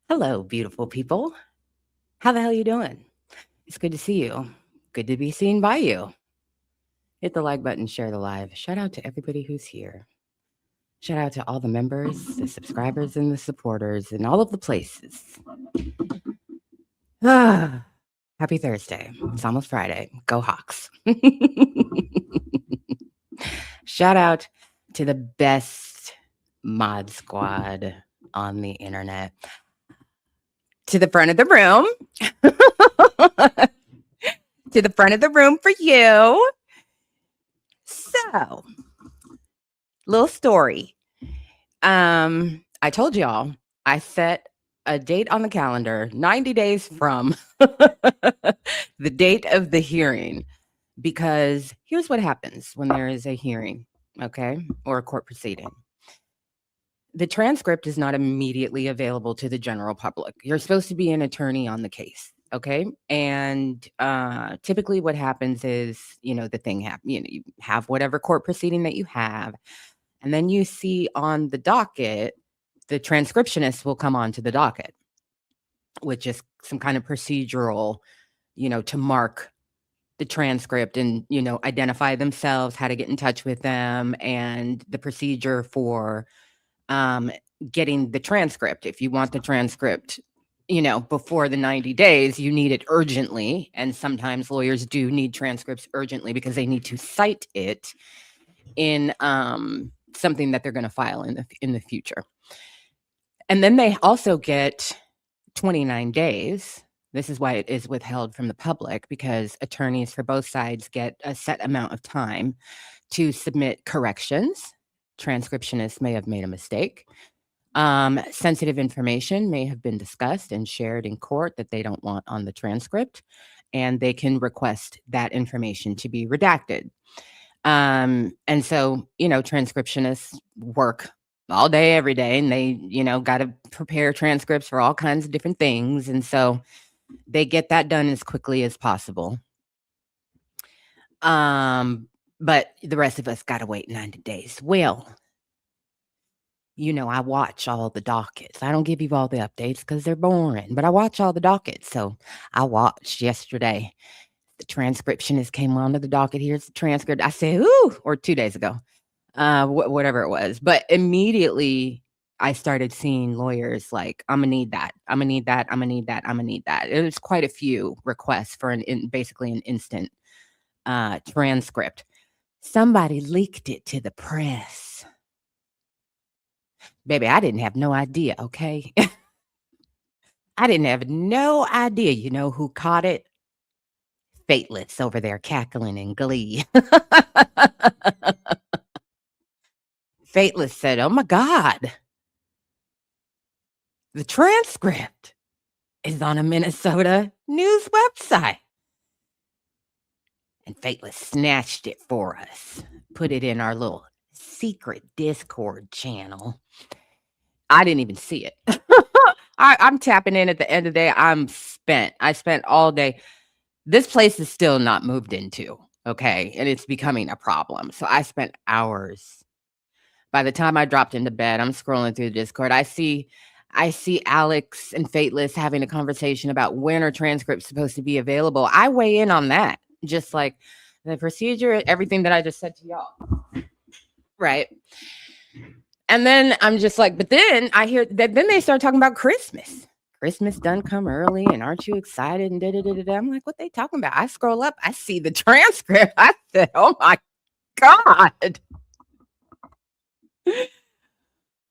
Hello, beautiful people. How the hell you doing? It's good to see you. Good to be seen by you. Hit the like button, share the live. Shout out to everybody who's here. Shout out to all the members, the subscribers, and the supporters, and all of the places. Happy Thursday. It's almost Friday. Go Hawks. Shout out to the best mod squad on the internet. To the front of the room. To the front of the room for you. So, little story. I told y'all I set a date on the calendar 90 days from the date of the hearing, because here's what happens when there is a hearing, okay, or a court proceeding. The transcript is not immediately available to the general public. You're supposed to be an attorney on the case, okay? And typically what happens is, the thing happens, you have whatever court proceeding that you have, and then you see on the docket, the transcriptionist will come onto the docket, which is some kind of procedural, to mark the transcript and, identify themselves, how to get in touch with them, and the procedure for getting the transcript. If you want the transcript, before the 90 days, you need it urgently. And sometimes lawyers do need transcripts urgently because they need to cite it in something that they're going to file in the future. And then they also get 29 days. This is why it is withheld from the public, because attorneys for both sides get a set amount of time to submit corrections. Transcriptionists may have made a mistake. Sensitive information may have been discussed and shared in court that they don't want on the transcript, and they can request that information to be redacted. And so, transcriptionists work all day, every day, and they, got to prepare transcripts for all kinds of different things. And so they get that done as quickly as possible. But the rest of us got to wait 90 days. Well, I watch all the dockets. I don't give you all the updates because they're boring, but I watch all the dockets. So I watched yesterday. The transcriptionist came onto the docket. Here's the transcript. I said, ooh, or 2 days ago, whatever it was. But immediately I started seeing lawyers like, I'm going to need that. I'm going to need that. I'm going to need that. I'm going to need that. It was quite a few requests for basically an instant transcript. Somebody leaked it to the press. Baby, I didn't have no idea, okay? I didn't have no idea. You know who caught it? Fateless over there cackling in glee. Fateless said, oh my God, the transcript is on a Minnesota news website. And Fateless snatched it for us, put it in our little secret Discord channel. I didn't even see it. I'm tapping in at the end of the day. I'm spent. I spent all day. This place is still not moved into, okay? And it's becoming a problem. So I spent hours. By the time I dropped into bed, I'm scrolling through the Discord. I see Alex and Fateless having a conversation about when are transcripts supposed to be available. I weigh in on that, just like the procedure, everything that I just said to y'all. Right. And then I'm just like, but then I hear that then they start talking about Christmas. Christmas done come early, and aren't you excited? And da-da-da-da-da. I'm like, what they talking about? I scroll up, I see the transcript. I said, oh my God.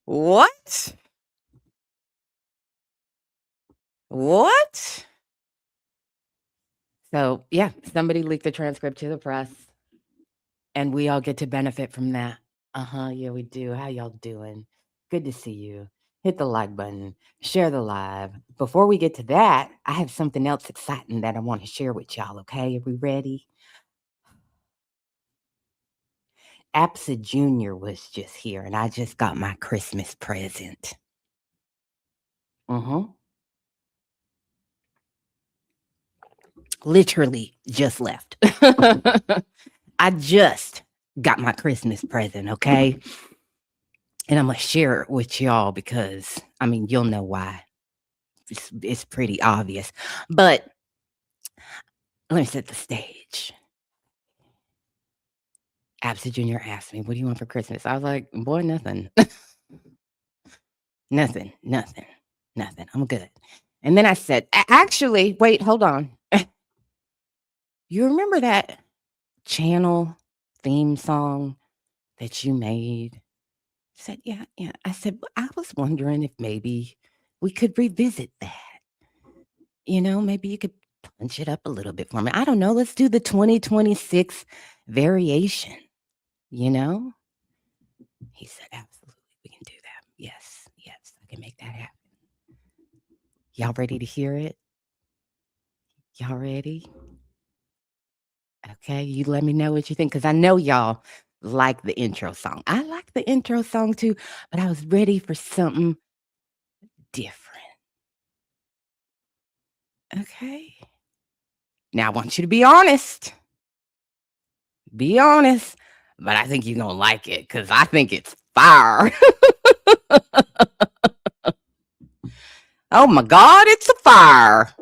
What? What? So yeah, somebody leaked the transcript to the press, and we all get to benefit from that. Yeah, we do. How y'all doing? Good to see you. Hit the like button, share the live. Before we get to that, I have something else exciting that I want to share with y'all, okay? Are we ready? SAUSA Junior was just here, and I just got my Christmas present. Literally just left. I just got my Christmas present, okay? And I'm going to share it with y'all because, you'll know why. it's pretty obvious. But let me set the stage. Absent Junior asked me, "What do you want for Christmas?" I was like, "Boy, nothing, nothing, nothing, nothing. I'm good." And then I said, Actually, wait, hold on. You remember that channel theme song that you made?" I said, "Yeah, yeah." I said, "I was wondering if maybe we could revisit that. Maybe you could punch it up a little bit for me. I don't know. Let's do the 2026 variation, you know?" He said, "Absolutely. We can do that. Yes, yes, I can make that happen." Y'all ready to hear it? Y'all ready? Okay, you let me know what you think, because I know y'all like the intro song. I like the intro song too, but I was ready for something different. Okay. Now I want you to be honest. Be honest. But I think you're gonna like it because I think it's fire. Oh my God, it's a fire.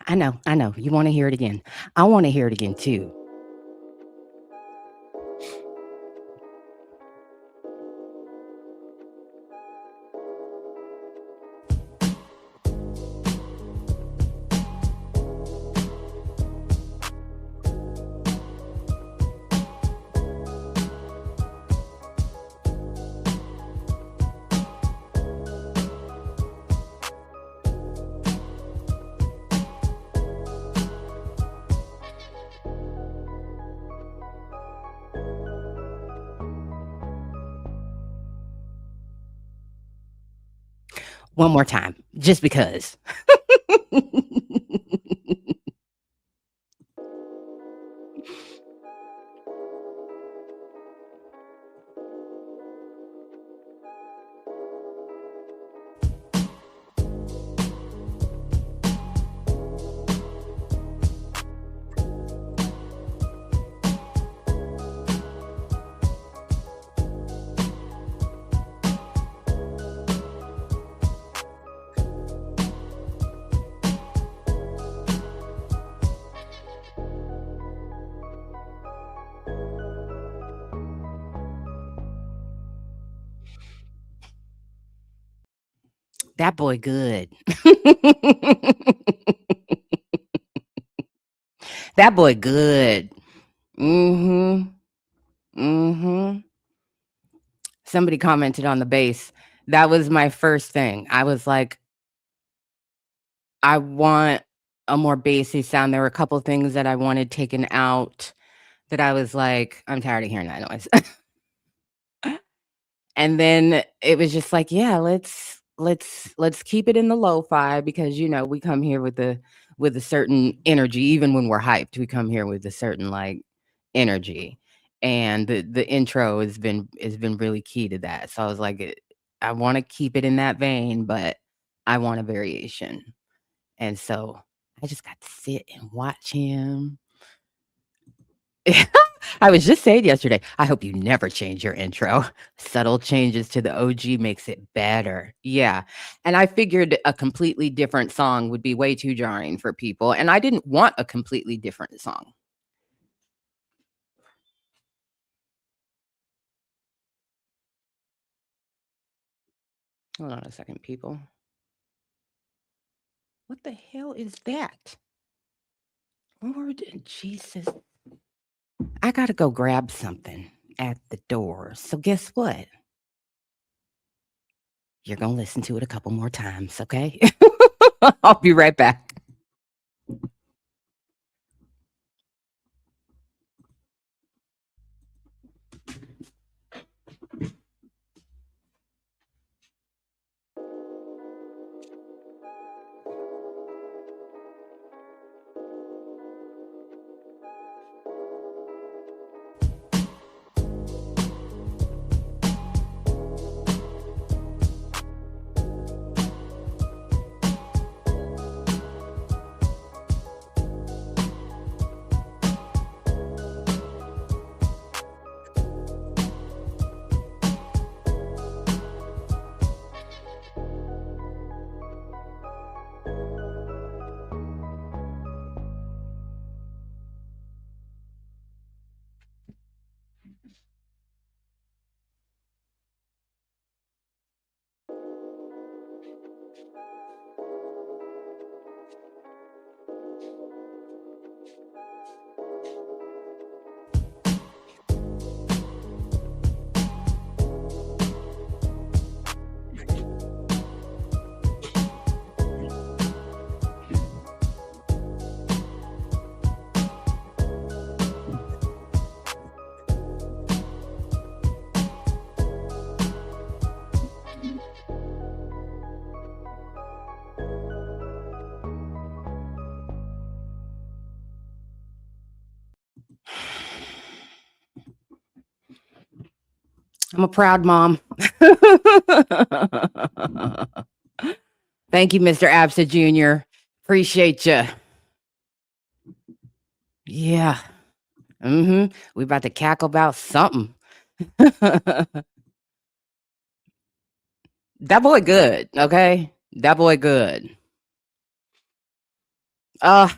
I know, I know. You want to hear it again. I want to hear it again too. One more time, just because. That boy good. That boy good. Mhm. Mhm. Somebody commented on the bass. That was my first thing. I was like, I want a more bassy sound. There were a couple things that I wanted taken out that I was like, I'm tired of hearing that noise. And then it was just like, yeah, let's keep it in the lo-fi, because we come here with a certain energy. Even when we're hyped, we come here with a certain like energy. And the intro has been really key to that. So I was like, I want to keep it in that vein, but I want a variation. And so I just got to sit and watch him. I was just saying yesterday, I hope you never change your intro. Subtle changes to the OG makes it better. Yeah. And I figured a completely different song would be way too jarring for people. And I didn't want a completely different song. Hold on a second, people. What the hell is that? Lord Jesus. I got to go grab something at the door. So guess what? You're going to listen to it a couple more times, okay? I'll be right back. I'm a proud mom. Thank you, Mr. Absa Jr. Appreciate you. Yeah. We about to cackle about something. That boy good, okay? That boy good. Uh,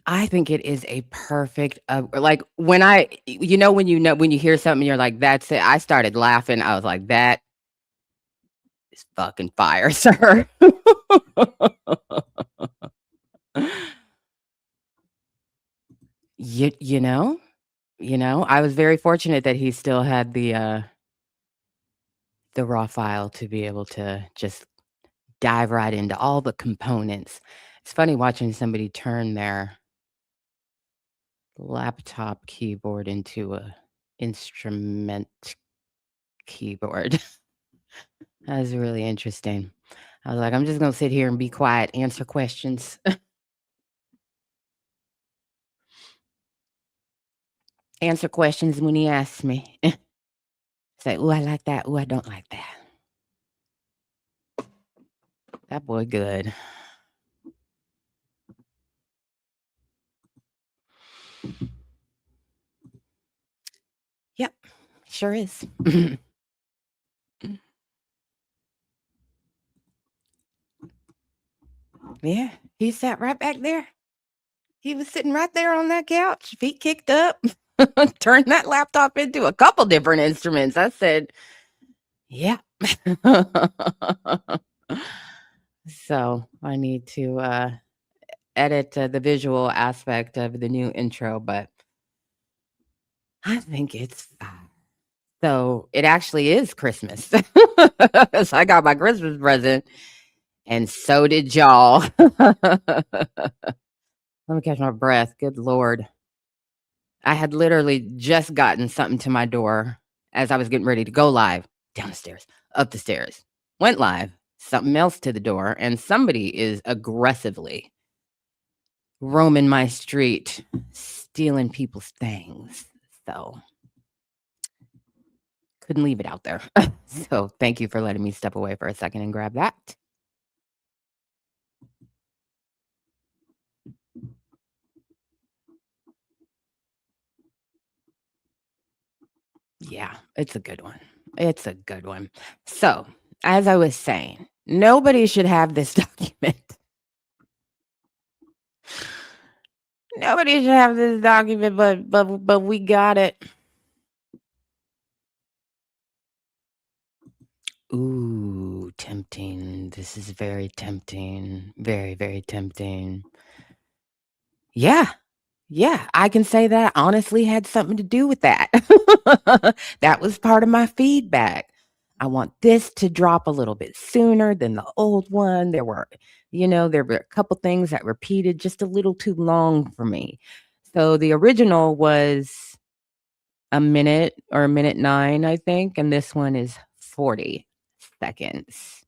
I think it is a perfect, like when when you hear something, you're like, that's it. I started laughing. I was like, that is fucking fire, sir. You know, I was very fortunate that he still had the raw file to be able to just dive right into all the components. It's funny watching somebody turn their laptop keyboard into a instrument keyboard. That was really interesting. I was like, I'm just gonna sit here and be quiet, answer questions. Answer questions when he asks me. Say, "Ooh, I like that. Ooh, I don't like that." That boy good. Yep, sure is. Yeah, he sat right back there. He was sitting right there on that couch, feet kicked up, turned that laptop into a couple different instruments. I said, "Yeah." So I need to edit the visual aspect of the new intro, but I think it's fine. So it actually is Christmas. So I got my Christmas present, and so did y'all. Let me catch my breath. Good Lord. I had literally just gotten something to my door as I was getting ready to go live, down the stairs, up the stairs, went live, something else to the door, and somebody is aggressively roaming my street, stealing people's things. So couldn't leave it out there. So thank you for letting me step away for a second and grab that. Yeah, it's a good one. It's a good one. So, as I was saying, nobody should have this document. Nobody should have this document, but we got it. Ooh, tempting. This is very tempting. Very, very tempting. Yeah. Yeah, I can say that honestly had something to do with that. That was part of my feedback. I want this to drop a little bit sooner than the old one. There were a couple things that repeated just a little too long for me. So the original was a minute or a minute 9, I think, and this one is 40 seconds.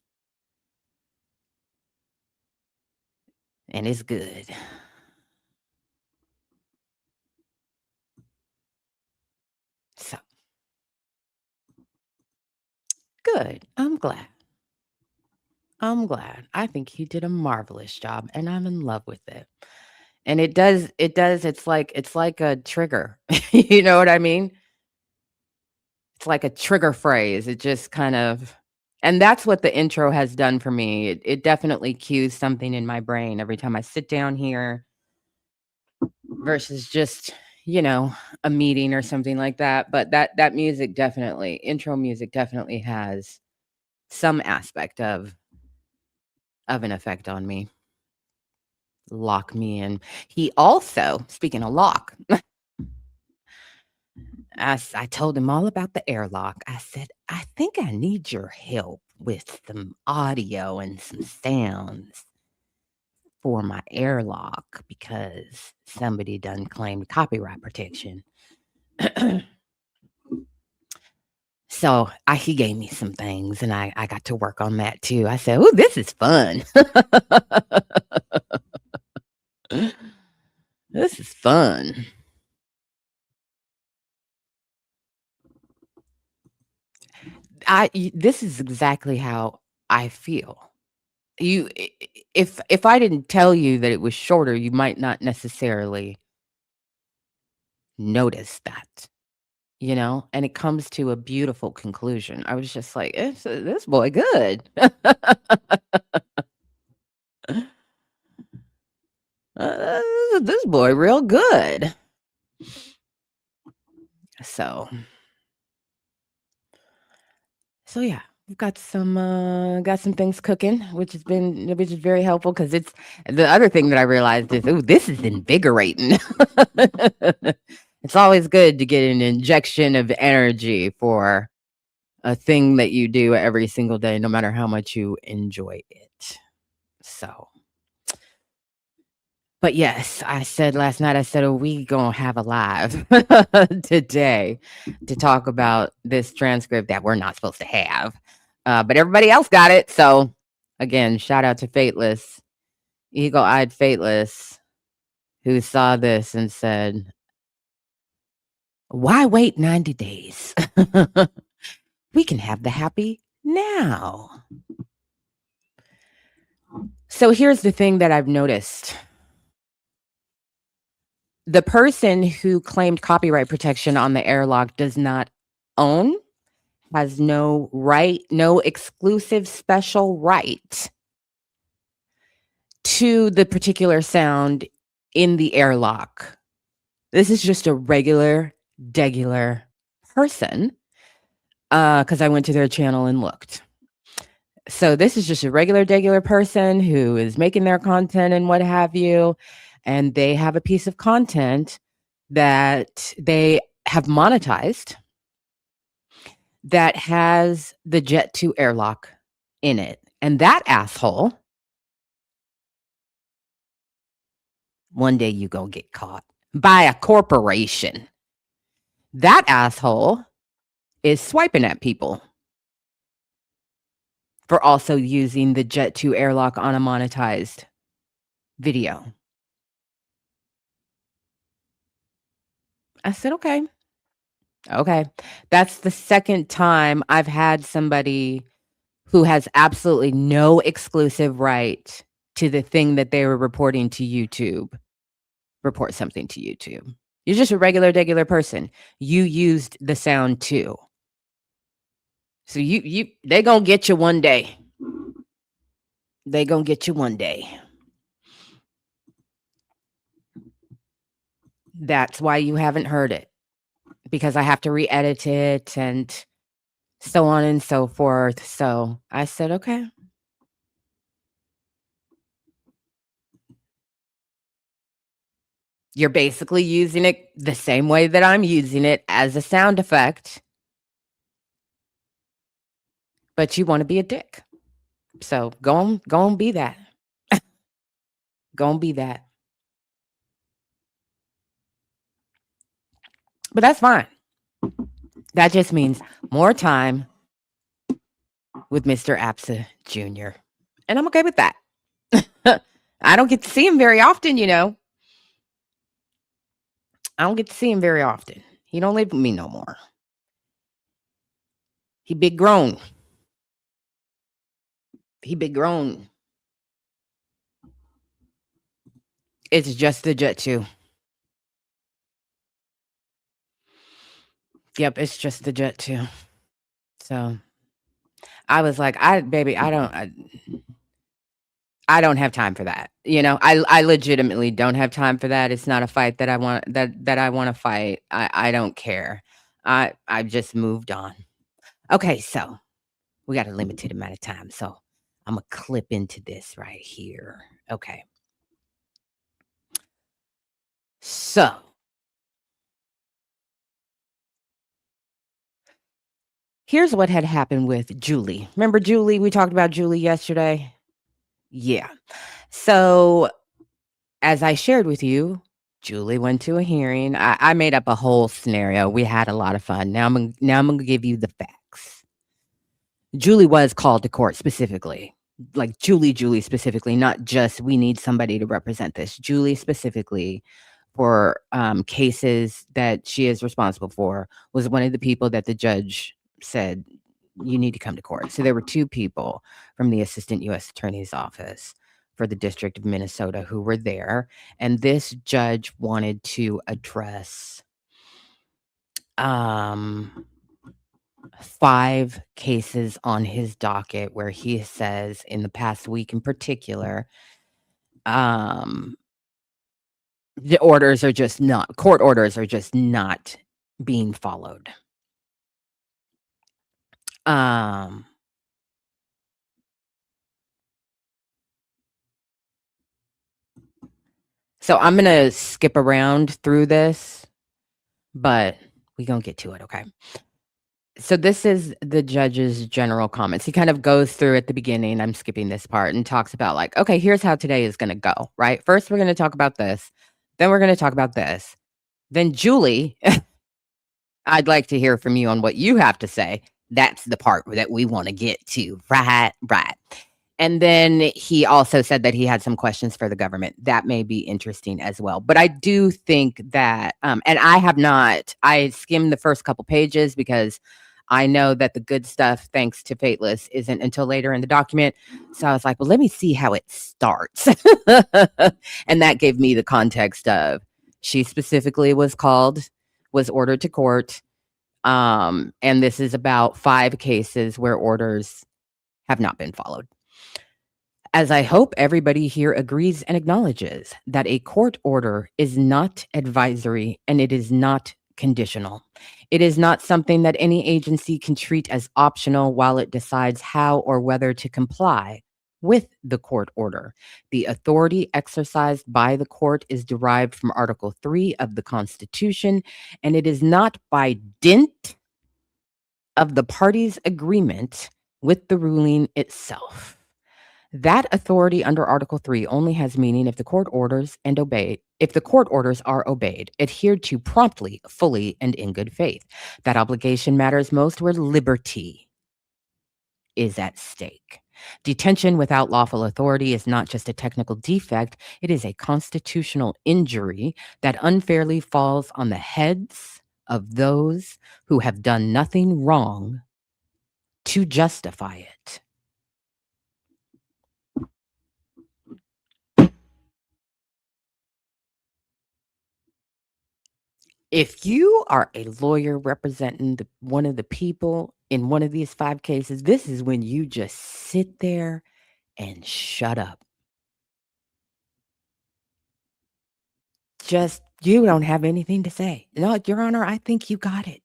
And it's good. So good. I'm glad. I'm glad. I think he did a marvelous job, and I'm in love with it. And it's like a trigger. You know what I mean? It's like a trigger phrase. It just kind of and that's what the intro has done for me. It definitely cues something in my brain every time I sit down here versus just, you know, a meeting or something like that. But that music definitely intro music definitely has some aspect of an effect on me. Lock me in. He also, speaking of lock, I told him all about the airlock. I said, I think I need your help with some audio and some sounds for my airlock because somebody done claimed copyright protection. So he gave me some things and I got to work on that too. I said, oh, this is fun. This is fun. This is exactly how I feel. If I didn't tell you that it was shorter, you might not necessarily notice that, and it comes to a beautiful conclusion. I was just like, this boy good. Uh, this boy real good. So yeah, we've got some things cooking, which is very helpful because it's the other thing that I realized is, oh, this is invigorating. It's always good to get an injection of energy for a thing that you do every single day, no matter how much you enjoy it. So, but yes, I said last night, I said, "Are we gonna have a live today to talk about this transcript that we're not supposed to have?" But everybody else got it. So again, shout out to Fateless, Eagle-Eyed Fateless, who saw this and said, "Why wait 90 days? We can have the happy now." So here's the thing that I've noticed. The person who claimed copyright protection on the airlock does not own, has no right, no exclusive special right to the particular sound in the airlock. This is just a regular, degular person, because I went to their channel and looked. So this is just a regular, degular person who is making their content and what have you, and they have a piece of content that they have monetized that has the Jet 2 airlock in it. And that asshole, one day you gonna get caught by a corporation. That asshole is swiping at people for also using the Jet 2 airlock on a monetized video. I said, okay. That's the second time I've had somebody who has absolutely no exclusive right to the thing that they were reporting to YouTube report something to YouTube. You're just a regular, degular person. You used the sound too. So they gonna get you one day. They gonna get you one day. That's why you haven't heard it, because I have to re-edit it and so on and so forth. So I said, okay. You're basically using it the same way that I'm using it as a sound effect, but you want to be a dick. So go on, be that. Go and be that. But that's fine. That just means more time with Mr. Apsa Jr. And I'm okay with that. I don't get to see him very often, I don't get to see him very often. He don't live with me no more. He big grown. It's just the Jet 2. Yep, it's just the Jet 2. So I was like, I don't have time for that. I legitimately don't have time for that. It's not a fight that I want to fight. I don't care. I've just moved on. Okay, so we got a limited amount of time, so I'm gonna clip into this right here. Okay. So here's what had happened with Julie. Remember Julie? We talked about Julie yesterday. Yeah. So as I shared with you, Julie went to a hearing. I made up a whole scenario. We had a lot of fun. Now I'm gonna give you the facts. Julie was called to court specifically. Like Julie specifically, not just we need somebody to represent this. Julie specifically for cases that she is responsible for was one of the people that the judge said you need to come to court. So there were 2 people from the assistant U.S. attorney's office for the District of Minnesota who were there, and this judge wanted to address, um 5 cases on his docket where he says in the past week in particular, um, the orders are just not court orders are just not being followed. Um, so I'm gonna skip around through this, but we gonna get to it, okay? So this is the judge's general comments. He kind of goes through at the beginning, I'm skipping this part, and talks about like, okay, here's how today is gonna go, right? First, we're gonna talk about this, then we're gonna talk about this. Then Julie, I'd like to hear from you on what you have to say. That's the part that we wanna get to. Right, right. And then he also said that he had some questions for the government. That may be interesting as well. But I do think that, and I skimmed the first couple pages because I know that the good stuff, thanks to Fateless, isn't until later in the document. So I was like, well, let me see how it starts. And that gave me the context of she specifically was ordered to court. And this is about 5 cases where orders have not been followed. As I hope everybody here agrees and acknowledges that a court order is not advisory and it is not conditional. It is not something that any agency can treat as optional while it decides how or whether to comply with the court order. The authority exercised by the court is derived from Article 3 of the Constitution, and it is not by dint of the parties' agreement with the ruling itself. That authority under Article 3 only has meaning if the court orders are obeyed, adhered to promptly, fully, and in good faith. That obligation matters most where liberty is at stake. Detention without lawful authority is not just a technical defect, it is a constitutional injury that unfairly falls on the heads of those who have done nothing wrong to justify it. If you are a lawyer representing one of the people in one of these 5 cases, this is when you just sit there and shut up. Just you don't have anything to say. No, Your Honor, I think you got it.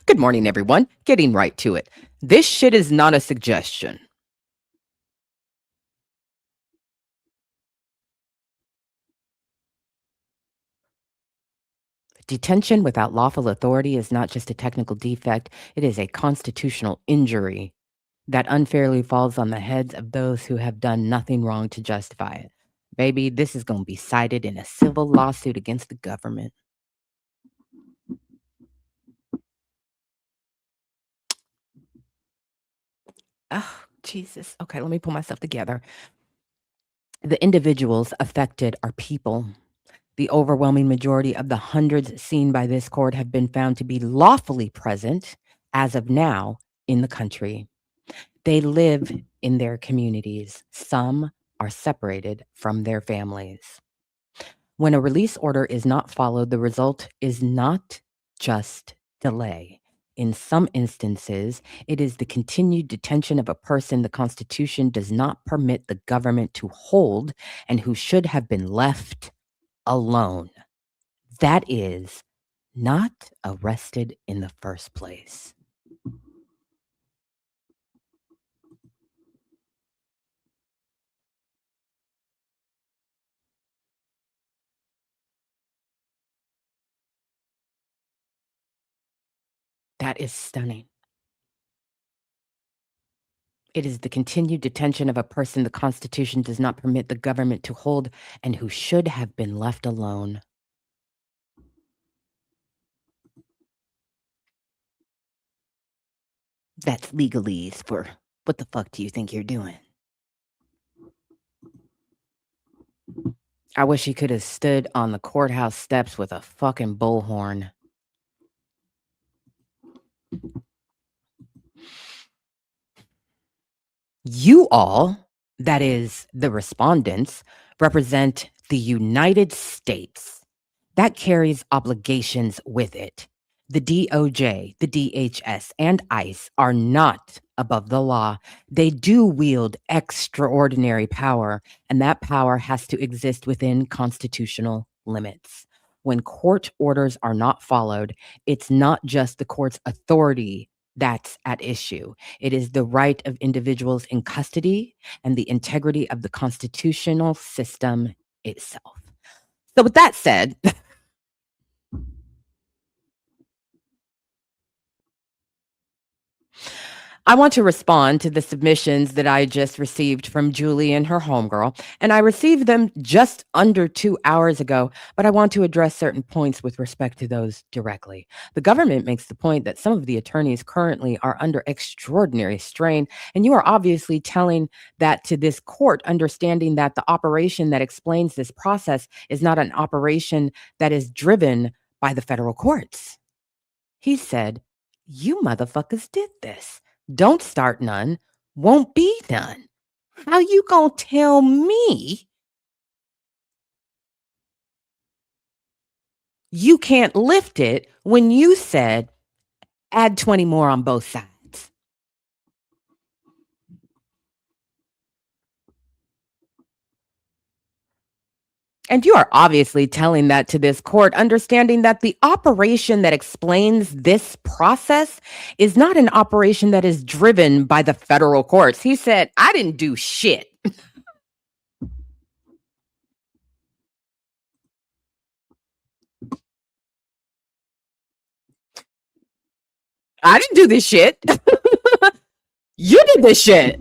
Good morning, everyone. Getting right to it. This shit is not a suggestion. Detention without lawful authority is not just a technical defect, it is a constitutional injury that unfairly falls on the heads of those who have done nothing wrong to justify it. Baby, this is going to be cited in a civil lawsuit against the government. Oh, Jesus. Okay, let me pull myself together. The individuals affected are people. The overwhelming majority of the hundreds seen by this court have been found to be lawfully present as of now in the country. They live in their communities. Some are separated from their families. When a release order is not followed, the result is not just delay. In some instances, it is the continued detention of a person the Constitution does not permit the government to hold and who should have been left alone. That is not arrested in the first place. That is stunning. It is the continued detention of a person the Constitution does not permit the government to hold and who should have been left alone. That's legalese for what the fuck do you think you're doing? I wish he could have stood on the courthouse steps with a fucking bullhorn. You all, that is, the respondents, represent the United States. That carries obligations with it. The DOJ, the DHS, and ICE are not above the law. They do wield extraordinary power, and that power has to exist within constitutional limits. When court orders are not followed, it's not just the court's authority that's at issue. It is the right of individuals in custody and the integrity of the constitutional system itself. So, with that said, I want to respond to the submissions that I just received from Julie and her homegirl, and I received them just under 2 hours ago, but I want to address certain points with respect to those directly. The government makes the point that some of the attorneys currently are under extraordinary strain, and you are obviously telling that to this court, understanding that the operation that explains this process is not an operation that is driven by the federal courts. He said, "You motherfuckers did this. Don't start none, won't be none. How you gonna tell me you can't lift it when you said add 20 more on both sides?" And you are obviously telling that to this court, understanding that the operation that explains this process is not an operation that is driven by the federal courts. He said, "I didn't do shit. I didn't do this shit. You did this shit.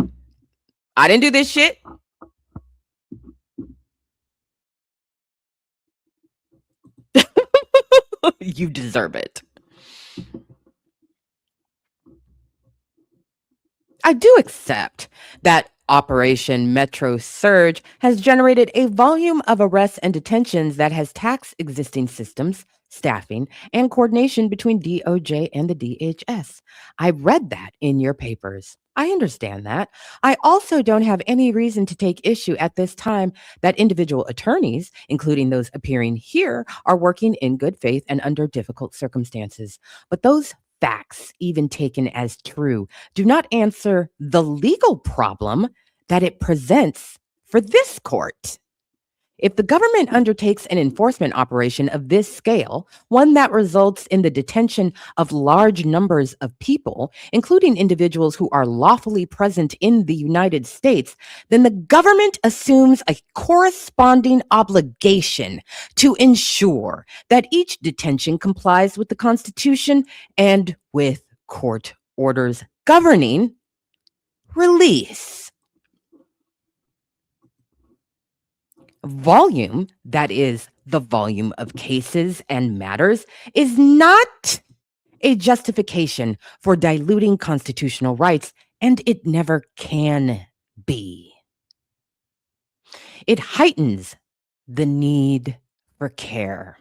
I didn't do this shit." You deserve it. I do accept that Operation Metro Surge has generated a volume of arrests and detentions that has taxed existing systems, staffing, and coordination between DOJ and the DHS. I read that in your papers. I understand that. I also don't have any reason to take issue at this time that individual attorneys, including those appearing here, are working in good faith and under difficult circumstances. But those facts, even taken as true, do not answer the legal problem that it presents for this court. If the government undertakes an enforcement operation of this scale, one that results in the detention of large numbers of people, including individuals who are lawfully present in the United States, then the government assumes a corresponding obligation to ensure that each detention complies with the Constitution and with court orders governing release. Volume, that is, the volume of cases and matters, is not a justification for diluting constitutional rights, and it never can be. It heightens the need for care.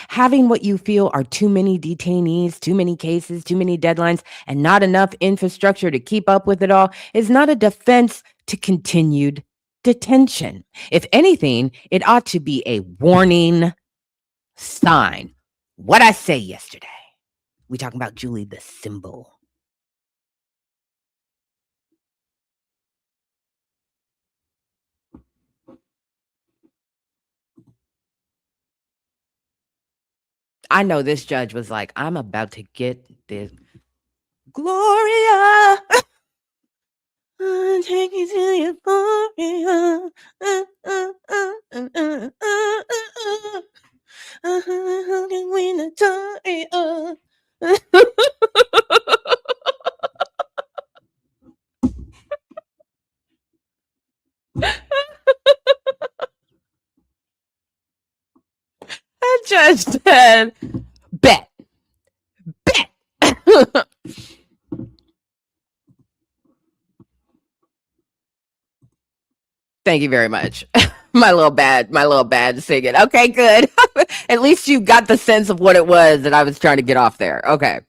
Having what you feel are too many detainees, too many cases, too many deadlines, and not enough infrastructure to keep up with it all is not a defense to continued detention. If anything, it ought to be a warning sign. What I say yesterday. We talking about Julie the symbol. I know this judge was like, "I'm about to get this Gloria. Take you to Euphoria. Who can win the That judge said, "Bet, bet." Thank you very much. My little bad singing. Okay, good. At least you got the sense of what it was that I was trying to get off there. Okay.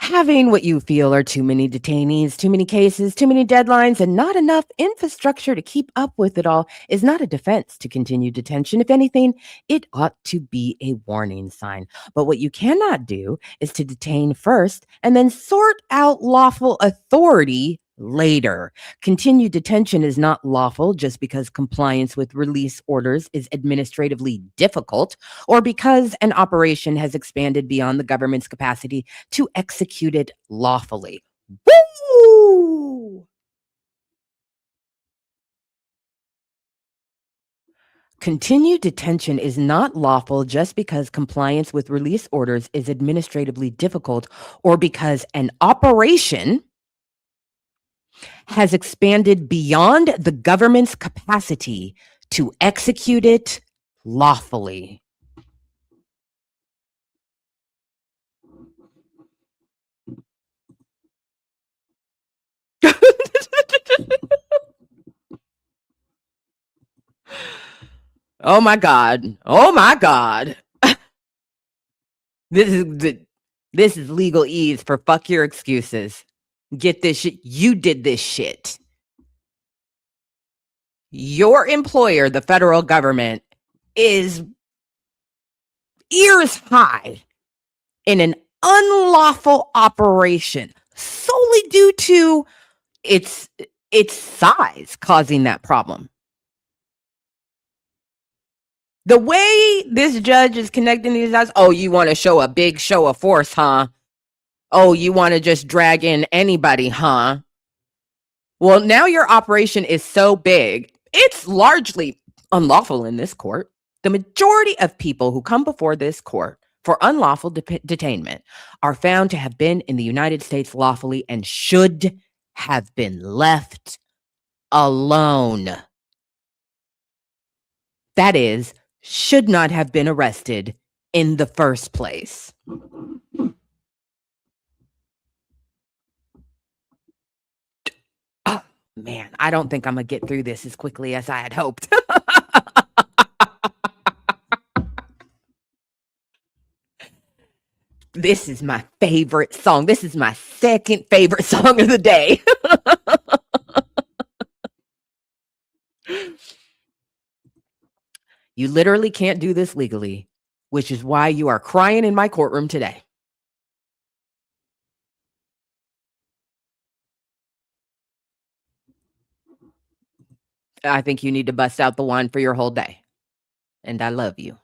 Having what you feel are too many detainees, too many cases, too many deadlines, and not enough infrastructure to keep up with it all is not a defense to continued detention. If anything, it ought to be a warning sign. But what you cannot do is to detain first and then sort out lawful authority later. Continued detention is not lawful just because compliance with release orders is administratively difficult or because an operation has expanded beyond the government's capacity to execute it lawfully. Woo! Continued detention is not lawful just because compliance with release orders is administratively difficult or because an operation has expanded beyond the government's capacity to execute it lawfully. Oh my God. Oh my God. This is legal ease for fuck your excuses. Get this shit. You did this shit. Your employer, the federal government, is ears high in an unlawful operation solely due to its size causing that problem. The way this judge is connecting these dots, oh, you want to show a big show of force, huh? Oh, you want to just drag in anybody, huh? Well, now your operation is so big, it's largely unlawful in this court. The majority of people who come before this court for unlawful detainment are found to have been in the United States lawfully and should have been left alone. That is, should not have been arrested in the first place. Oh, man, I don't think I'm going to get through this as quickly as I had hoped. This is my favorite song. This is my second favorite song of the day. You literally can't do this legally, which is why you are crying in my courtroom today. I think you need to bust out the wine for your whole day. And I love you.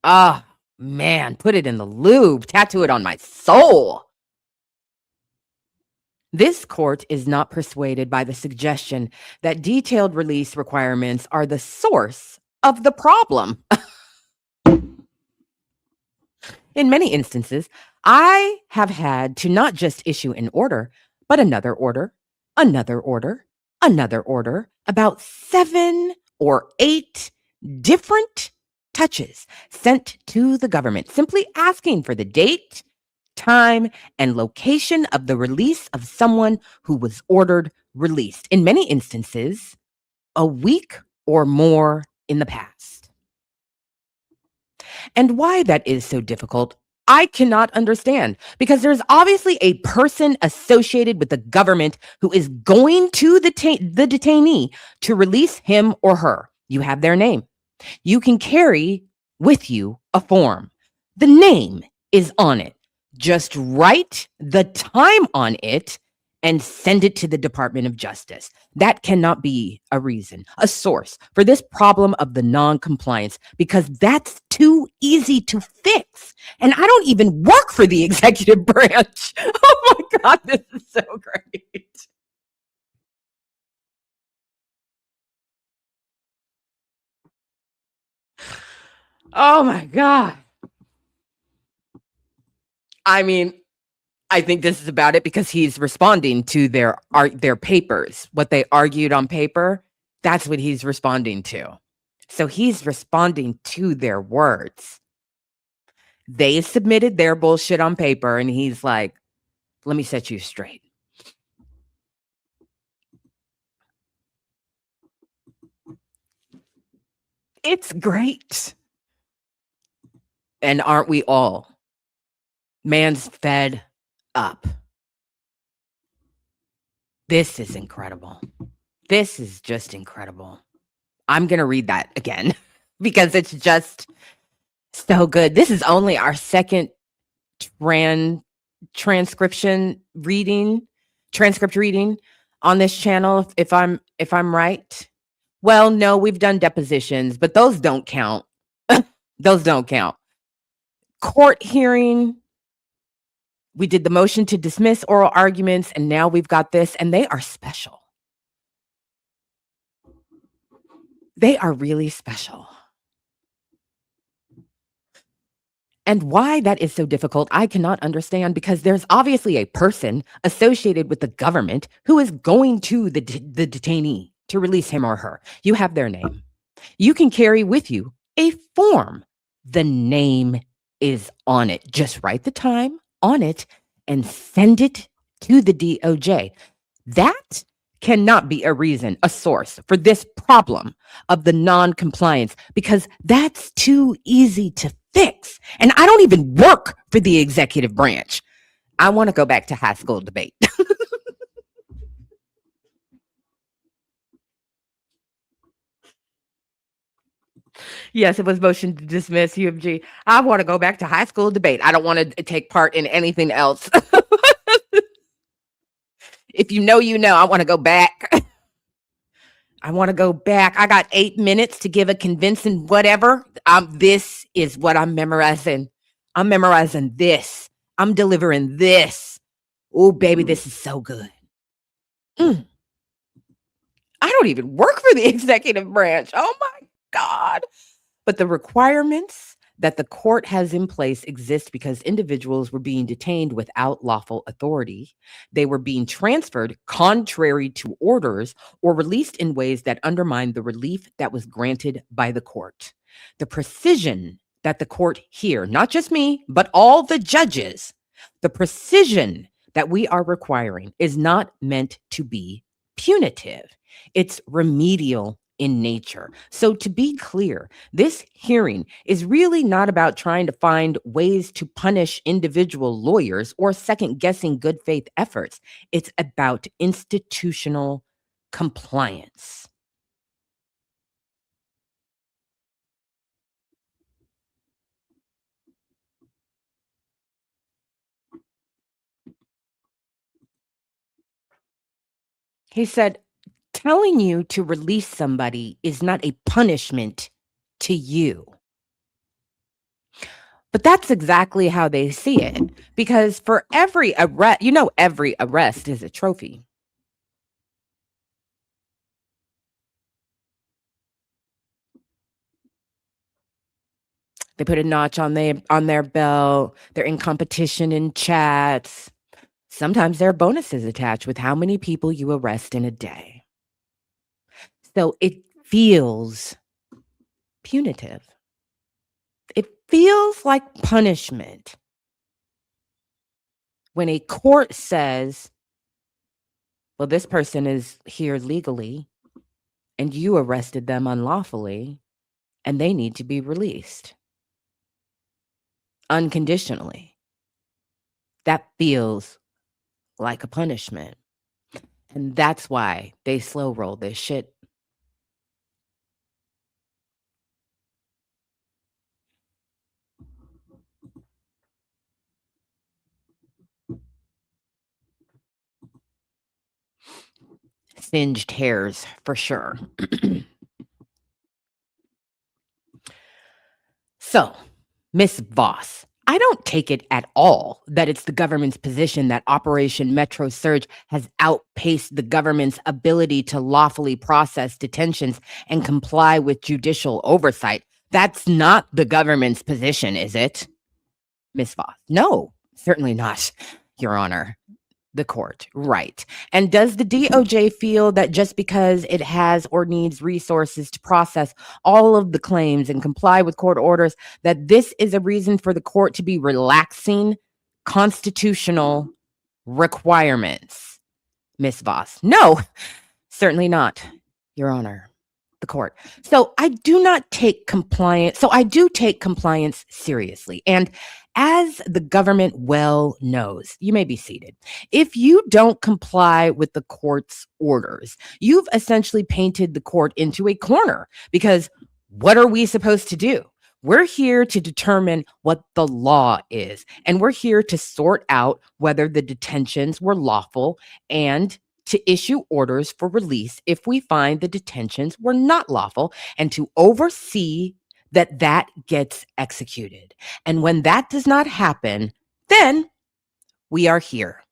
Ah, man, put it in the lube. Tattoo it on my soul. This court is not persuaded by the suggestion that detailed release requirements are the source of the problem. In many instances, I have had to not just issue an order, but another order, another order, another order, about 7 or 8 different touches sent to the government, simply asking for the date, time, and location of the release of someone who was ordered released. In many instances, a week or more in the past. And why that is so difficult, I cannot understand, because there's obviously a person associated with the government who is going to the detainee to release him or her. You have their name. You can carry with you a form. The name is on it. Just write the time on it and send it to the Department of Justice. That cannot be a reason, a source for this problem of the non-compliance, because that's too easy to fix. And I don't even work for the executive branch. Oh my God, this is so great. Oh my God. I mean, I think this is about it because he's responding to their papers, what they argued on paper. That's what he's responding to. So he's responding to their words. They submitted their bullshit on paper, and he's like, Let me set you straight. It's great. And aren't we all? Man's fed up. This is incredible. This is just incredible. I'm going to read that again because it's just so good. This is only our second transcript reading on this channel, if I'm right. Well, no, we've done depositions, but those don't count. Those don't count. Court hearing, we did the motion to dismiss oral arguments, and now we've got this, and they are special. They are really special. And why that is so difficult, I cannot understand, because there's obviously a person associated with the government who is going to the detainee to release him or her. You have their name. You can carry with you a form. The name is on it. Just write the time on it and send it to the DOJ. That cannot be a reason, a source for this problem of the non-compliance, because that's too easy to fix. And I don't even work for the executive branch. I want to go back to high school debate. Yes, it was motion to dismiss UMG. I want to go back to high school debate. I don't want to take part in anything else. If you know, you know, I want to go back. I want to go back. I got 8 minutes to give a convincing whatever. This is what I'm memorizing. I'm memorizing this. I'm delivering this. Oh, baby, this is so good. I don't even work for the executive branch. Oh, my God. But the requirements that the court has in place exist because individuals were being detained without lawful authority. They were being transferred contrary to orders or released in ways that undermined the relief that was granted by the court. The precision that the court here, not just me, but all the judges, the precision that we are requiring is not meant to be punitive. It's remedial in nature. So to be clear, this hearing is really not about trying to find ways to punish individual lawyers or second-guessing good faith efforts. It's about institutional compliance. He said, telling you to release somebody is not a punishment to you. But that's exactly how they see it, because for every arrest, every arrest is a trophy. They put a notch on their belt. They're in competition in chats. Sometimes there are bonuses attached with how many people you arrest in a day. So it feels punitive. It feels like punishment when a court says, well, this person is here legally and you arrested them unlawfully and they need to be released unconditionally. That feels like a punishment. And that's why they slow roll this shit. Singed hairs for sure. So, Miss Voss, I don't take it at all that it's the government's position that Operation Metro Surge has outpaced the government's ability to lawfully process detentions and comply with judicial oversight. That's not the government's position, is it, Miss Voss? No, certainly not, Your Honor. The court, right. And does the DOJ feel that just because it has or needs resources to process all of the claims and comply with court orders, that this is a reason for the court to be relaxing constitutional requirements, Miss Voss. No, certainly not, Your Honor. The court. So I do take compliance seriously. And as the government well knows, you may be seated. If you don't comply with the court's orders, you've essentially painted the court into a corner because what are we supposed to do? We're here to determine what the law is, and we're here to sort out whether the detentions were lawful and to issue orders for release if we find the detentions were not lawful and to oversee that gets executed. And when that does not happen, then we are here.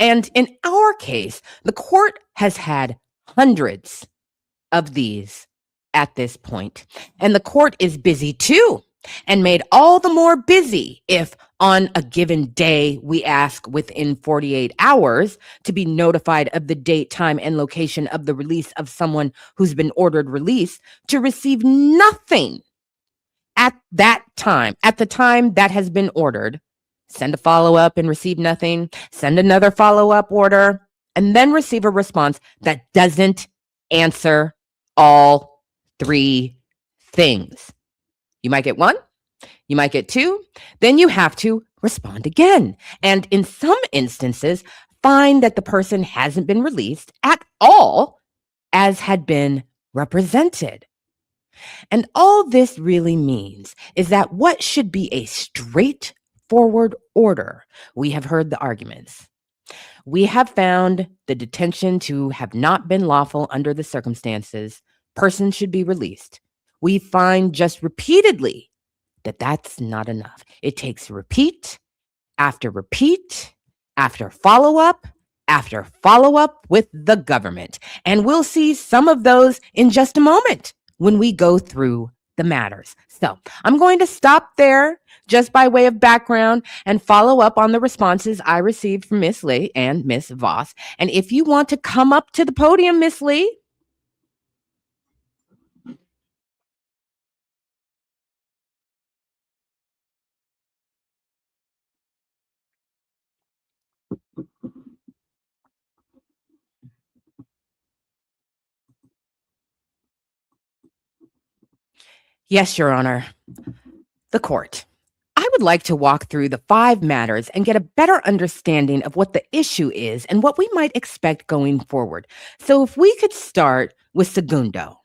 And in our case, the court has had hundreds of these at this point. And the court is busy too, and made all the more busy if on a given day we ask within 48 hours to be notified of the date, time, and location of the release of someone who's been ordered release to receive nothing at that time, at the time that has been ordered. Send a follow-up and receive nothing, send another follow-up order, and then receive a response that doesn't answer all three things. You might get one, you might get two, then you have to respond again. And in some instances, find that the person hasn't been released at all as had been represented. And all this really means is that what should be a straightforward order, we have heard the arguments. We have found the detention to have not been lawful under the circumstances. Person should be released. We find just repeatedly that that's not enough. It takes repeat after follow-up with the government. And we'll see some of those in just a moment when we go through the matters. So I'm going to stop there just by way of background and follow up on the responses I received from Miss Lee and Miss Voss. And if you want to come up to the podium, Miss Lee. Yes, Your Honor. The court. I would like to walk through the 5 matters and get a better understanding of what the issue is and what we might expect going forward. So if we could start with Segundo.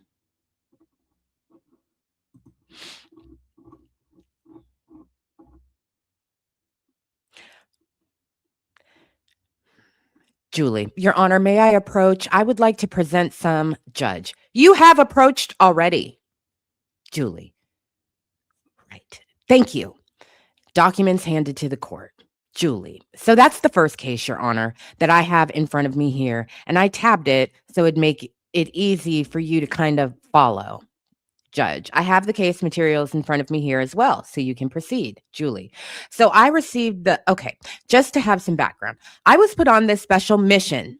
Julie, Your Honor, may I approach? I would like to present some. Judge. You have approached already. Julie. Right. Thank you. Documents handed to the court. Julie. So that's the first case, Your Honor, that I have in front of me here. And I tabbed it so it'd make it easy for you to kind of follow. Judge, I have the case materials in front of me here as well, so you can proceed. Julie. So I received okay, just to have some background. I was put on this special mission.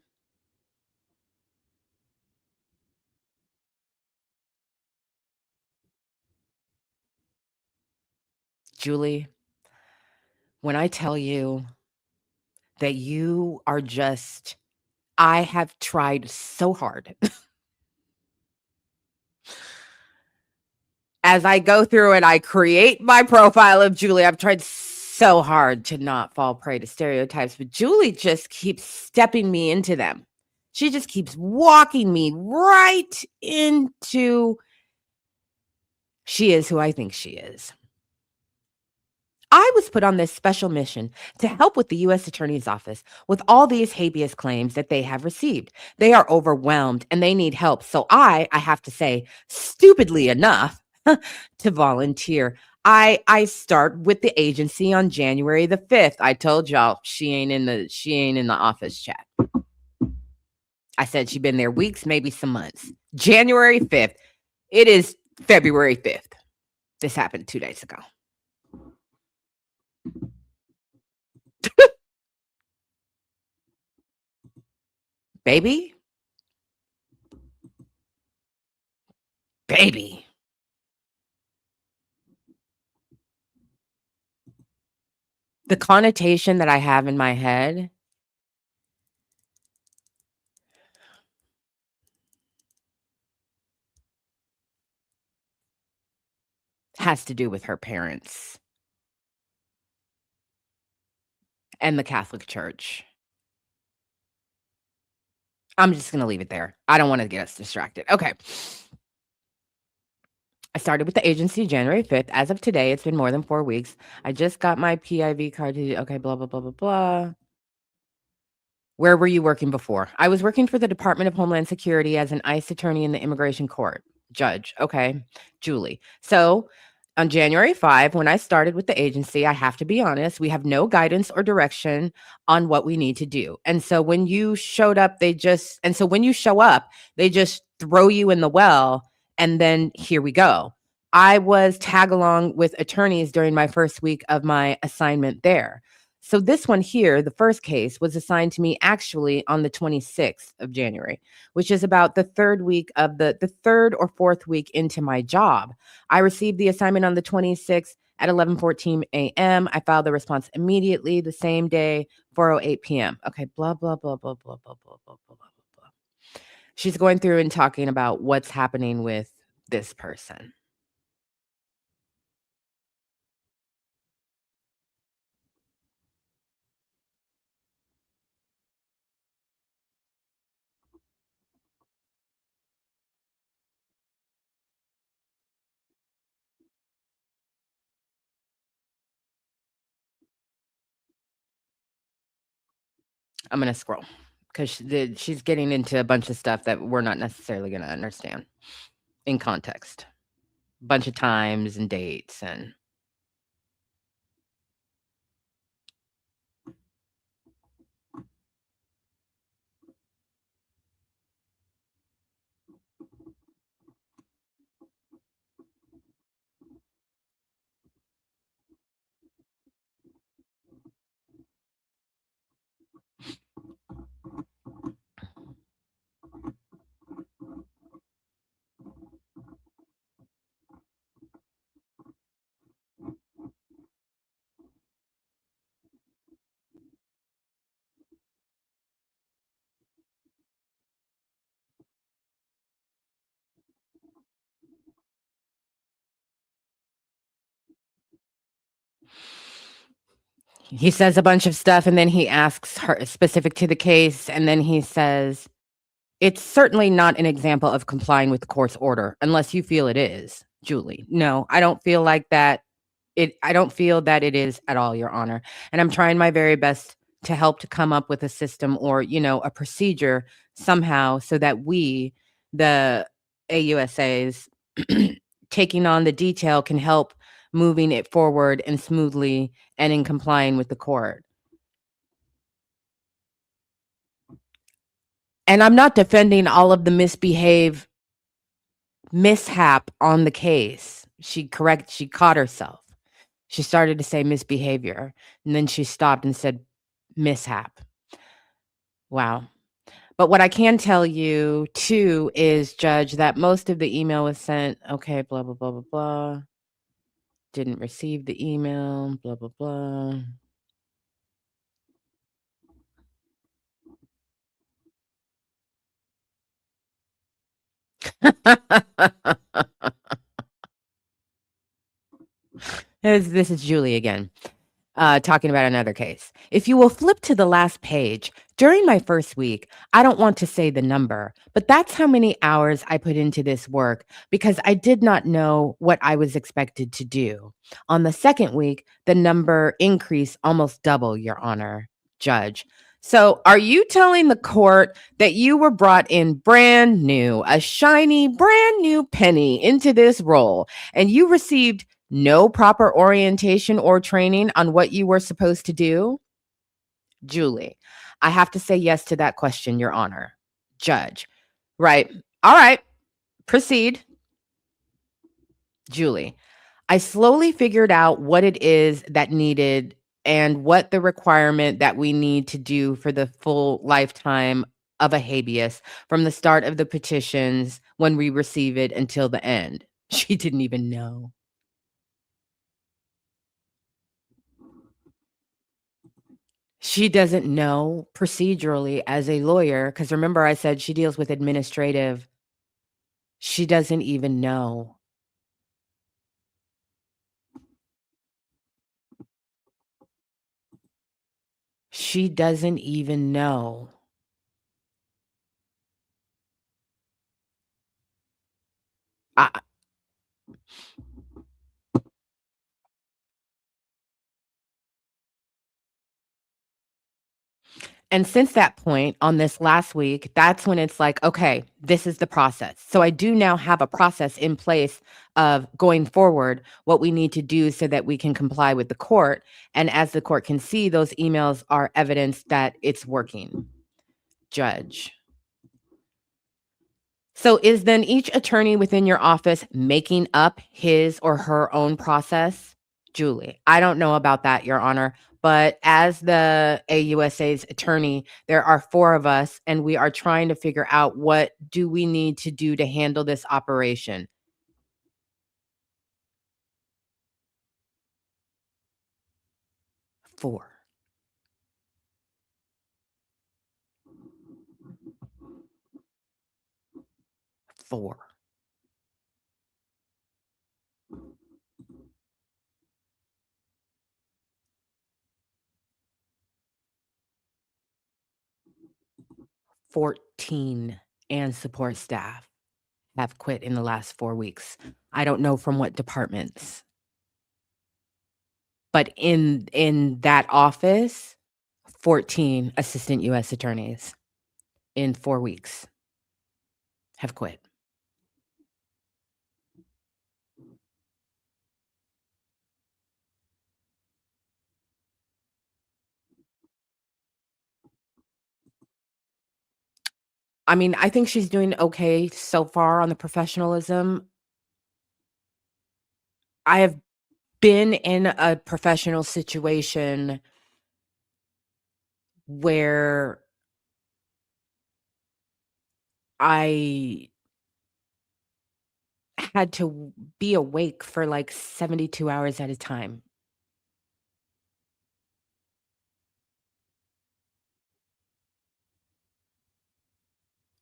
Julie, when I tell you that you are just, I have tried so hard. As I go through and I create my profile of Julie, I've tried so hard to not fall prey to stereotypes, but Julie just keeps stepping me into them. She just keeps walking me right into, she is who I think she is. I was put on this special mission to help with the U.S. Attorney's Office with all these habeas claims that they have received. They are overwhelmed and they need help. So I have to say, stupidly enough, to volunteer. I start with the agency on January the 5th. I told y'all she ain't in the office chat. I said she'd been there weeks, maybe some months. January 5th. It is February 5th. This happened 2 days ago. Baby. The connotation that I have in my head has to do with her parents and the Catholic Church. I'm just gonna leave it there. I don't wanna get us distracted. Okay. I started with the agency January 5th. As of today, it's been more than 4 weeks. I just got my PIV card. Okay, blah, blah, blah, blah, blah. Where were you working before? I was working for the Department of Homeland Security as an ICE attorney in the immigration court. Judge. Okay. Julie. So on January 5, when I started with the agency, I have to be honest, we have no guidance or direction on what we need to do. And so when you showed up, when you show up, they just throw you in the well and then here we go. I was tag along with attorneys during my first week of my assignment there. So this one here, the first case, was assigned to me actually on the 26th of January, which is about the the third or fourth week into my job. I received the assignment on the 26th at 11:14 a.m. I filed the response immediately the same day, 4:08 p.m. Okay, blah, blah, blah, blah, blah, blah, blah, blah, blah, blah, blah. She's going through and talking about what's happening with this person. I'm going to scroll because she's getting into a bunch of stuff that we're not necessarily going to understand in context. Bunch of times and dates and he says a bunch of stuff and then he asks her specific to the case and then he says, "It's certainly not an example of complying with the court's order unless you feel it is." Julie, no, I don't feel like that. I don't feel that it is at all, Your Honor. And I'm trying my very best to help to come up with a system or, a procedure somehow so that we, the AUSAs, taking on the detail can help moving it forward and smoothly and in complying with the court. And I'm not defending all of the mishap on the case. She caught herself. She started to say misbehavior, and then she stopped and said mishap. Wow. But what I can tell you too is, Judge, that most of the email was sent, okay, blah, blah, blah, blah, blah. Didn't receive the email, blah, blah, blah. This is Julie again. Talking about another case. If you will flip to the last page, during my first week, I don't want to say the number, but that's how many hours I put into this work because I did not know what I was expected to do. On the second week, the number increased almost double, Your Honor, Judge. So are you telling the court that you were brought in brand new, a shiny, brand new penny into this role, and you received no proper orientation or training on what you were supposed to do? Julie, I have to say yes to that question, Your Honor. Judge, right. All right. Proceed. Julie, I slowly figured out what it is that needed and what the requirement that we need to do for the full lifetime of a habeas from the start of the petitions when we receive it until the end. She didn't even know. She doesn't know procedurally as a lawyer, because remember I said she deals with administrative. She doesn't even know. She doesn't even know. And since that point on this last week, that's when it's like, okay, this is the process. So I do now have a process in place of going forward, what we need to do so that we can comply with the court. And as the court can see, those emails are evidence that it's working. Judge. So is then each attorney within your office making up his or her own process? Julie, I don't know about that, Your Honor, but as the AUSA's attorney, there are 4 of us, and we are trying to figure out what do we need to do to handle this operation. 4. 4. "14 and support staff have quit in the last 4 weeks. I don't know from what departments. But in that office, 14 assistant US attorneys in 4 weeks have quit. I mean, I think she's doing okay so far on the professionalism. I have been in a professional situation where I had to be awake for like 72 hours at a time.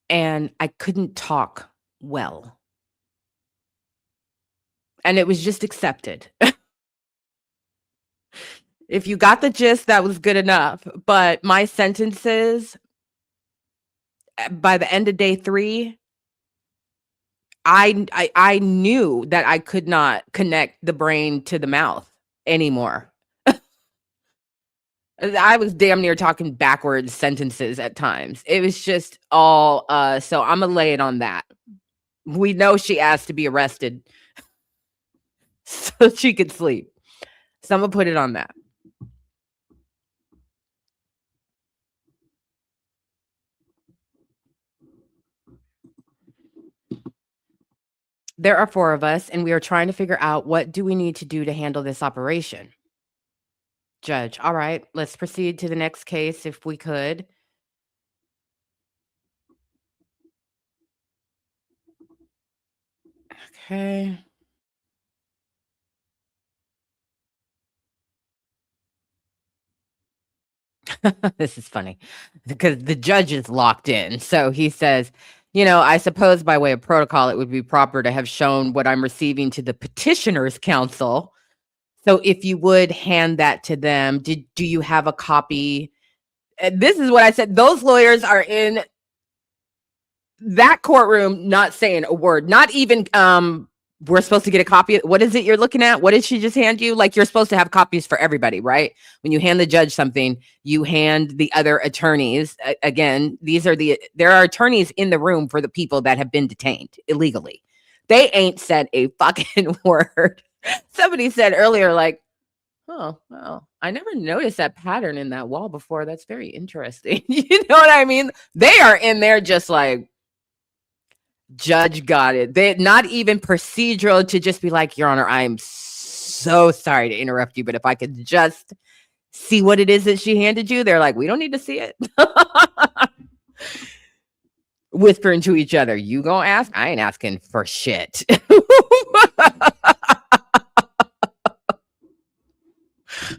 And I couldn't talk well. And it was just accepted. If you got the gist, that was good enough. But my sentences, by the end of day 3, I knew that I could not connect the brain to the mouth anymore. I was damn near talking backwards sentences at times. It was just all, so Imma lay it on that. We know she asked to be arrested so she could sleep. So Imma put it on that. There are 4 of us, and we are trying to figure out what do we need to do to handle this operation. Judge, all right, let's proceed to the next case if we could. Okay. This is funny because the judge is locked in. So he says, I suppose by way of protocol, it would be proper to have shown what I'm receiving to the petitioner's counsel. So if you would hand that to them, do you have a copy? This is what I said. Those lawyers are in that courtroom not saying a word, not even we're supposed to get a copy. What is it you're looking at? What did she just hand you? Like, you're supposed to have copies for everybody, right? When you hand the judge something, you hand the other attorneys. Again, there are attorneys in the room for the people that have been detained illegally. They ain't said a fucking word. Somebody said earlier, like, oh, well, I never noticed that pattern in that wall before. That's very interesting. You know what I mean? They are in there just like, judge got it. They're not even procedural to just be like, Your Honor, I'm so sorry to interrupt you, but if I could just see what it is that she handed you, they're like, we don't need to see it. Whispering to each other, you gonna ask? I ain't asking for shit.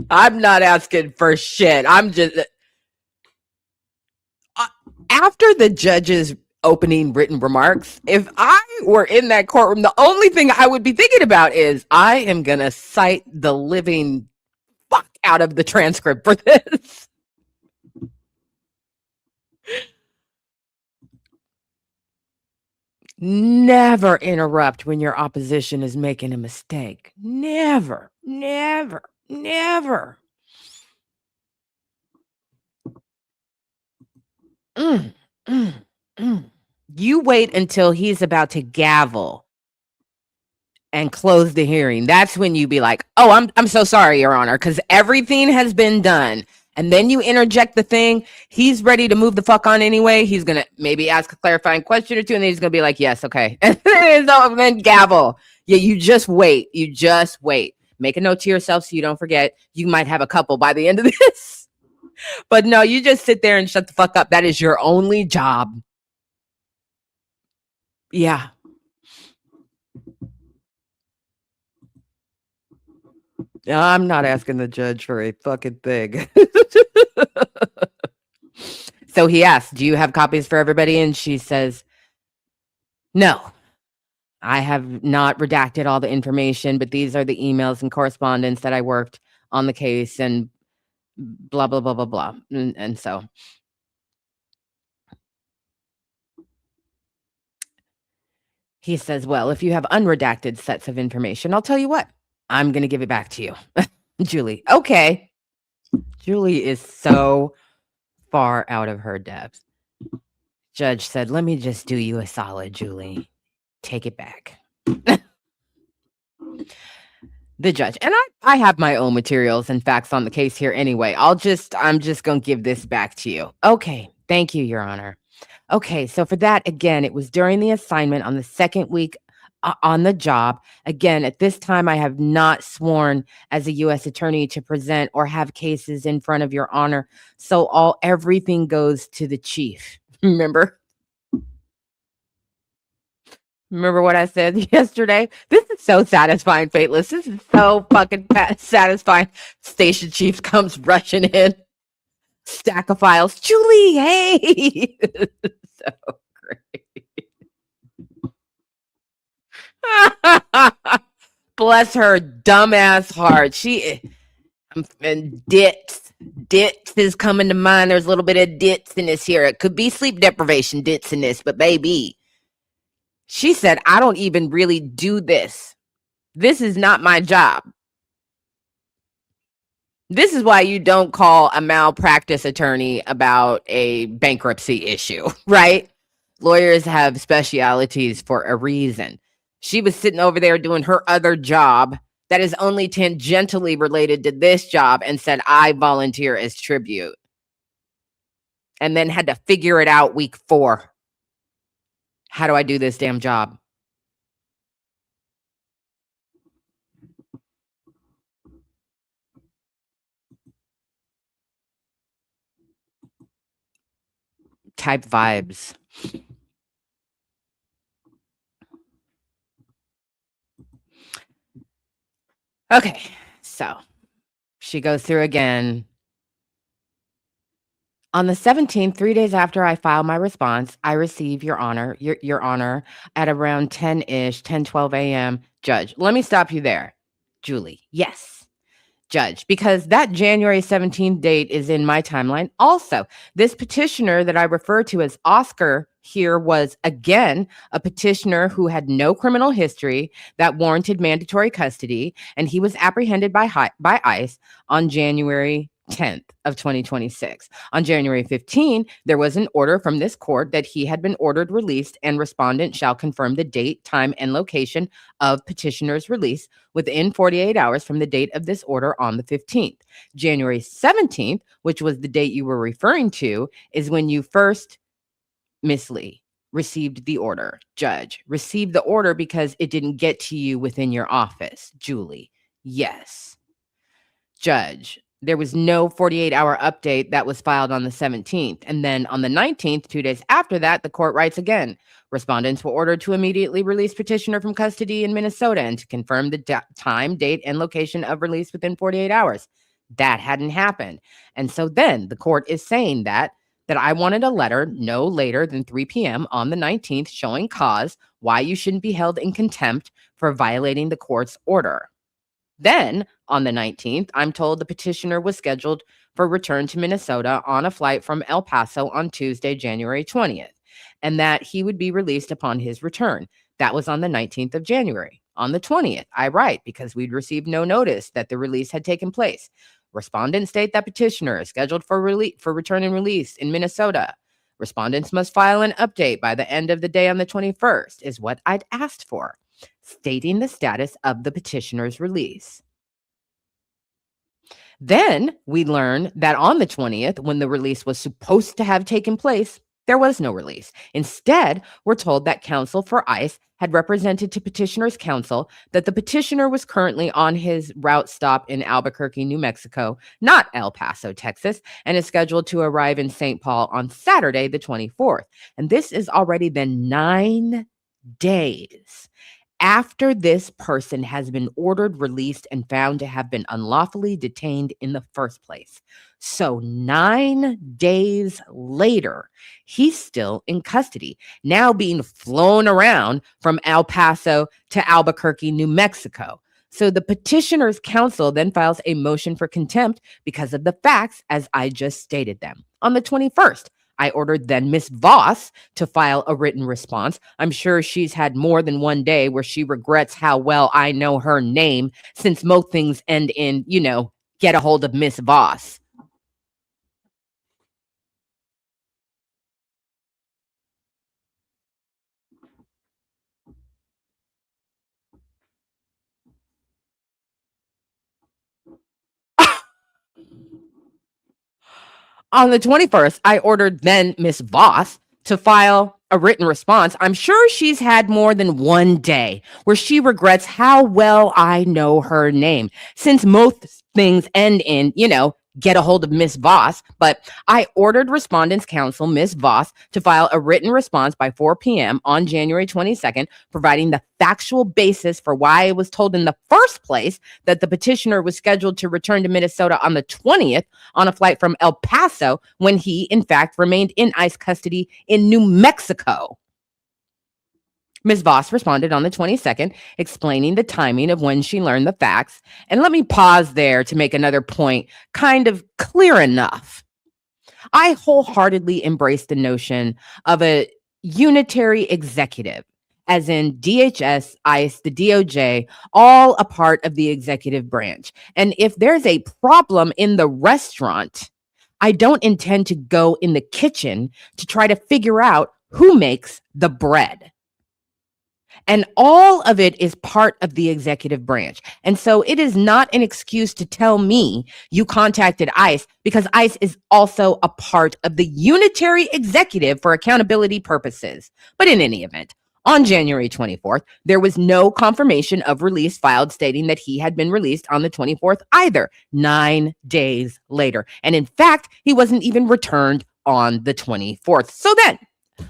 I'm not asking for shit. I'm just after the judge's opening written remarks, if I were in that courtroom, the only thing I would be thinking about is I am gonna cite the living fuck out of the transcript for this. Never interrupt when your opposition is making a mistake. Never, never, never. Mm, mm, mm. You wait until he's about to gavel and close the hearing. That's when you be like, "Oh, I'm so sorry, Your Honor," because everything has been done. And then you interject the thing. He's ready to move the fuck on anyway. He's gonna maybe ask a clarifying question or two, and then he's gonna be like, "Yes, okay," and then gavel. Yeah, you just wait. You just wait. Make a note to yourself so you don't forget. You might have a couple by the end of this, but no, you just sit there and shut the fuck up. That is your only job. Yeah. I'm not asking the judge for a fucking thing. So he asked, "Do you have copies for everybody?" And she says, "No, I have not redacted all the information, but these are the emails and correspondence that I worked on the case and blah, blah, blah, blah, blah." And so he says, "Well, if you have unredacted sets of information, I'll tell you what, I'm going to give it back to you." Julie, okay. Julie is so far out of her depth. Judge said, "Let me just do you a solid, Julie. Take it back." The judge, and I have my own materials and facts on the case here anyway. I'm just gonna give this back to you. Okay, thank you, Your Honor. Okay, so for that, again, it was during the assignment on the second week on the job. Again, at this time, I have not sworn as a U.S. attorney to present or have cases in front of Your Honor. So everything goes to the chief. Remember? Remember what I said yesterday? This is so satisfying, Fateless. This is so fucking satisfying. Station chief comes rushing in, stack of files. Julie, hey! So great. Bless her dumbass heart. And dits is coming to mind. There's a little bit of dits in this here. It could be sleep deprivation dits in this, but baby, she said, "I don't even really do this. This is not my job." This is why you don't call a malpractice attorney about a bankruptcy issue, right? Lawyers have specialities for a reason. She was sitting over there doing her other job that is only tangentially related to this job and said, "I volunteer as tribute." And then had to figure it out week 4. How do I do this damn job? Type vibes. Okay, so she goes through again. On the 17th, 3 days after I file my response, I receive Your Honor, Your Honor, at around 10-ish, 10:12 a.m. Judge, let me stop you there. Julie, yes. Judge, because that January 17th date is in my timeline. Also, this petitioner that I refer to as Oscar here was, again, a petitioner who had no criminal history that warranted mandatory custody, and he was apprehended by ICE on January 10th of 2026. On January 15, there was an order from this court that he had been ordered released, and respondent shall confirm the date, time, and location of petitioner's release within 48 hours from the date of this order on the 15th. January 17th, which was the date you were referring to, is when you first, Miss Lee, received the order. Judge, received the order because it didn't get to you within your office. Julie, yes. Judge, there was no 48-hour update that was filed on the 17th. And then on the 19th, 2 days after that, the court writes again. Respondents were ordered to immediately release petitioner from custody in Minnesota and to confirm the time, date, and location of release within 48 hours. That hadn't happened. And so then the court is saying that I wanted a letter no later than 3 p.m. on the 19th showing cause why you shouldn't be held in contempt for violating the court's order. Then, on the 19th, I'm told the petitioner was scheduled for return to Minnesota on a flight from El Paso on Tuesday, January 20th. and that he would be released upon his return. That was on the 19th of January. On the 20th, I write, because we'd received no notice that the release had taken place. Respondents state that petitioner is scheduled for return and release in Minnesota. Respondents must file an update by the end of the day on the 21st, is what I'd asked for, stating the status of the petitioner's release. Then we learn that on the 20th, when the release was supposed to have taken place, there was no release. Instead, we're told that counsel for ICE had represented to petitioner's counsel that the petitioner was currently on his route stop in Albuquerque, New Mexico, not El Paso, Texas, and is scheduled to arrive in St. Paul on Saturday, the 24th. And this is already been 9 days after this person has been ordered released and found to have been unlawfully detained in the first place. So 9 days later, he's still in custody, now being flown around from El Paso to Albuquerque, New Mexico. So the petitioner's counsel then files a motion for contempt because of the facts as I just stated them. On the 21st, I ordered then Miss Voss to file a written response. I'm sure she's had more than one day where she regrets how well I know her name, since most things end in, get a hold of Miss Voss. On the 21st, I ordered then Miss Voss to file a written response. I'm sure she's had more than one day where she regrets how well I know her name, since most things end in, get a hold of Miss Voss. But I ordered respondents' counsel, Miss Voss, to file a written response by 4 p.m. on January 22nd, providing the factual basis for why I was told in the first place that the petitioner was scheduled to return to Minnesota on the 20th on a flight from El Paso, when he, in fact, remained in ICE custody in New Mexico. Ms. Voss responded on the 22nd, explaining the timing of when she learned the facts. And let me pause there to make another point kind of clear enough. I wholeheartedly embrace the notion of a unitary executive, as in DHS, ICE, the DOJ, all a part of the executive branch. And if there's a problem in the restaurant, I don't intend to go in the kitchen to try to figure out who makes the bread. And all of it is part of the executive branch. And so it is not an excuse to tell me you contacted ICE, because ICE is also a part of the unitary executive for accountability purposes. But in any event, on January 24th, there was no confirmation of release filed stating that he had been released on the 24th either, 9 days later. And in fact, he wasn't even returned on the 24th. So then,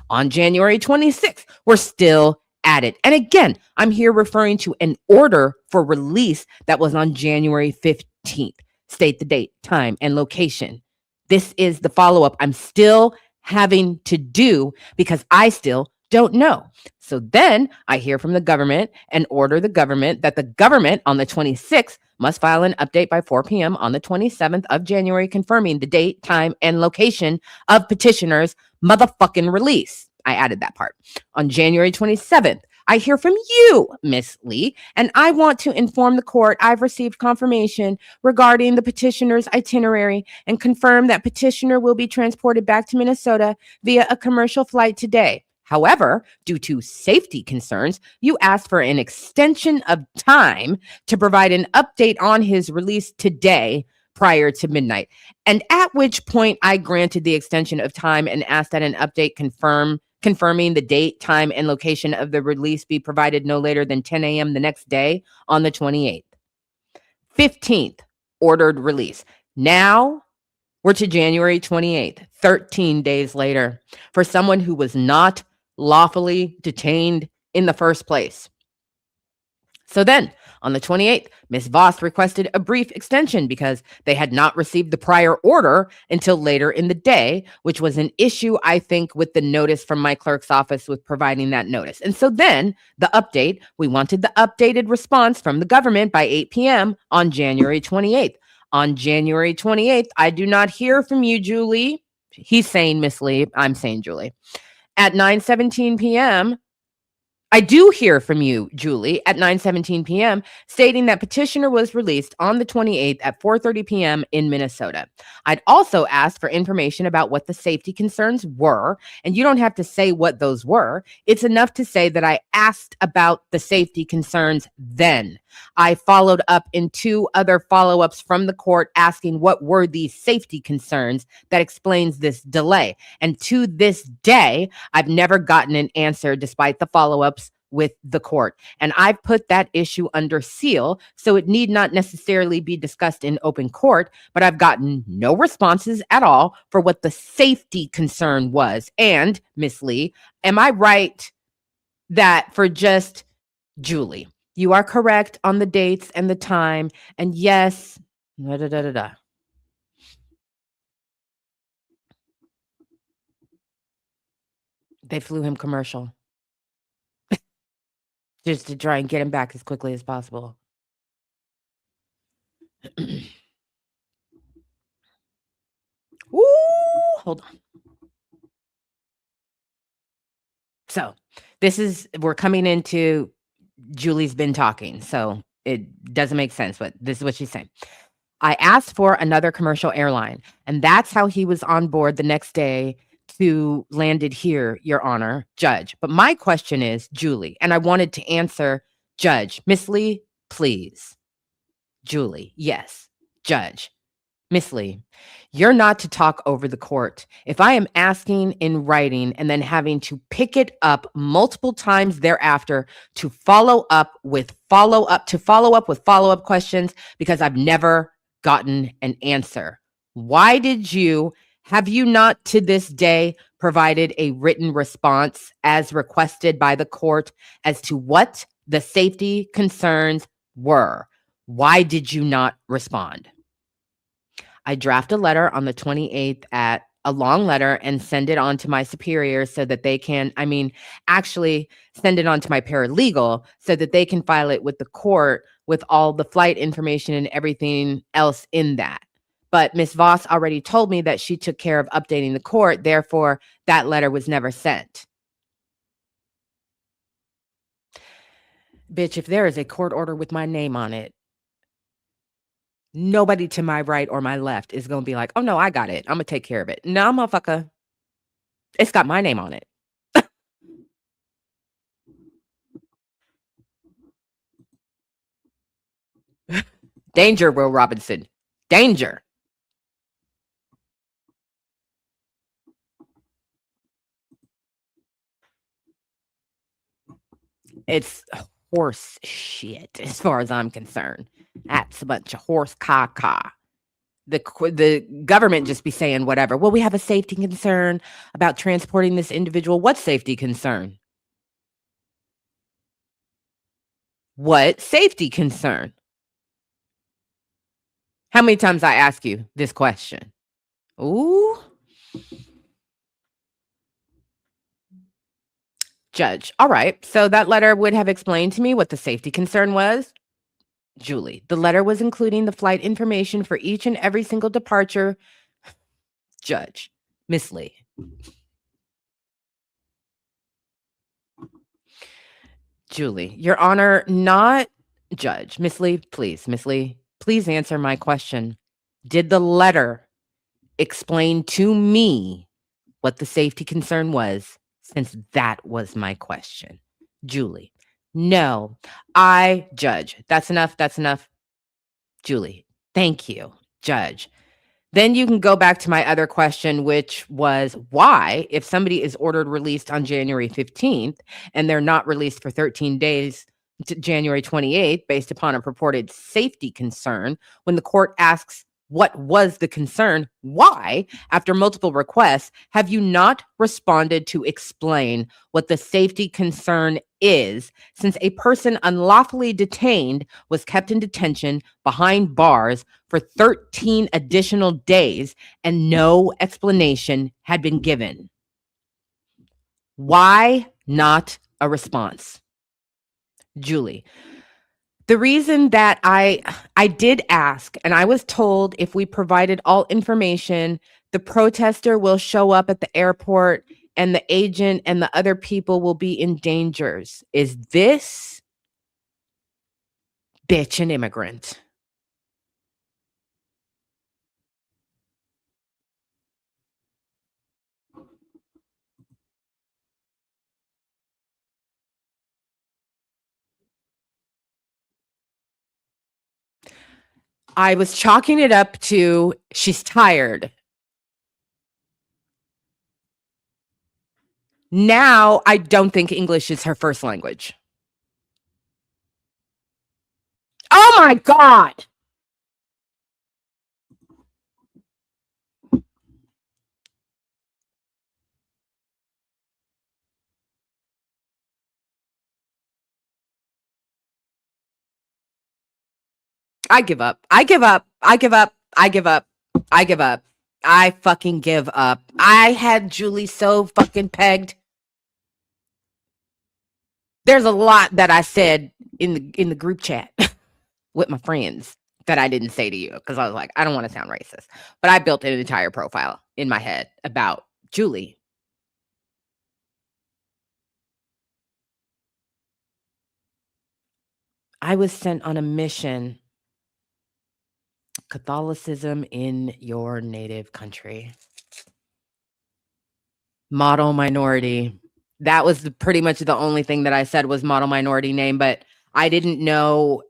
on January 26th, we're still at it. And again, I'm here referring to an order for release that was on January 15th. State the date, time, and location. This is the follow-up I'm still having to do because I still don't know. So then I hear from the government and order the government that the government on the 26th must file an update by 4 p.m. on the 27th of January confirming the date, time, and location of petitioner's motherfucking release. I added that part. On January 27th, I hear from you, Miss Lee, and I want to inform the court I've received confirmation regarding the petitioner's itinerary and confirm that petitioner will be transported back to Minnesota via a commercial flight today. However, due to safety concerns, you asked for an extension of time to provide an update on his release today prior to midnight. And at which point I granted the extension of time and asked that an update confirming the date, time, and location of the release be provided no later than 10 a.m. the next day on the 28th. 15th, ordered release. Now we're to January 28th, 13 days later, for someone who was not lawfully detained in the first place. So then, on the 28th, Ms. Voss requested a brief extension because they had not received the prior order until later in the day, which was an issue, I think, with the notice from my clerk's office with providing that notice. And so then the update, we wanted the updated response from the government by 8 p.m. on January 28th. On January 28th, I do not hear from you, Julie. He's saying Miss Lee. I'm saying Julie. at 9:17 p.m., I do hear from you, Julie, at 9:17 p.m., stating that petitioner was released on the 28th at 4:30 p.m. in Minnesota. I'd also asked for information about what the safety concerns were, and you don't have to say what those were. It's enough to say that I asked about the safety concerns then. I followed up in 2 other follow-ups from the court asking what were these safety concerns that explains this delay. And to this day, I've never gotten an answer despite the follow-ups with the court. And I've put that issue under seal, so it need not necessarily be discussed in open court, but I've gotten no responses at all for what the safety concern was. And, Miss Lee, am I right that for just Julie, you are correct on the dates and the time, and yes, da da da da da. They flew him commercial just to try and get him back as quickly as possible. Ooh, hold on. So we're coming into Julie's been talking, so it doesn't make sense, but this is what she's saying. I asked for another commercial airline, and that's how he was on board the next day to landed here, Your Honor, Judge. But my question is, Julie, and I wanted to answer Judge. Miss Lee, please. Julie, yes. Judge. Miss Lee, you're not to talk over the court. If I am asking in writing and then having to pick it up multiple times thereafter to follow up with follow-up questions because I've never gotten an answer. Why have you not to this day provided a written response as requested by the court as to what the safety concerns were? Why did you not respond? I draft a letter on the 28th a long letter and send it on to my superiors so that they can, actually send it on to my paralegal so that they can file it with the court with all the flight information and everything else in that. But Ms. Voss already told me that she took care of updating the court. Therefore, that letter was never sent. Bitch, if there is a court order with my name on it, nobody to my right or my left is going to be like, oh, no, I got it. I'm going to take care of it. No, motherfucker. It's got my name on it. Danger, Will Robinson. Danger. It's horse shit as far as I'm concerned. That's a bunch of horse caca. The government just be saying whatever. Well, we have a safety concern about transporting this individual. What safety concern? What safety concern? How many times I ask you this question? Ooh. Judge. All right. So that letter would have explained to me what the safety concern was. Julie. The letter was including the flight information for each and every single departure. Judge. Miss Lee. Julie. Your Honor, not Judge. Miss Lee, please. Miss Lee, please answer my question. Did the letter explain to me what the safety concern was, since that was my question? Julie. No, Judge. That's enough. That's enough. Julie. Thank you, Judge. Then you can go back to my other question, which was why, if somebody is ordered released on January 15th and they're not released for 13 days to January 28th based upon a purported safety concern, when the court asks what was the concern, why, after multiple requests, have you not responded to explain what the safety concern is, since a person unlawfully detained was kept in detention behind bars for 13 additional days and no explanation had been given? Why not a response? Julie. The reason that I did ask, and I was told if we provided all information, the protester will show up at the airport and the agent and the other people will be in dangers. Is this bitch an immigrant? I was chalking it up to she's tired. Now, I don't think English is her first language. Oh my God. I give up. I give up. I give up. I give up. I give up. I fucking give up. I had Julie so fucking pegged. There's a lot that I said in the group chat with my friends that I didn't say to you because I was like, I don't want to sound racist. But I built an entire profile in my head about Julie. I was sent on a mission. Catholicism in your native country. Model minority. That was pretty much the only thing that I said was model minority name, but I didn't know.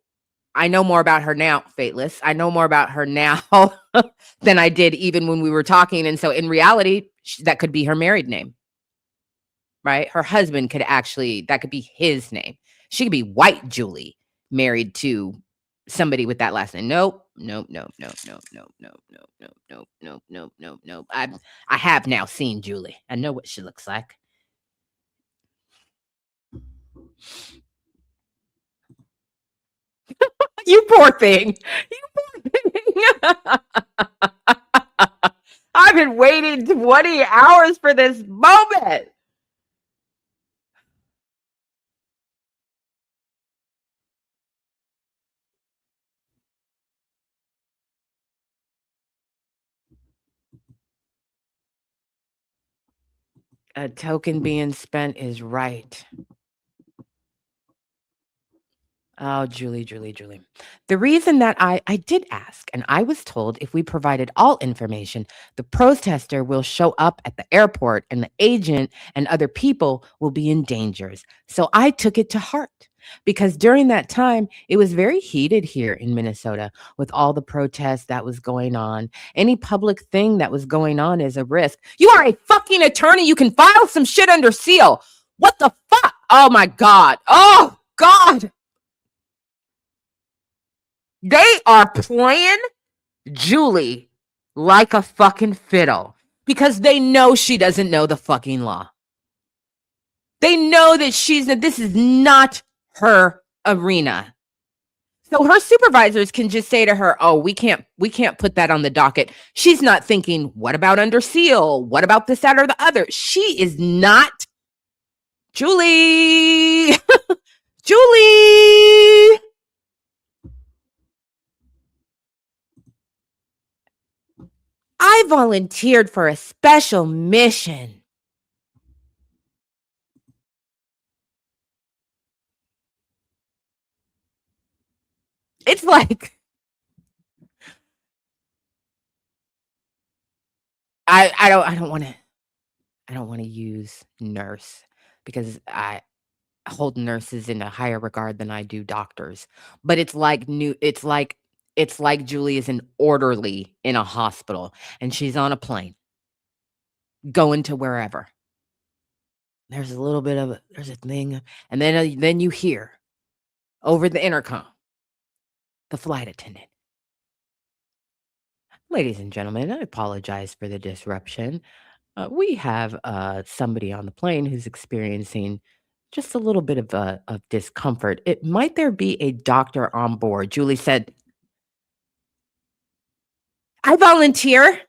I know more about her now, Fateless. I know more about her now than I did even when we were talking. And so in reality, that could be her married name, right? Her husband could actually, that could be his name. She could be White Julie, married to somebody with that last name. Nope, nope, nope, nope, nope, nope, nope, nope, nope, nope, nope, nope, nope, nope. I have now seen Julie. I know what she looks like. You poor thing. You poor thing. I've been waiting 20 hours for this moment. A token being spent is right. Oh, Julie, Julie, Julie. The reason that I did ask, and I was told if we provided all information, the protester will show up at the airport and the agent and other people will be in dangers. So I took it to heart because during that time, it was very heated here in Minnesota with all the protests that was going on. Any public thing that was going on is a risk. You are a fucking attorney. You can file some shit under seal. What the fuck? Oh my God. Oh God. They are playing Julie like a fucking fiddle because they know she doesn't know the fucking law. They know that this is not her arena. So her supervisors can just say to her, "Oh, we can't put that on the docket." She's not thinking, "What about under seal? What about this, that, or the other?" She is not Julie. Julie. I volunteered for a special mission. It's like I don't want to use nurse because I hold nurses in a higher regard than I do doctors. But it's like Julie is an orderly in a hospital and she's on a plane going to wherever. There's a little bit of there's a thing and then you hear over the intercom the flight attendant. Ladies and gentlemen, I apologize for the disruption. We have somebody on the plane who's experiencing just a little bit of discomfort. Might there be a doctor on board? Julie said, I volunteer.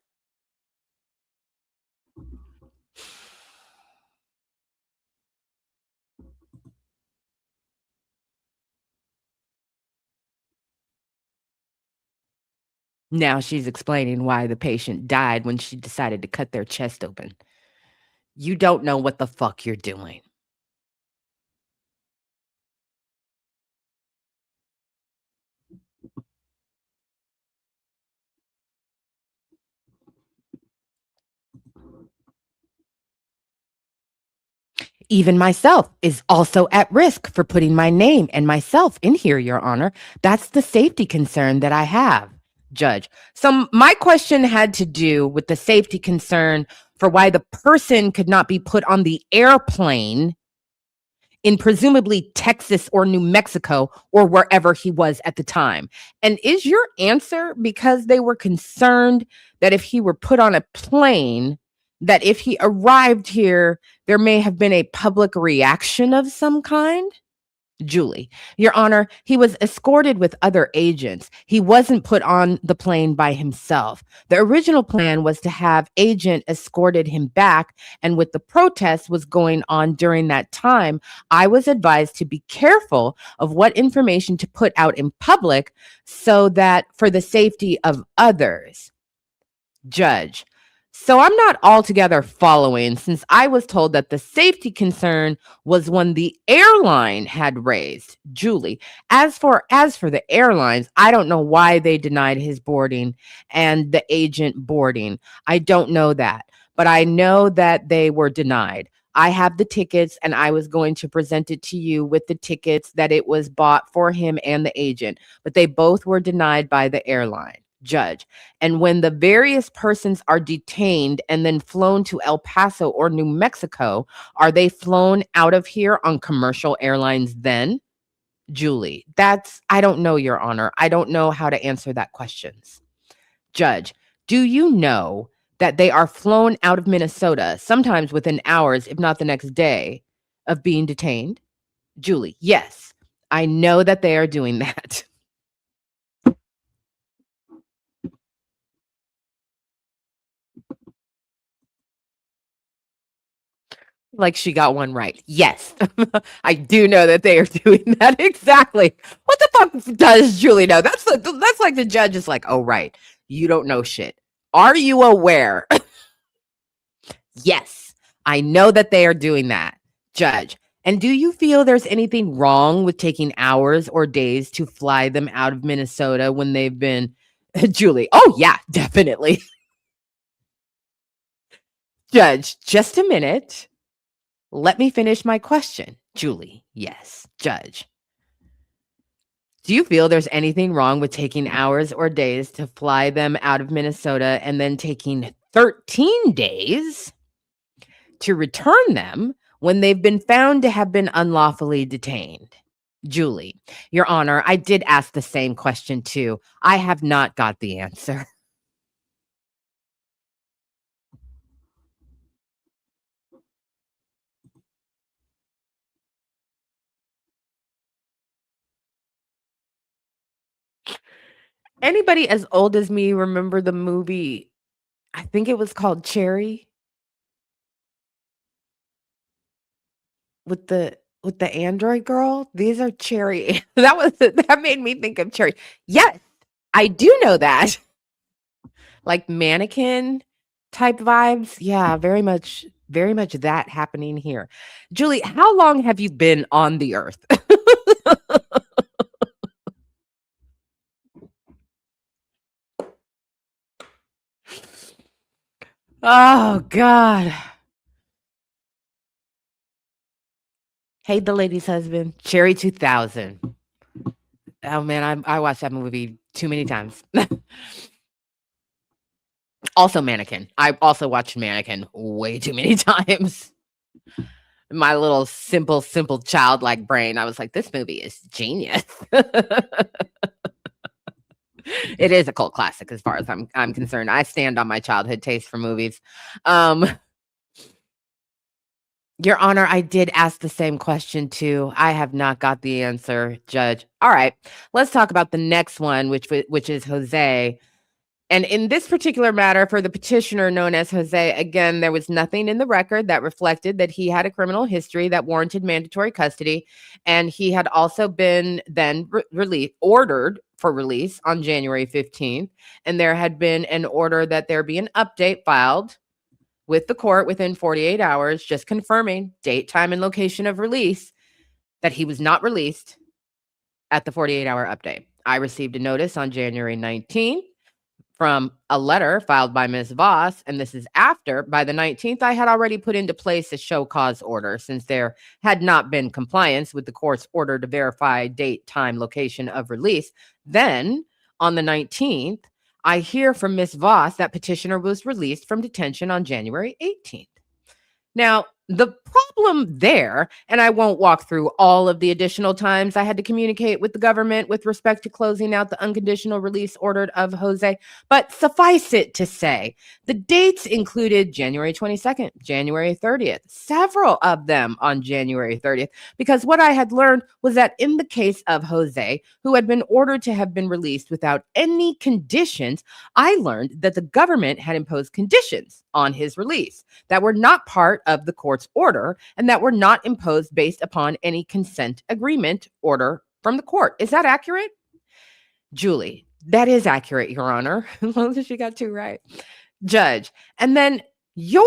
Now she's explaining why the patient died when she decided to cut their chest open. You don't know what the fuck you're doing. Even myself is also at risk for putting my name and myself in here, Your Honor. That's the safety concern that I have, Judge. So my question had to do with the safety concern for why the person could not be put on the airplane in presumably Texas or New Mexico or wherever he was at the time. And is your answer because they were concerned that if he were put on a plane, that if he arrived here, there may have been a public reaction of some kind? Julie, Your Honor, he was escorted with other agents. He wasn't put on the plane by himself. The original plan was to have agent escorted him back, and with the protest was going on during that time, I was advised to be careful of what information to put out in public so that for the safety of others. Judge, so I'm not altogether following since I was told that the safety concern was one the airline had raised. Julie, as for the airlines, I don't know why they denied his boarding and the agent boarding. I don't know that, but I know that they were denied. I have the tickets and I was going to present it to you with the tickets that it was bought for him and the agent, but they both were denied by the airline. Judge, and when the various persons are detained and then flown to El Paso or New Mexico, are they flown out of here on commercial airlines then? Julie, I don't know, Your Honor. I don't know how to answer that questions. Judge, do you know that they are flown out of Minnesota, sometimes within hours, if not the next day, of being detained? Julie, yes, I know that they are doing that. Like she got one right. Yes, I do know that they are doing that exactly. What the fuck does Julie know? That's like the judge is like, oh right, you don't know shit. Are you aware? Yes, I know that they are doing that, Judge. And do you feel there's anything wrong with taking hours or days to fly them out of Minnesota when they've been Julie? Oh yeah, definitely. Judge, just a minute. Let me finish my question. Julie, yes. Judge, do you feel there's anything wrong with taking hours or days to fly them out of Minnesota and then taking 13 days to return them when they've been found to have been unlawfully detained? Julie, Your Honor, I did ask the same question too. I have not got the answer. Anybody as old as me remember the movie? I think it was called Cherry with the android girl. These are Cherry. That made me think of Cherry. Yes, I do know that. Like mannequin type vibes. Yeah, very much that happening here. Julie, how long have you been on the earth? Oh God. Hey, the lady's husband, Cherry 2000. Oh man, I watched that movie too many times. Also Mannequin. I also watched Mannequin way too many times. My little simple childlike brain, I was like, this movie is genius. It is a cult classic as far as I'm concerned. I stand on my childhood taste for movies. Um, Your Honor, I did ask the same question too. I have not got the answer, Judge. All right, let's talk about the next one, which is Jose. And in this particular matter, for the petitioner known as Jose, again, there was nothing in the record that reflected that he had a criminal history that warranted mandatory custody. And he had also been then ordered for release on January 15th. And there had been an order that there be an update filed with the court within 48 hours, just confirming date, time, and location of release, that he was not released at the 48-hour update. I received a notice on January 19th from a letter filed by Ms. Voss, and this is after, by the 19th, I had already put into place a show cause order since there had not been compliance with the court's order to verify date, time, location of release. Then, on the 19th, I hear from Ms. Voss that petitioner was released from detention on January 18th. Now, the problem there, and I won't walk through all of the additional times I had to communicate with the government with respect to closing out the unconditional release ordered of Jose, but suffice it to say, the dates included January 22nd, January 30th, several of them on January 30th, because what I had learned was that in the case of Jose, who had been ordered to have been released without any conditions, I learned that the government had imposed conditions on his release that were not part of the court's order and that were not imposed based upon any consent agreement order from the court. Is that accurate? Julie, that is accurate, Your Honor. As long as she got two right. Judge, and then your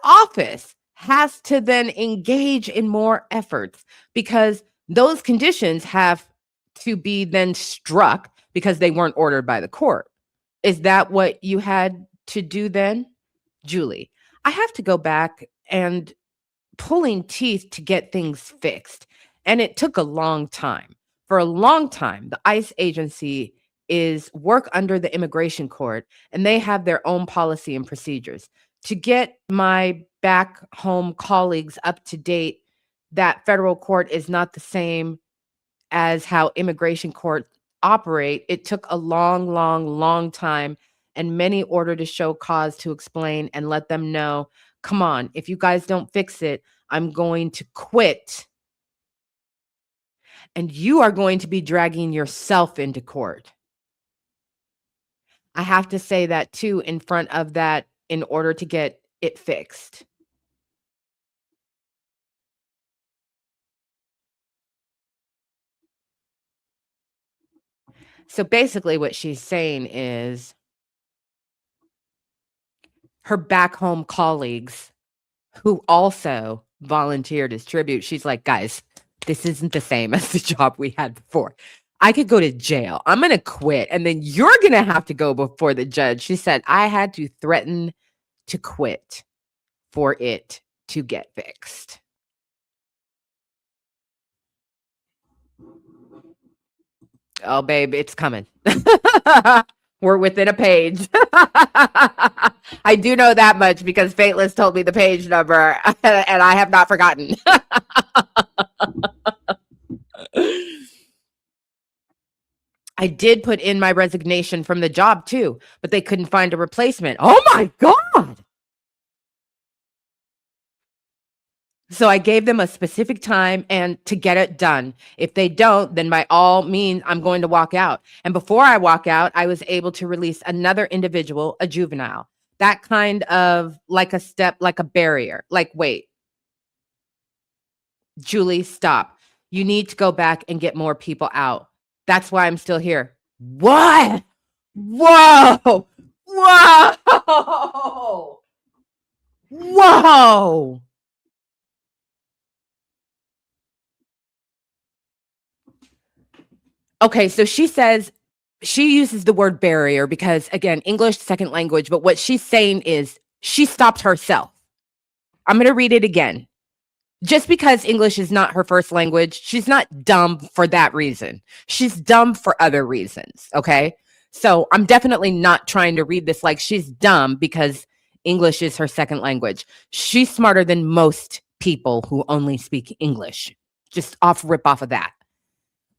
office has to then engage in more efforts because those conditions have to be then struck because they weren't ordered by the court. Is that what you had to do then? Julie, I have to go back and pulling teeth to get things fixed. And it took a long time. For a long time, the ICE agency is work under the immigration court, and they have their own policy and procedures. To get my back home colleagues up to date, that federal court is not the same as how immigration courts operate. It took a long time and many order to show cause to explain and let them know, come on, if you guys don't fix it, I'm going to quit. And you are going to be dragging yourself into court. I have to say that too in front of that in order to get it fixed. So basically what she's saying is her back home colleagues who also volunteered as tribute, she's like, guys, this isn't the same as the job we had before. I could go to jail. I'm going to quit. And then you're going to have to go before the judge. She said, I had to threaten to quit for it to get fixed. Oh, babe, it's coming. We're within a page. I do know that much because Fateless told me the page number and I have not forgotten. I did put in my resignation from the job too, but they couldn't find a replacement. Oh my God. So I gave them a specific time and to get it done. If they don't, then by all means, I'm going to walk out. And before I walk out, I was able to release another individual, a juvenile. That kind of like a step, like a barrier. Like, wait, Julie, stop. You need to go back and get more people out. That's why I'm still here. What? Whoa! Whoa! Whoa! Okay, so she says she uses the word barrier because, again, English, second language, but what she's saying is she stopped herself. I'm going to read it again. Just because English is not her first language, she's not dumb for that reason. She's dumb for other reasons, okay? So I'm definitely not trying to read this like she's dumb because English is her second language. She's smarter than most people who only speak English. Just rip off of that.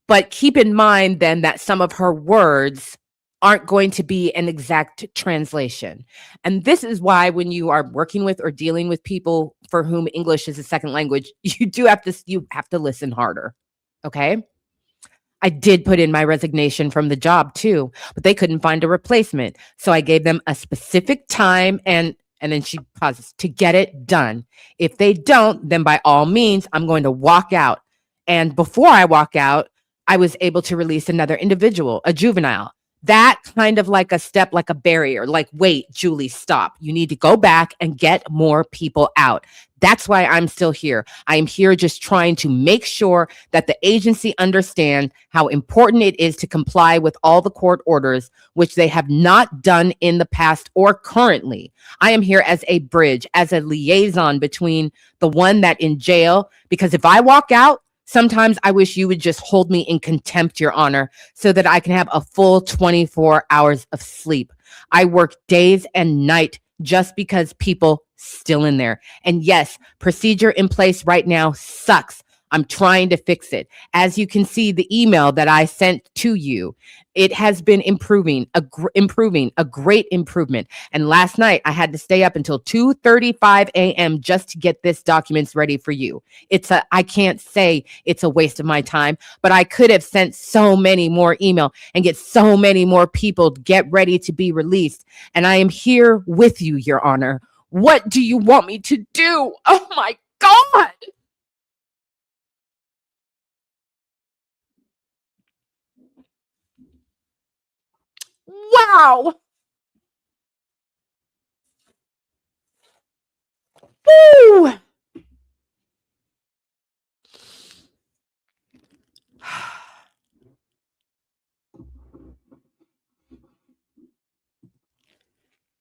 But keep in mind then that some of her words aren't going to be an exact translation. And this is why when you are working with or dealing with people for whom English is a second language, you have to listen harder. Okay? I did put in my resignation from the job too, but they couldn't find a replacement. So I gave them a specific time and then she pauses to get it done. If they don't, then by all means, I'm going to walk out. And before I walk out, I was able to release another individual, a juvenile. that kind of like a step, like a barrier, like, wait, Julie, stop. You need to go back and get more people out. That's why I'm still here. I am here just trying to make sure that the agency understand how important it is to comply with all the court orders, which they have not done in the past or currently. I am here as a bridge, as a liaison between the one that in jail, because if I walk out, sometimes I wish you would just hold me in contempt, Your Honor, so that I can have a full 24 hours of sleep. I work days and night just because people still in there. And yes, procedure in place right now sucks. I'm trying to fix it. As you can see, the email that I sent to you, it has been improving, a great improvement. And last night I had to stay up until 2:35 a.m. just to get this documents ready for you. I can't say it's a waste of my time, but I could have sent so many more email and get so many more people to get ready to be released. And I am here with you, Your Honor. What do you want me to do? Oh my God. Wow. Woo.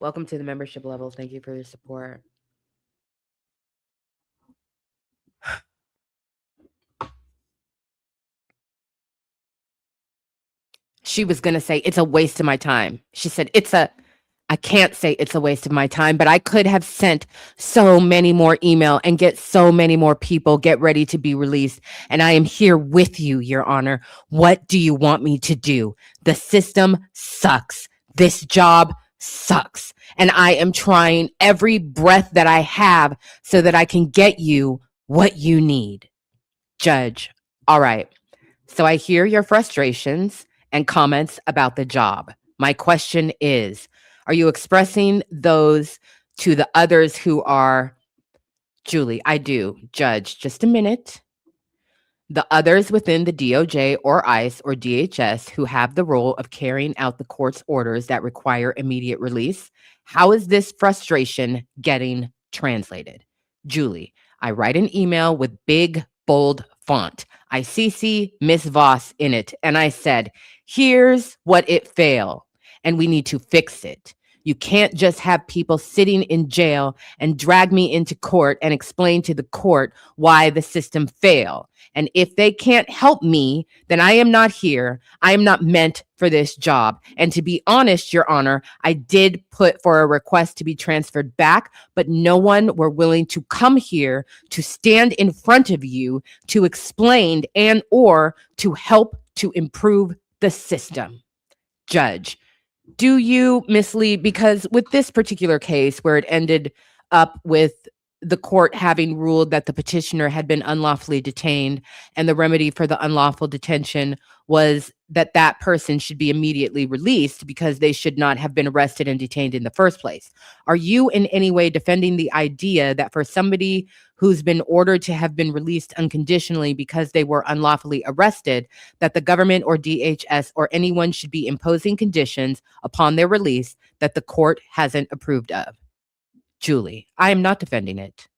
Welcome to the membership level. Thank you for your support. She was going to say, it's a waste of my time. She said, I can't say it's a waste of my time, but I could have sent so many more email and get so many more people get ready to be released. And I am here with you, Your Honor. What do you want me to do? The system sucks. This job sucks. And I am trying every breath that I have so that I can get you what you need. Judge, all right. So I hear your frustrations and comments about the job. My question is, are you expressing those to the others who are, Julie, I do, Judge, just a minute. The others within the DOJ or ICE or DHS who have the role of carrying out the court's orders that require immediate release, how is this frustration getting translated? Julie, I write an email with big, bold font. I CC Miss Voss in it, and I said, here's what it failed, and we need to fix it. You can't just have people sitting in jail and drag me into court and explain to the court why the system failed. And if they can't help me, then I am not here. I am not meant for this job. And to be honest, Your Honor, I did put for a request to be transferred back, but no one were willing to come here to stand in front of you to explain and or to help to improve the system. Judge, do you, Miss Lee, because with this particular case where it ended up with the court having ruled that the petitioner had been unlawfully detained and the remedy for the unlawful detention was that that person should be immediately released because they should not have been arrested and detained in the first place. Are you in any way defending the idea that for somebody who's been ordered to have been released unconditionally because they were unlawfully arrested, that the government or DHS or anyone should be imposing conditions upon their release that the court hasn't approved of? Julie, I am not defending it.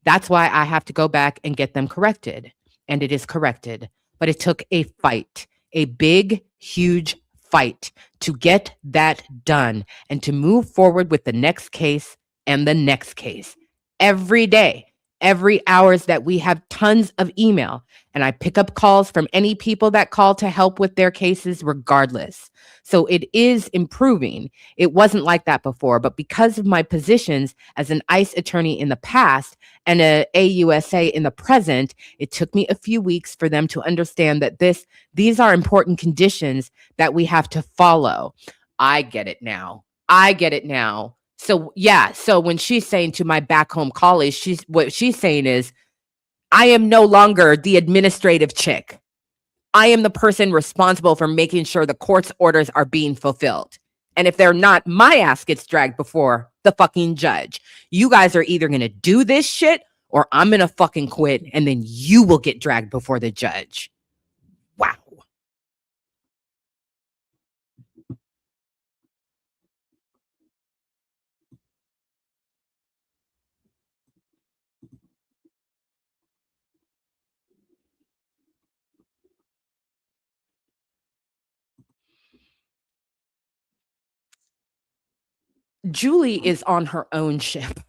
That's why I have to go back and get them corrected. And it is corrected. But it took a fight, a big, huge fight to get that done and to move forward with the next case and the next case. Every day, every hours that we have tons of email, and I pick up calls from any people that call to help with their cases regardless. So it is improving. It wasn't like that before, but because of my positions as an ICE attorney in the past and a AUSA in the present, it took me a few weeks for them to understand that these are important conditions that we have to follow. I get it now. So yeah, so when she's saying to my back home colleagues, what she's saying is, I am no longer the administrative chick. I am the person responsible for making sure the court's orders are being fulfilled. And if they're not, my ass gets dragged before the fucking judge. You guys are either going to do this shit or I'm going to fucking quit and then you will get dragged before the judge. Wow. Julie is on her own ship.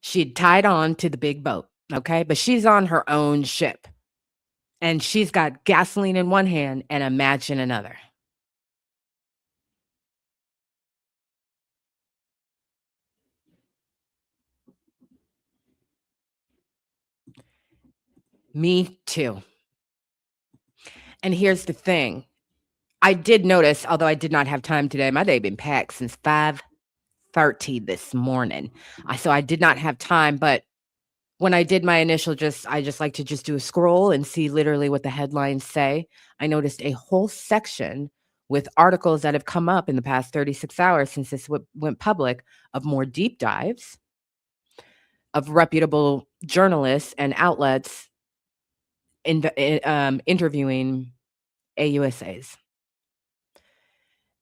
She'd tied on to the big boat, okay? But she's on her own ship. And she's got gasoline in one hand and a match in another. Me too. And here's the thing. I did notice, although I did not have time today, my day been packed since 5:30 this morning. So I did not have time, but when I did my initial I just like to just do a scroll and see literally what the headlines say. I noticed a whole section with articles that have come up in the past 36 hours since this went public of more deep dives of reputable journalists and outlets interviewing AUSAs.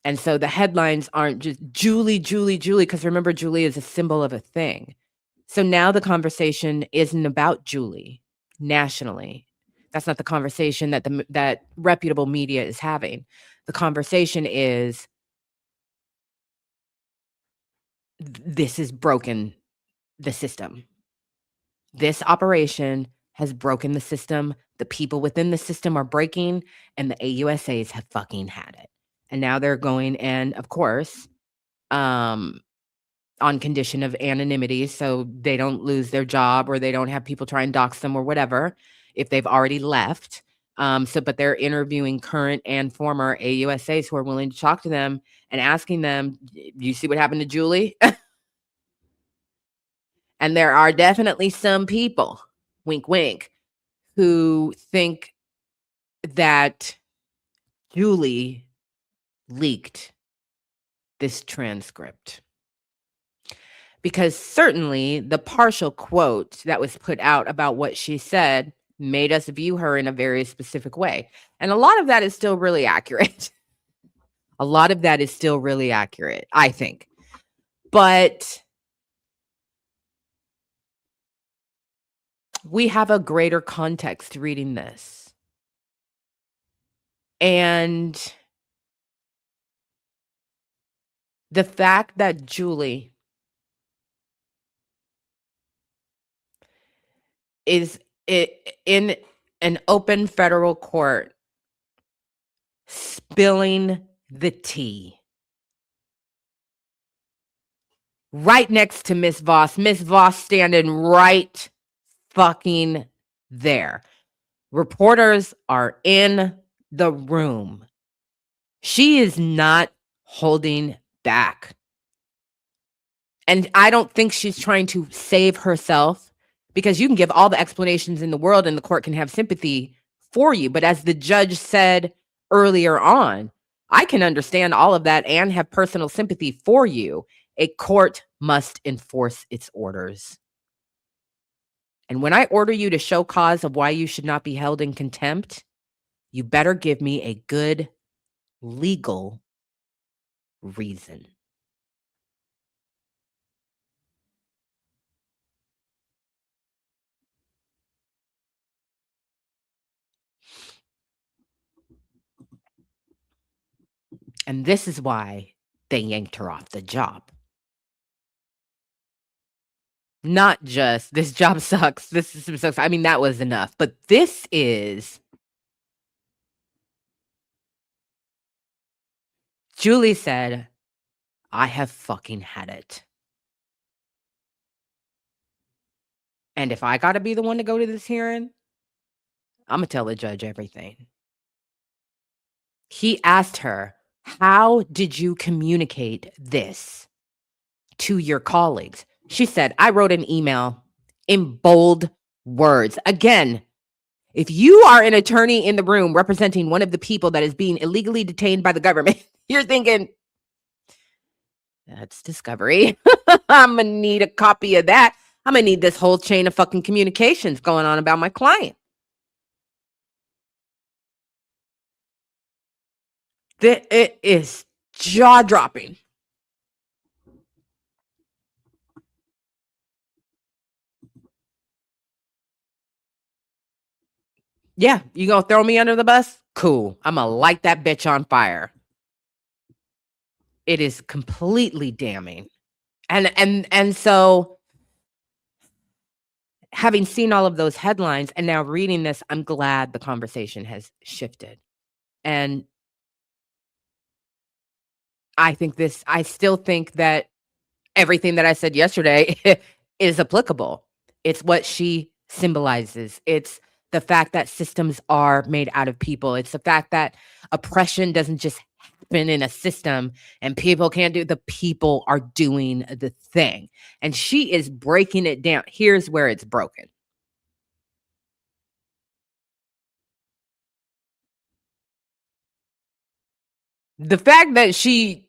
And so the headlines aren't just Julie, Julie, Julie, because remember, Julie is a symbol of a thing. So now the conversation isn't about Julie nationally. That's not the conversation that reputable media is having. The conversation is this has broken the system. This operation has broken the system. The people within the system are breaking, and the AUSAs have fucking had it. And now they're going, and of course, on condition of anonymity, so they don't lose their job or they don't have people try and dox them or whatever if they've already left. But they're interviewing current and former AUSAs who are willing to talk to them and asking them, you see what happened to Julie? And there are definitely some people, wink, wink, who think that Julie leaked this transcript. Because certainly the partial quote that was put out about what she said made us view her in a very specific way. And a lot of that is still really accurate. A lot of that is still really accurate, I think. But we have a greater context reading this. And the fact that Julie is in an open federal court spilling the tea right next to Miss Voss. Miss Voss standing right fucking there. Reporters are in the room. She is not holding back. And I don't think she's trying to save herself, because you can give all the explanations in the world and the court can have sympathy for you. But as the judge said earlier on, I can understand all of that and have personal sympathy for you. A court must enforce its orders. And when I order you to show cause of why you should not be held in contempt, you better give me a good legal reason. And this is why they yanked her off the job. Not just this job sucks, this system sucks. I mean, that was enough. But this is Julie said, I have fucking had it. And if I got to be the one to go to this hearing, I'm going to tell the judge everything. He asked her, how did you communicate this to your colleagues? She said, I wrote an email in bold words. Again, if you are an attorney in the room representing one of the people that is being illegally detained by the government, you're thinking, that's discovery. I'm going to need a copy of that. I'm going to need this whole chain of fucking communications going on about my client. It is jaw-dropping. Yeah, you gonna throw me under the bus? Cool. I'm gonna light that bitch on fire. It is completely damning. And so having seen all of those headlines and now reading this, I'm glad the conversation has shifted. And I still think that everything that I said yesterday is applicable. It's what she symbolizes. It's the fact that systems are made out of people. It's the fact that oppression doesn't just happen in a system and people can't do the people are doing the thing. And she is breaking it down. Here's where it's broken. The fact that she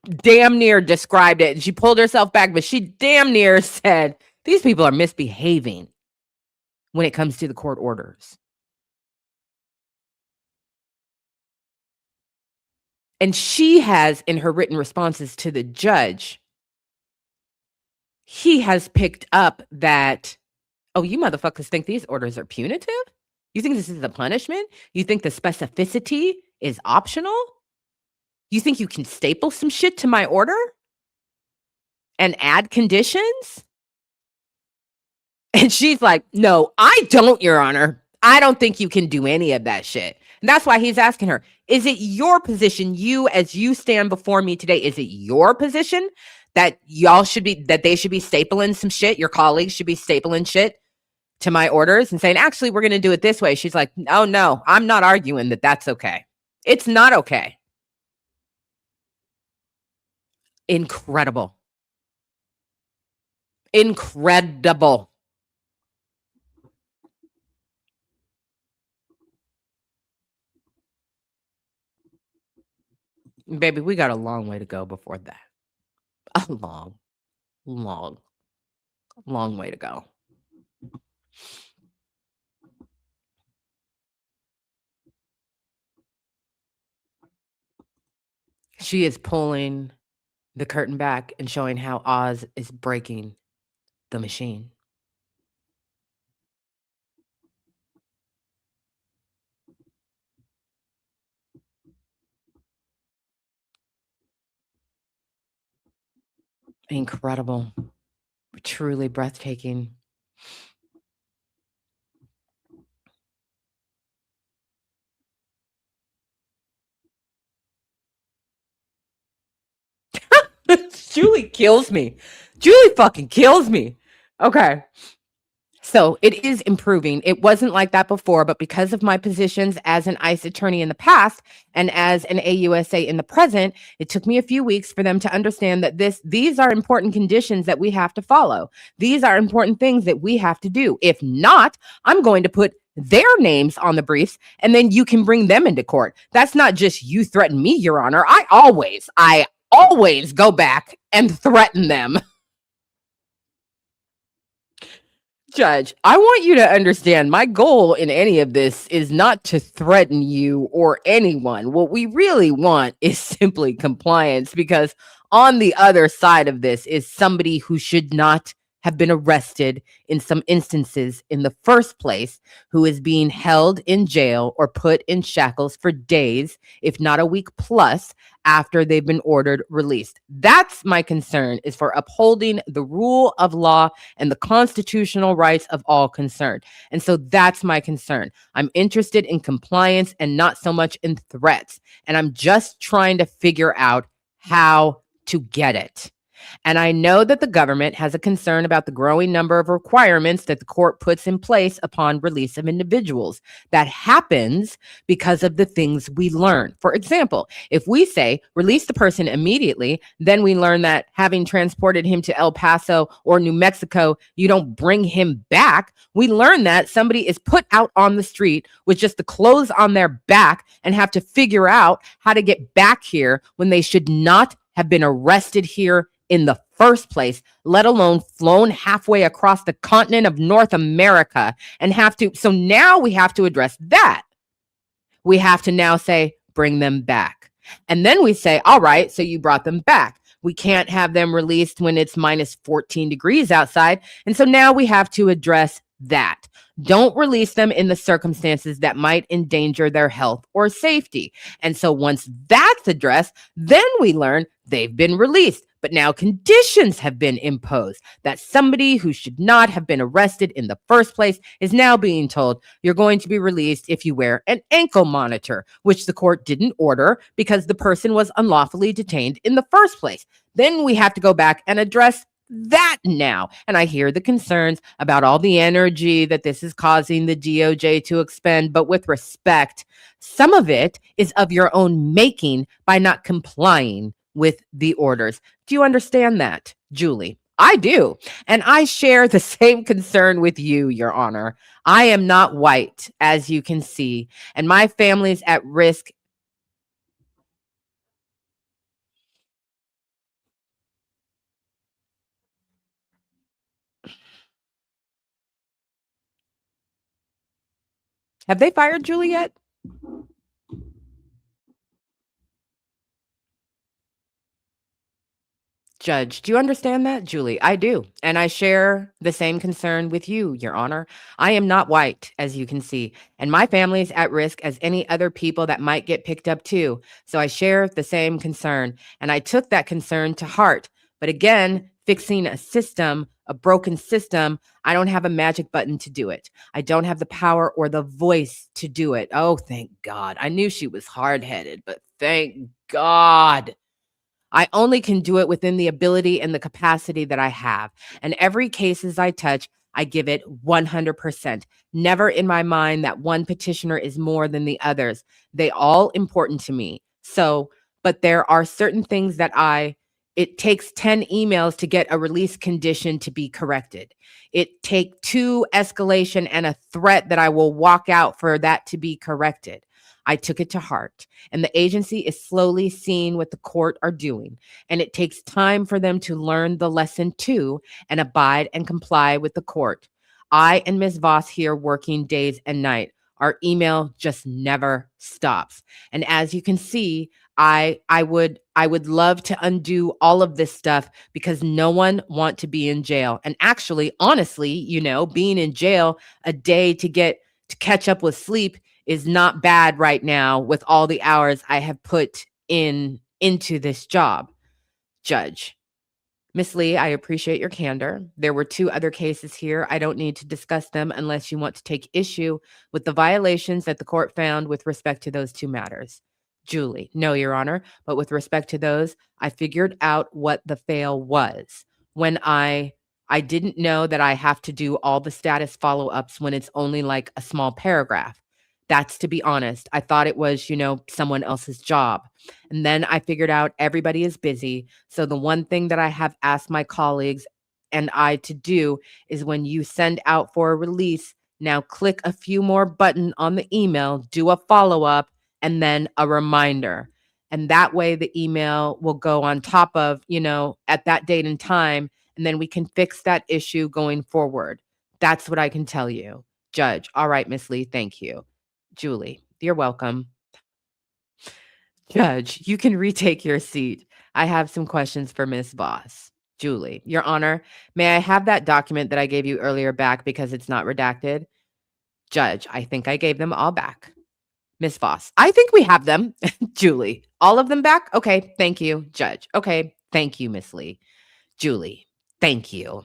damn near described it, and she pulled herself back, but she damn near said, these people are misbehaving when it comes to the court orders. And she has, in her written responses to the judge, he has picked up that, oh, you motherfuckers think these orders are punitive? You think this is a punishment? You think the specificity is optional? You think you can staple some shit to my order and add conditions? And she's like, no, I don't, Your Honor. I don't think you can do any of that shit. And that's why he's asking her, is it your position, you as you stand before me today, is it your position that they should be stapling some shit, your colleagues should be stapling shit to my orders and saying, actually, we're going to do it this way? She's like, oh, no, I'm not arguing that that's okay. It's not okay. Incredible. Incredible. Baby, we got a long way to go before that. A long, long, long way to go. She is pulling the curtain back and showing how Oz is breaking the machine. Incredible. Truly breathtaking. Julie kills me. Julie fucking kills me. Okay. So it is improving. It wasn't like that before, but because of my positions as an ICE attorney in the past and as an AUSA in the present, it took me a few weeks for them to understand that these are important conditions that we have to follow. These are important things that we have to do. If not, I'm going to put their names on the briefs and then you can bring them into court. That's not just you threaten me, Your Honor. I always go back and threaten them. Judge, I want you to understand my goal in any of this is not to threaten you or anyone. What we really want is simply compliance, because on the other side of this is somebody who should not have been arrested in some instances in the first place, who is being held in jail or put in shackles for days, if not a week plus, after they've been ordered released. That's my concern, is for upholding the rule of law and the constitutional rights of all concerned. And so that's my concern. I'm interested in compliance and not so much in threats. And I'm just trying to figure out how to get it. And I know that the government has a concern about the growing number of requirements that the court puts in place upon release of individuals. That happens because of the things we learn. For example, if we say release the person immediately, then we learn that having transported him to El Paso or New Mexico, you don't bring him back. We learn that somebody is put out on the street with just the clothes on their back and have to figure out how to get back here when they should not have been arrested here in the first place, let alone flown halfway across the continent of North America and so now we have to address that. We have to now say, bring them back. And then we say, all right, so you brought them back. We can't have them released when it's minus 14 degrees outside. And so now we have to address that. Don't release them in the circumstances that might endanger their health or safety. And so once that's addressed, then we learn they've been released. But now conditions have been imposed that somebody who should not have been arrested in the first place is now being told you're going to be released if you wear an ankle monitor, which the court didn't order because the person was unlawfully detained in the first place. Then we have to go back and address that now. And I hear the concerns about all the energy that this is causing the DOJ to expend. But with respect, some of it is of your own making by not complying with the orders. Do you understand that, Julie? I do. And I share the same concern with you, Your Honor. I am not white, as you can see, and my family's at risk. Have they fired Julie yet? Judge, do you understand that? Julie, I do. And I share the same concern with you, Your Honor. I am not white, as you can see, and my family is at risk as any other people that might get picked up too. So I share the same concern, and I took that concern to heart. But again, fixing a system, a broken system, I don't have a magic button to do it. I don't have the power or the voice to do it. Oh, thank God. I knew she was hard-headed, but thank God. I only can do it within the ability and the capacity that I have. And every cases I touch, I give it 100%. Never in my mind that one petitioner is more than the others. They all important to me. So, but there are certain things that it takes 10 emails to get a release condition to be corrected. It take 2 escalation and a threat that I will walk out for that to be corrected. I took it to heart, and the agency is slowly seeing what the court are doing, and it takes time for them to learn the lesson too and abide and comply with the court. I and Ms. Voss here working days and night. Our email just never stops. And as you can see, I would love to undo all of this stuff because no one want to be in jail. And actually, honestly, being in jail a day to catch up with sleep is not bad right now with all the hours I have put into this job. Judge. Miss Lee, I appreciate your candor. There were 2 other cases here. I don't need to discuss them unless you want to take issue with the violations that the court found with respect to those 2 matters. Julie, no, Your Honor, but with respect to those, I figured out what the fail was. When I didn't know that I have to do all the status follow-ups when it's only like a small paragraph. That's to be honest. I thought it was, someone else's job. And then I figured out everybody is busy. So the one thing that I have asked my colleagues and I to do is when you send out for a release, now click a few more button on the email, do a follow-up, and then a reminder. And that way the email will go on top of, at that date and time, and then we can fix that issue going forward. That's what I can tell you. Judge. All right, Miss Lee, thank you. Julie, you're welcome. Judge, you can retake your seat. I have some questions for Ms. Voss. Julie, Your Honor, may I have that document that I gave you earlier back because it's not redacted? Judge, I think I gave them all back. Ms. Voss, I think we have them. Julie, all of them back? Okay, thank you. Judge, okay, thank you, Miss Lee. Julie, thank you.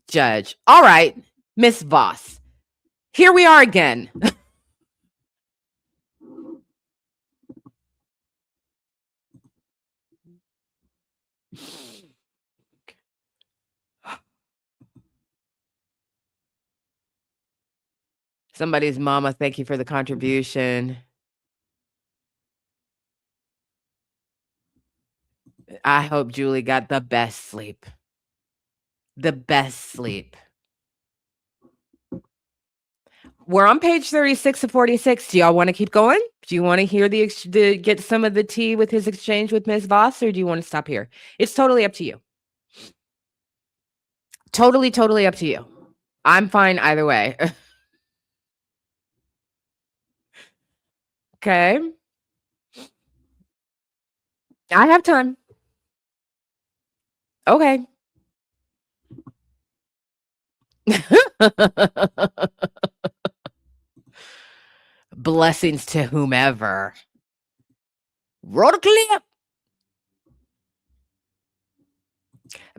Judge, all right, Ms. Voss, here we are again. Somebody's mama, thank you for the contribution. I hope Julie got the best sleep. The best sleep. We're on page 36 of 46. Do y'all want to keep going? Do you want to hear get some of the tea with his exchange with Ms. Voss, or do you want to stop here? It's totally up to you. Totally up to you. I'm fine either way. Okay. I have time. Okay. Blessings to whomever. Roll the clip.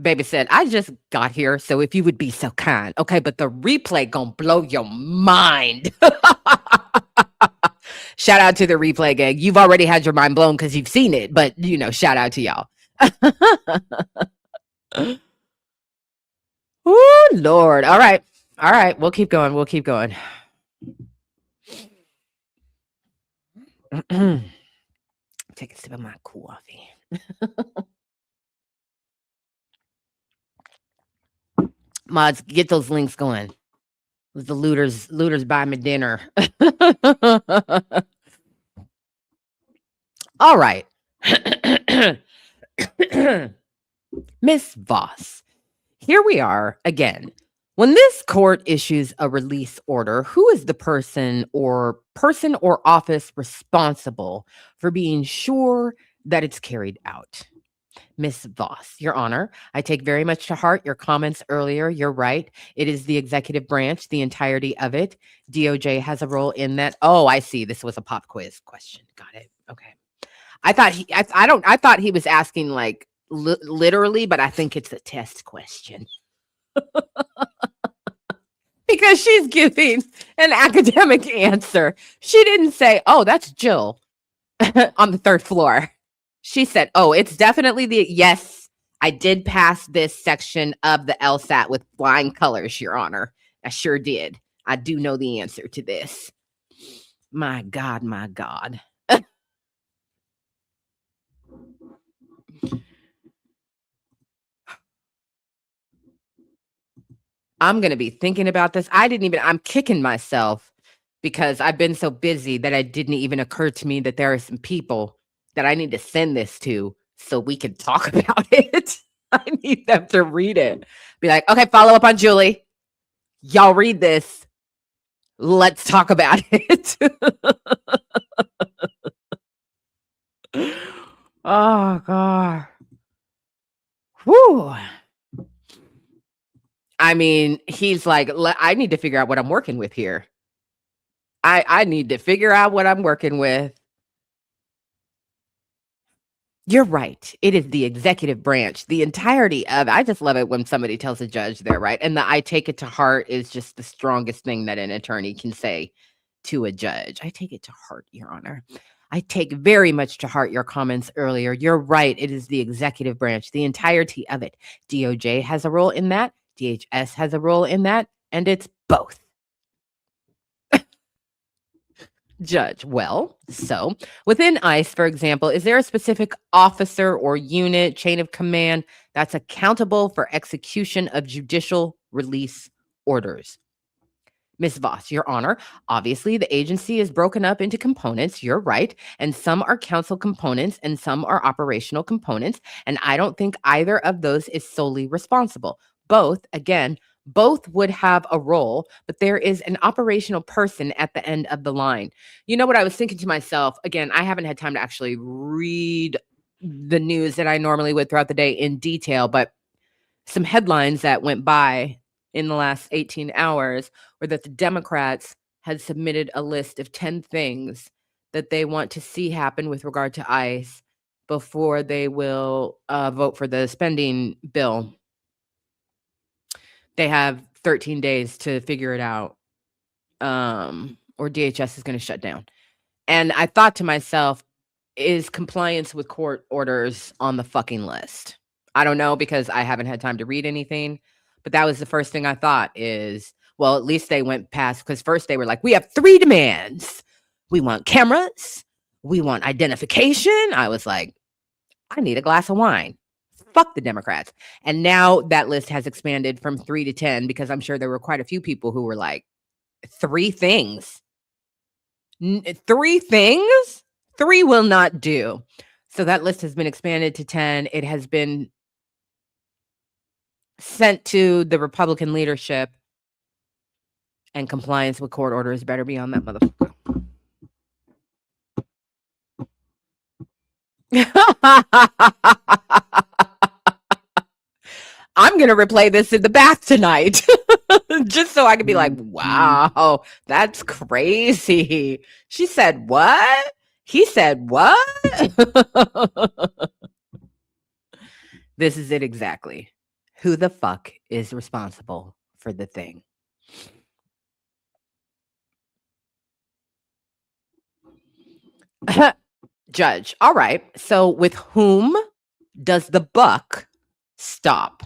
Baby said, I just got here, so if you would be so kind. Okay, but the replay gonna blow your mind. Shout out to the replay gang. You've already had your mind blown because you've seen it, but shout out to y'all. Oh, Lord. All right. We'll keep going. Take a sip of my coffee. Mods, get those links going. The looters buy me dinner. All right. Miss Voss, here we are again. When this court issues a release order, who is the person or office responsible for being sure that it's carried out? Miss Voss, Your Honor, I take very much to heart your comments earlier. You're right. It is the executive branch, the entirety of it. DOJ has a role in that. Oh, I see. This was a pop quiz question. Got it. Okay. I thought he was asking like literally, but I think it's a test question. Because she's giving an academic answer. She didn't say, oh, that's Jill on the third floor. She said, oh, it's definitely yes, I did pass this section of the LSAT with flying colors, Your Honor. I sure did. I do know the answer to this. My God. I'm going to be thinking about this. I'm kicking myself because I've been so busy that it didn't even occur to me that there are some people that I need to send this to so we can talk about it. I need them to read it. Be like, okay, follow up on Julie. Y'all read this. Let's talk about it. Oh, God. Whew. I mean, he's like, I need to figure out what I'm working with here. I need to figure out what I'm working with. You're right. It is the executive branch, the entirety of. I just love it when somebody tells a judge they're right. And the I take it to heart is just the strongest thing that an attorney can say to a judge. I take it to heart, Your Honor. I take very much to heart your comments earlier. You're right. It is the executive branch, the entirety of it. DOJ has a role in that. DHS has a role in that. And it's both. Judge, well, so within ICE, for example, is there a specific officer or unit, chain of command that's accountable for execution of judicial release orders? Ms. Voss, Your Honor, obviously the agency is broken up into components, you're right, and some are counsel components and some are operational components, and I don't think either of those is solely responsible. Both would have a role, but there is an operational person at the end of the line. You know what I was thinking to myself? Again, I haven't had time to actually read the news that I normally would throughout the day in detail, but some headlines that went by in the last 18 hours were that the Democrats had submitted a list of 10 things that they want to see happen with regard to ICE before they will vote for the spending bill. They have 13 days to figure it out, or DHS is going to shut down. And I thought to myself, is compliance with court orders on the fucking list? I don't know because I haven't had time to read anything, but that was the first thing I thought is, well, at least they went past, because first they were like, we have 3 demands. We want cameras. We want identification. I was like, I need a glass of wine. Fuck the Democrats. And now that list has expanded from 3 to 10 because I'm sure there were quite a few people who were like, 3 things. 3 things? 3 will not do. So that list has been expanded to 10. It has been sent to the Republican leadership, and compliance with court orders better be on that motherfucker. I'm going to replay this in the bath tonight. Just so I could be like, wow, that's crazy. She said what? He said what? This is it exactly. Who the fuck is responsible for the thing? Judge. All right. So with whom does the buck stop?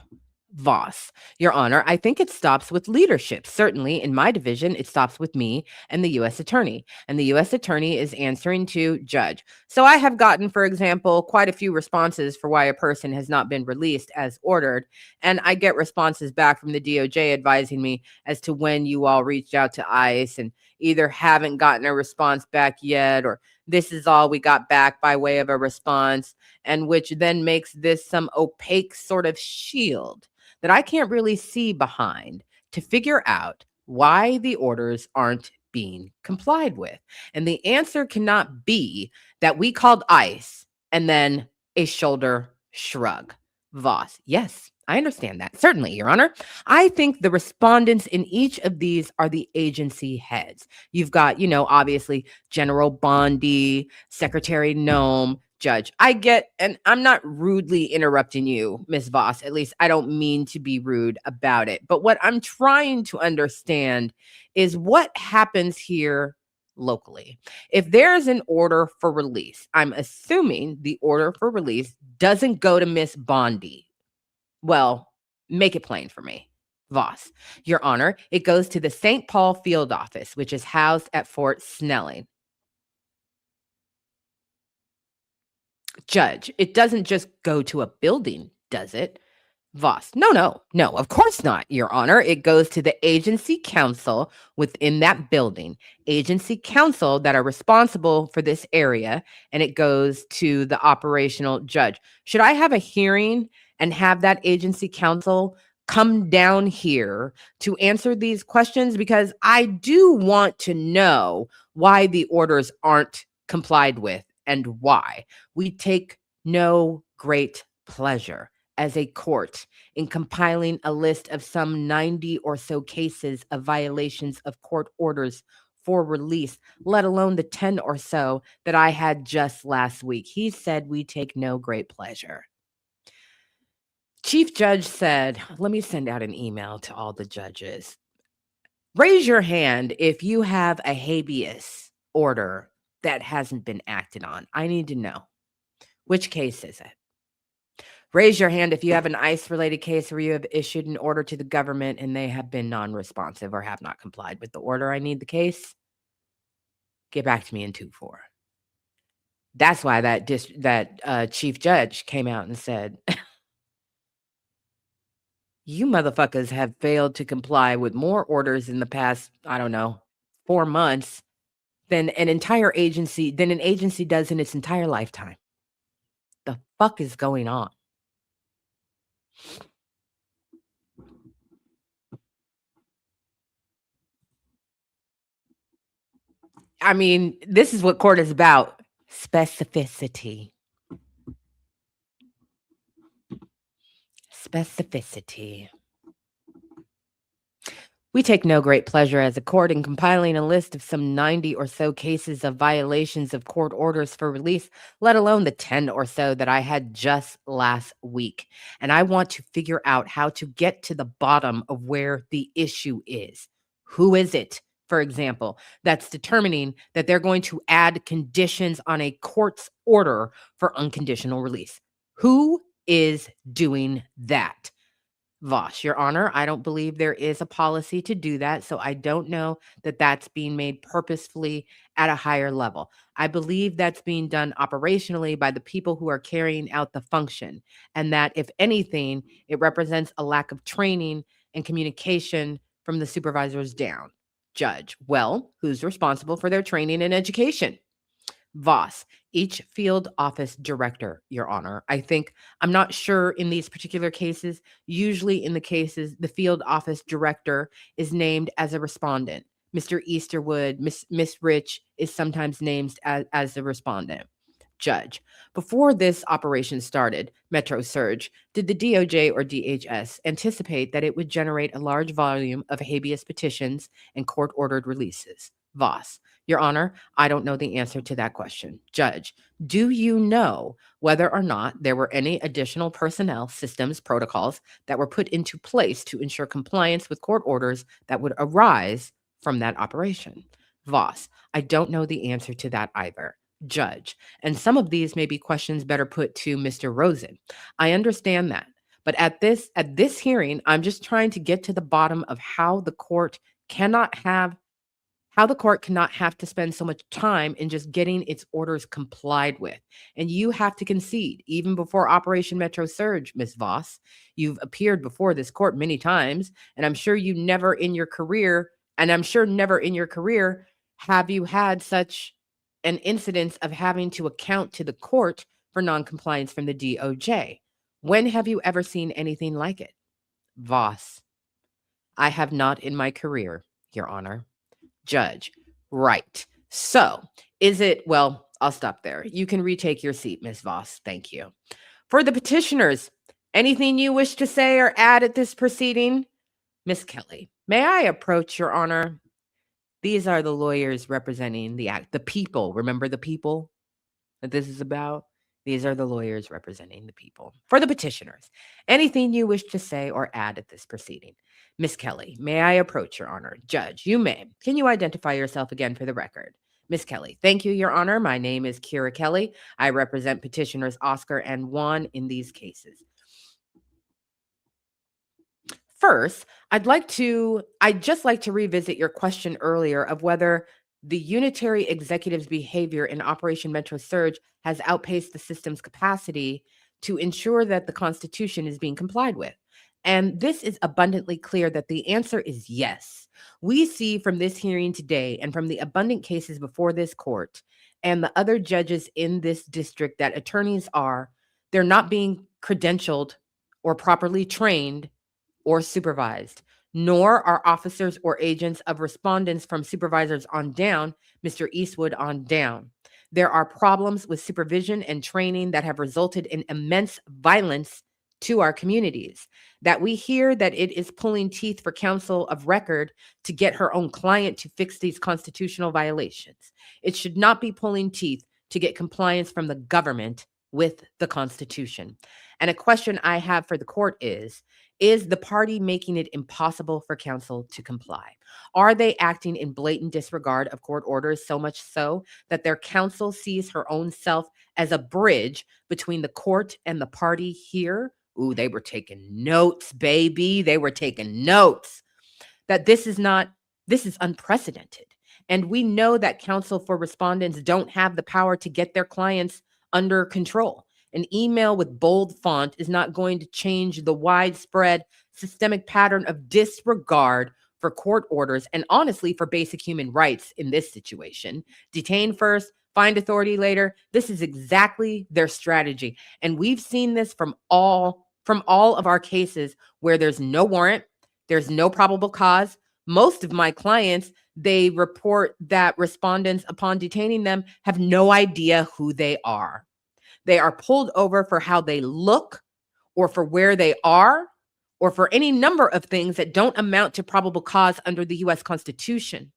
Voss. Your Honor, I think it stops with leadership. Certainly, in my division, it stops with me and the U.S. Attorney. And the U.S. Attorney is answering to Judge. So I have gotten, for example, quite a few responses for why a person has not been released as ordered. And I get responses back from the DOJ advising me as to when you all reached out to ICE and either haven't gotten a response back yet, or this is all we got back by way of a response, and which then makes this some opaque sort of shield that I can't really see behind to figure out why the orders aren't being complied with. And the answer cannot be that we called ICE and then a shoulder shrug. Voss, yes, I understand that. Certainly, Your Honor. I think the respondents in each of these are the agency heads. You've got, obviously General Bondi, Secretary Nome, Judge. I get, and I'm not rudely interrupting you, Ms. Voss. At least I don't mean to be rude about it. But what I'm trying to understand is what happens here locally. If there's an order for release, I'm assuming the order for release doesn't go to Miss Bondi. Well, make it plain for me. Voss, Your Honor, it goes to the St. Paul Field Office, which is housed at Fort Snelling. Judge, it doesn't just go to a building, does it? Voss, no, of course not, Your Honor. It goes to the agency council within that building, agency council that are responsible for this area, and it goes to the operational judge. Should I have a hearing and have that agency council come down here to answer these questions? Because I do want to know why the orders aren't complied with and why. We take no great pleasure as a court in compiling a list of some 90 or so cases of violations of court orders for release, let alone the 10 or so that I had just last week. He said we take no great pleasure. Chief Judge said, let me send out an email to all the judges. Raise your hand if you have a habeas order that hasn't been acted on. I need to know. Which case is it? Raise your hand if you have an ICE-related case where you have issued an order to the government and they have been non-responsive or have not complied with the order. I need the case. Get back to me in 2-4. That's why that chief judge came out and said, you motherfuckers have failed to comply with more orders in the past, 4 months than an agency does in its entire lifetime. The fuck is going on? I mean, this is what court is about. Specificity. Specificity. We take no great pleasure as a court in compiling a list of some 90 or so cases of violations of court orders for release, let alone the 10 or so that I had just last week. And I want to figure out how to get to the bottom of where the issue is. Who is it, for example, that's determining that they're going to add conditions on a court's order for unconditional release? Who is doing that? Voss, Your Honor, I don't believe there is a policy to do that, so I don't know that that's being made purposefully at a higher level. I believe that's being done operationally by the people who are carrying out the function, and that, if anything, it represents a lack of training and communication from the supervisors down. Judge, well, who's responsible for their training and education? Voss, each field office director, Your Honor. I'm not sure in these particular cases. Usually in the cases, the field office director is named as a respondent. Mr. Easterwood, Miss Rich is sometimes named as the respondent. Judge, before this operation started, Metro Surge, did the DOJ or DHS anticipate that it would generate a large volume of habeas petitions and court-ordered releases? Voss, Your Honor, I don't know the answer to that question. Judge, do you know whether or not there were any additional personnel, systems, protocols that were put into place to ensure compliance with court orders that would arise from that operation? Voss, I don't know the answer to that either. Judge, and some of these may be questions better put to Mr. Rosen. I understand that. But at this hearing, I'm just trying to get to the bottom of how the court cannot have to spend so much time in just getting its orders complied with. And you have to concede, even before Operation Metro Surge, Ms. Voss, you've appeared before this court many times, and I'm sure never in your career have you had such an incidence of having to account to the court for noncompliance from the DOJ. When have you ever seen anything like it? Voss, I have not in my career, Your Honor. Judge, right. So, I'll stop there. You can retake your seat, Ms. Voss. Thank you. For the petitioners, anything you wish to say or add at this proceeding? Ms. Kelly, may I approach, Your Honor? These are the lawyers representing the people. Remember the people that this is about? These are the lawyers representing the people. For the petitioners, anything you wish to say or add at this proceeding? Ms. Kelly, may I approach, Your Honor? Judge, you may. Can you identify yourself again for the record? Ms. Kelly, thank you, Your Honor. My name is Kira Kelly. I represent petitioners Oscar and Juan in these cases. First, I'd just like to revisit your question earlier of whether the unitary executive's behavior in Operation Metro Surge has outpaced the system's capacity to ensure that the Constitution is being complied with. And this is abundantly clear that the answer is yes. We see from this hearing today and from the abundant cases before this court and the other judges in this district that they're not being credentialed or properly trained or supervised, nor are officers or agents of respondents from supervisors on down, Mr. Eastwood on down. There are problems with supervision and training that have resulted in immense violence to our communities. That we hear that it is pulling teeth for counsel of record to get her own client to fix these constitutional violations. It should not be pulling teeth to get compliance from the government with the Constitution. And a question I have for the court is the party making it impossible for counsel to comply? Are they acting in blatant disregard of court orders, so much so that their counsel sees her own self as a bridge between the court and the party here? Ooh, they were taking notes, baby. They were taking notes. That this is unprecedented. And we know that counsel for respondents don't have the power to get their clients under control. An email with bold font is not going to change the widespread systemic pattern of disregard for court orders and honestly for basic human rights in this situation. Detain first, find authority later. This is exactly their strategy. And we've seen this from all of our cases where there's no warrant, there's no probable cause. Most of my clients, they report that respondents, upon detaining them, have no idea who they are. They are pulled over for how they look or for where they are or for any number of things that don't amount to probable cause under the U.S. Constitution.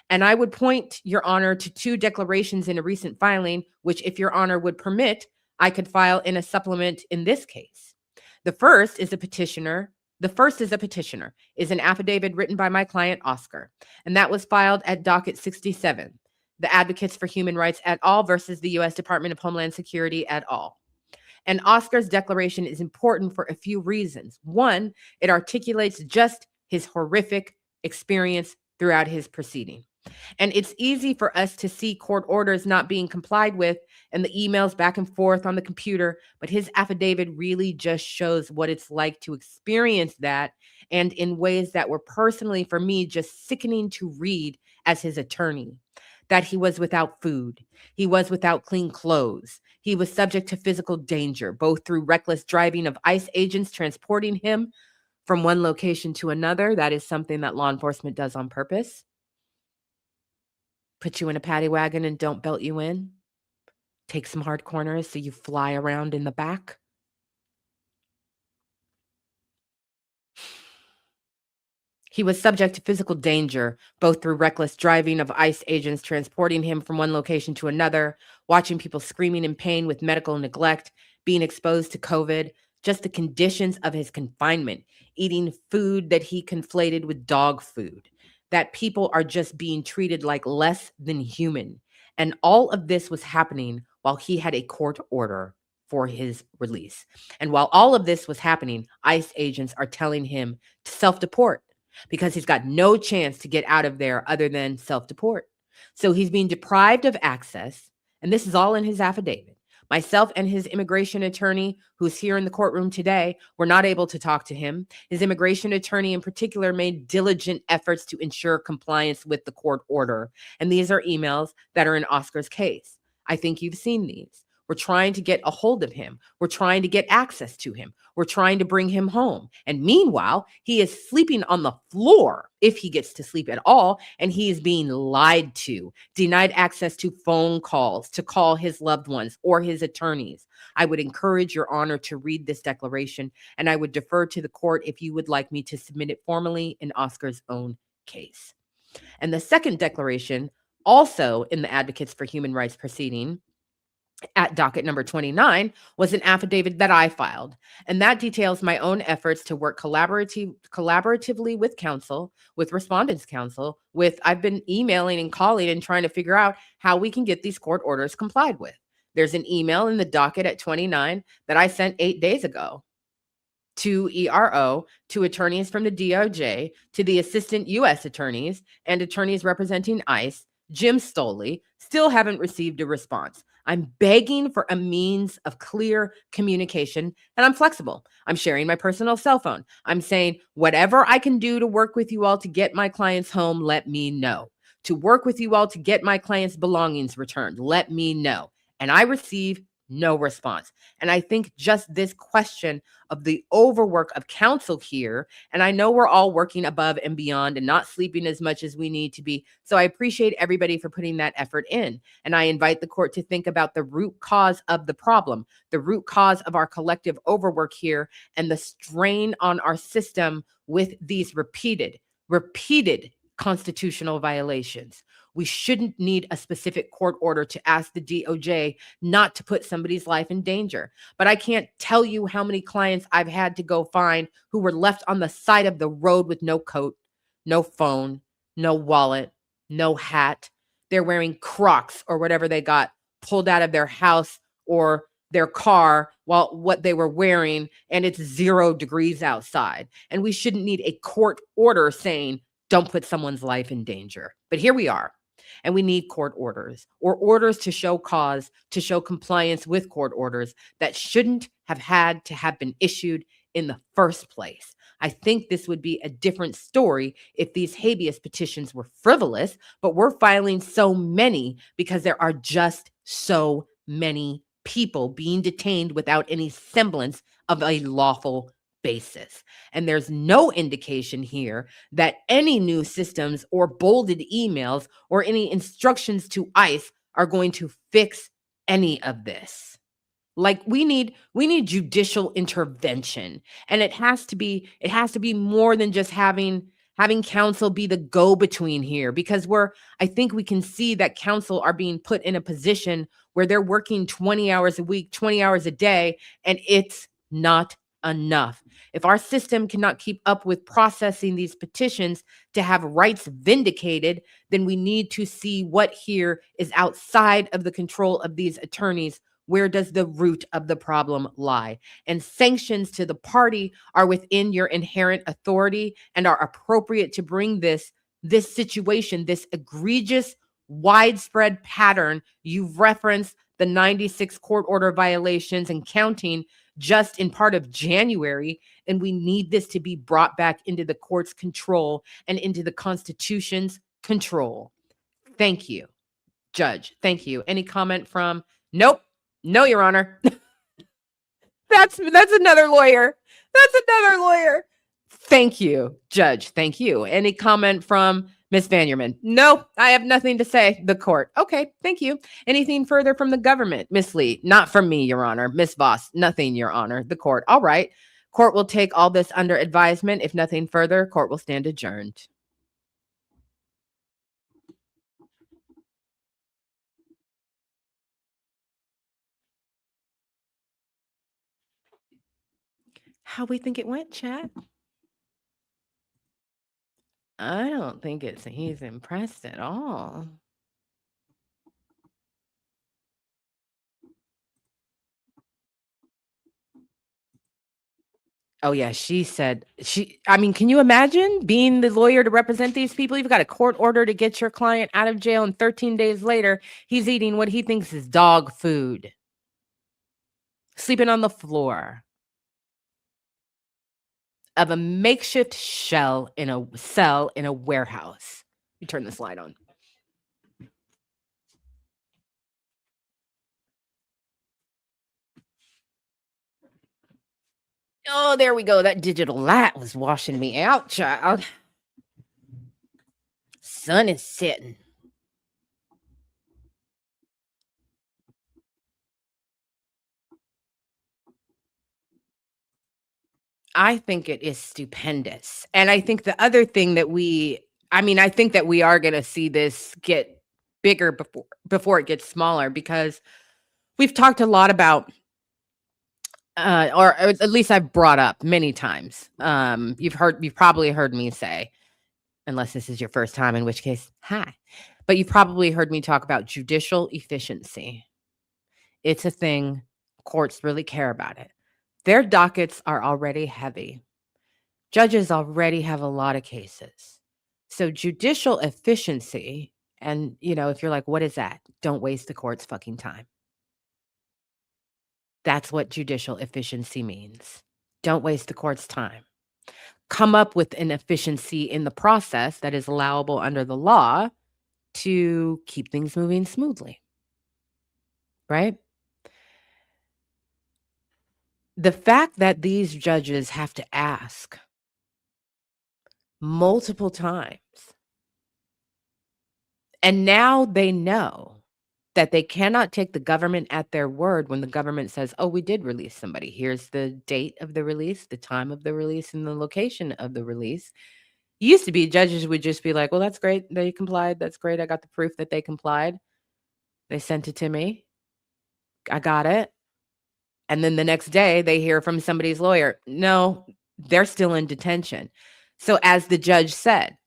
And I would point, Your Honor, to two declarations in a recent filing, which, if Your Honor would permit, I could file in a supplement in this case. The first is a petitioner, is an affidavit written by my client, Oscar, and that was filed at docket 67. The Advocates for Human Rights et al. Versus the U.S. Department of Homeland Security et al. And Oscar's declaration is important for a few reasons. One, it articulates just his horrific experience throughout his proceeding. And it's easy for us to see court orders not being complied with and the emails back and forth on the computer, but his affidavit really just shows what it's like to experience that, and in ways that were personally, for me, just sickening to read as his attorney. That he was without food, he was without clean clothes, he was subject to physical danger, both through reckless driving of ICE agents transporting him from one location to another. That is something that law enforcement does on purpose. Put you in a paddy wagon and don't belt you in. take some hard corners so you fly around in the back. He was subject to physical danger, both through reckless driving of ICE agents transporting him from one location to another, watching people screaming in pain with medical neglect, being exposed to COVID, just the conditions of his confinement, eating food that he conflated with dog food, that people are just being treated like less than human. And all of this was happening while he had a court order for his release. And while all of this was happening, ICE agents are telling him to self deport because he's got no chance to get out of there other than self deport. So he's being deprived of access. And this is all in his affidavit. Myself and his immigration attorney, who's here in the courtroom today, were not able to talk to him. His immigration attorney, in particular, made diligent efforts to ensure compliance with the court order. And these are emails that are in Oscar's case. I think you've seen these. We're trying to get a hold of him. We're trying to get access to him. We're trying to bring him home. And meanwhile, he is sleeping on the floor, if he gets to sleep at all, and he is being lied to, denied access to phone calls to call his loved ones or his attorneys. I would encourage Your Honor to read this declaration, and I would defer to the court if you would like me to submit it formally in Oscar's own case. And the second declaration, also in the Advocates for Human Rights proceeding, at docket number 29, was an affidavit that I filed. And that details my own efforts to work collaboratively with counsel, with respondents counsel, I've been emailing and calling and trying to figure out how we can get these court orders complied with. There's an email in the docket at 29 that I sent 8 days ago to ERO, to attorneys from the DOJ, to the assistant U.S. attorneys and attorneys representing ICE, Jim Stoley, still haven't received a response. I'm begging for a means of clear communication, and I'm flexible. I'm sharing my personal cell phone. I'm saying whatever I can do to work with you all to get my clients home, let me know. To work with you all to get my clients' belongings returned, let me know. And I receive no response. And I think just this question of the overwork of counsel here, and I know we're all working above and beyond and not sleeping as much as we need to be. So I appreciate everybody for putting that effort in. And I invite the court to think about the root cause of the problem, the root cause of our collective overwork here, and the strain on our system with these repeated constitutional violations. We shouldn't need a specific court order to ask the DOJ not to put somebody's life in danger. But I can't tell you how many clients I've had to go find who were left on the side of the road with no coat, no phone, no wallet, no hat. They're wearing Crocs or whatever they got pulled out of their house or their car while what they were wearing, and it's 0 degrees outside. And we shouldn't need a court order saying, don't put someone's life in danger. But here we are. And we need court orders or orders to show cause, to show compliance with court orders that shouldn't have had to have been issued in the first place. I think this would be a different story if these habeas petitions were frivolous, but we're filing so many because there are just so many people being detained without any semblance of a lawful basis. And there's no indication here that any new systems or bolded emails or any instructions to ICE are going to fix any of this. Like we need judicial intervention, and it has to be more than just having counsel be the go-between here, because I think we can see that counsel are being put in a position where they're working 20 hours a week, 20 hours a day, and it's not enough. If our system cannot keep up with processing these petitions to have rights vindicated, then we need to see what here is outside of the control of these attorneys. Where does the root of the problem lie? And sanctions to the party are within your inherent authority and are appropriate to bring this situation, this egregious, widespread pattern. You've referenced the 96 court order violations and counting just in part of January, and we need this to be brought back into the court's control and into the Constitution's control. Thank you, Judge. Thank you. Any comment from? Nope. No, Your Honor. That's another lawyer. That's another lawyer. Thank you, Judge. Thank you. Any comment from Miss Vanderman, no, I have nothing to say. The court, okay, thank you. Anything further from the government? Miss Lee, not from me, Your Honor. Miss Voss, nothing, Your Honor. The court, all right. Court will take all this under advisement. If nothing further, court will stand adjourned. How we think it went, chat? I don't think he's impressed at all. Oh yeah, she said I mean, can you imagine being the lawyer to represent these people? You've got a court order to get your client out of jail, and 13 days later, he's eating what he thinks is dog food. Sleeping on the floor of a makeshift cell in a warehouse. You turn this light on. Oh, there we go. That digital light was washing me out, child. Sun is setting. I think it is stupendous. And I think the other thing that I think that we are going to see this get bigger before it gets smaller, because we've talked a lot about or at least I've brought up many times. You've probably heard me say, unless this is your first time, in which case, hi. But you probably heard me talk about judicial efficiency. It's a thing. Courts really care about it. Their dockets are already heavy. Judges already have a lot of cases. So judicial efficiency, and if you're like, what is that? Don't waste the court's fucking time. That's what judicial efficiency means. Don't waste the court's time. Come up with an efficiency in the process that is allowable under the law to keep things moving smoothly. Right? The fact that these judges have to ask multiple times, and now they know that they cannot take the government at their word when the government says, oh, we did release somebody. Here's the date of the release, the time of the release, and the location of the release. Used to be judges would just be like, well, that's great. They complied. That's great. I got the proof that they complied. They sent it to me. I got it. And then the next day they hear from somebody's lawyer, no, they're still in detention. So as the judge said,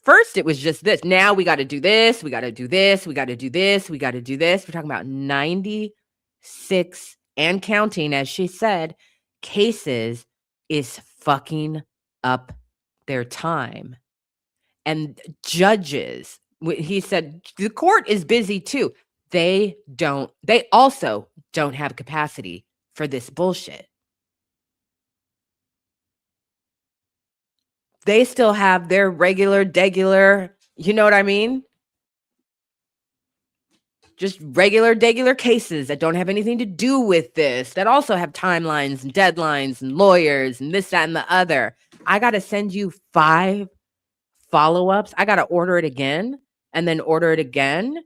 first it was just this. Now we got to do this. We got to do this. We got to do this. We got to do this. We're talking about 96 and counting, as she said, cases is fucking up their time. And judges, he said, the court is busy too. They also don't have capacity for this bullshit. They still have their degular, you know what I mean? Just degular cases that don't have anything to do with this, that also have timelines and deadlines and lawyers and this, that, and the other. I got to send you 5 follow-ups. I got to order it again, and then order it again,